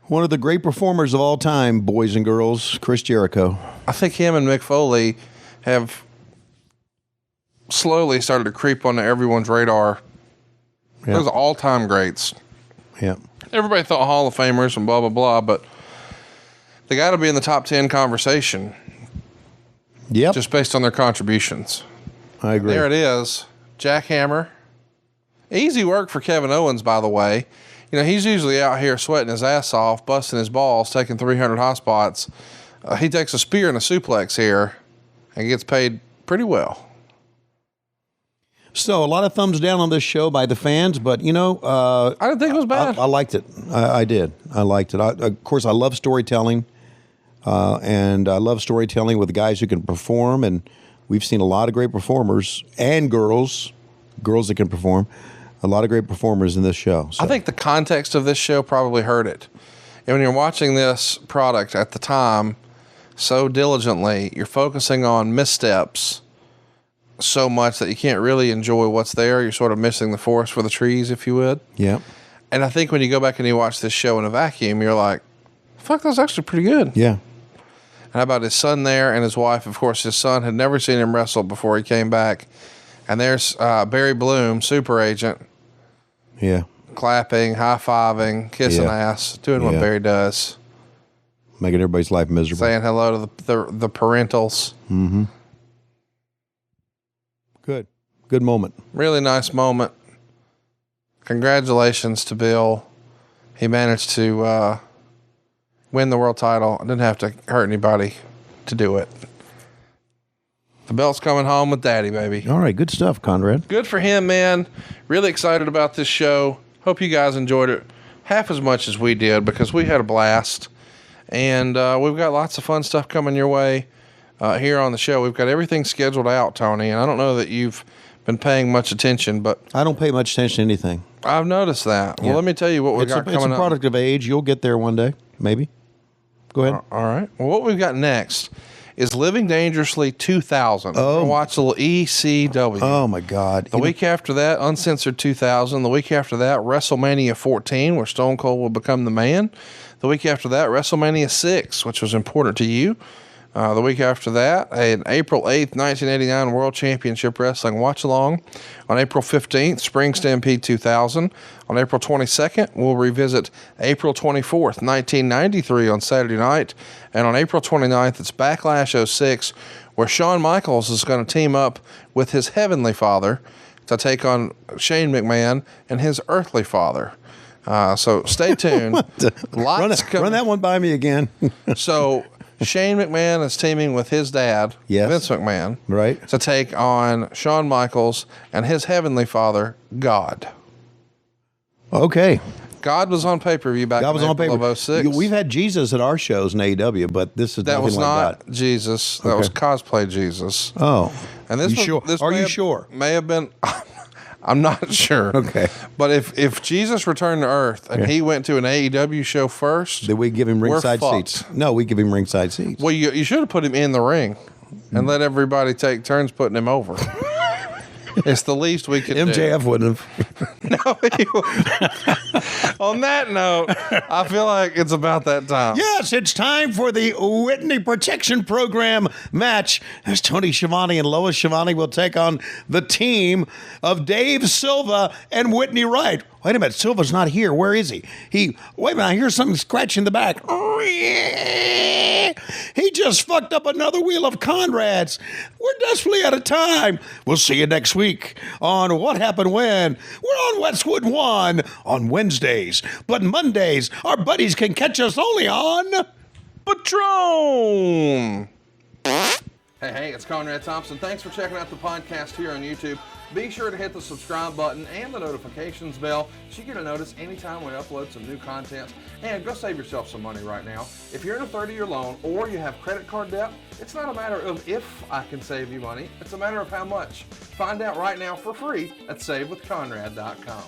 One of the great performers of all time, boys and girls, Chris Jericho. I think him and Mick Foley have slowly started to creep onto everyone's radar. Yeah. Those are all-time greats. Yeah. Everybody thought Hall of Famers and blah, blah, blah, but they got to be in the top 10 conversation. Yep. Just based on their contributions. I agree. There it is. Jackhammer. Easy work for Kevin Owens, by the way. He's usually out here sweating his ass off, busting his balls, taking 300 hot spots. He takes a spear and a suplex here and gets paid pretty well. So, a lot of thumbs down on this show by the fans, but, I didn't think it was bad. I liked it. I did. I liked it. Of course, I love storytelling, and I love storytelling with guys who can perform, and we've seen a lot of great performers and girls that can perform, a lot of great performers in this show. So. I think the context of this show probably hurt it. And when you're watching this product at the time so diligently, you're focusing on missteps so much that you can't really enjoy what's there. You're sort of missing the forest for the trees, if you would. Yeah. And I think when you go back and you watch this show in a vacuum, you're like, fuck, that's actually pretty good. Yeah. And how about his son there and his wife? Of course, his son had never seen him wrestle before he came back. And there's Barry Bloom, super agent. Yeah. Clapping, high-fiving, kissing ass, doing what Barry does. Making everybody's life miserable. Saying hello to the parentals. Mm-hmm. Good moment. Really nice moment. Congratulations to Bill. He managed to win the world title. Didn't have to hurt anybody to do it. The belt's coming home with Daddy, baby. All right, good stuff, Conrad. Good for him, man. Really excited about this show. Hope you guys enjoyed it half as much as we did because we had a blast. And we've got lots of fun stuff coming your way here on the show. We've got everything scheduled out, Tony, and I don't know that you've been paying much attention, but I don't pay much attention to anything. I've noticed that. Well, let me tell you what we've got coming up. It's a product of age. You'll get there one day, maybe. Go ahead. All right. Well, what we've got next is Living Dangerously 2000. We're going to watch a little ECW. Oh, my God. The week after that, Uncensored 2000. The week after that, WrestleMania 14, where Stone Cold will become the man. The week after that, WrestleMania 6, which was important to you. The week after that, an April 8th, 1989 World Championship Wrestling Watch-Along. On April 15th, Spring Stampede 2000. On April 22nd, we'll revisit April 24th, 1993 on Saturday night. And on April 29th, it's Backlash 06, where Shawn Michaels is going to team up with his heavenly father to take on Shane McMahon and his earthly father. So stay tuned. Run that one by me again. So Shane McMahon is teaming with his dad, Vince McMahon, right, to take on Shawn Michaels and his heavenly father, God. Okay. God was on pay-per-view back in April of 06. We've had Jesus at our shows in AEW, but this is that nothing was like not that. Jesus. That was cosplay Jesus. Oh. And this Are you sure? May have been. I'm not sure. Okay. But if Jesus returned to Earth and he went to an AEW show first, then we give him ringside fucked. seats. No, we give him ringside seats. Well, you should have put him in the ring and let everybody take turns putting him over. It's the least we could do. MJF wouldn't have. No, he wouldn't. On that note, I feel like it's about that time. Yes, it's time for the Whitney Protection Program match as Tony Schiavone and Lois Schiavone will take on the team of Dave Silva and Whitney Wright. Wait a minute, Silva's not here. Where is he? Wait a minute, I hear something scratching the back. He just fucked up another wheel of Conrad's. We're desperately out of time. We'll see you next week on What Happened When. We're on Westwood 1 on Wednesdays, but Mondays, our buddies can catch us only on Patron. Hey, it's Conrad Thompson. Thanks for checking out the podcast here on YouTube. Be sure to hit the subscribe button and the notifications bell so you get a notice anytime we upload some new content. And go save yourself some money right now. If you're in a 30-year loan or you have credit card debt, it's not a matter of if I can save you money. It's a matter of how much. Find out right now for free at SaveWithConrad.com.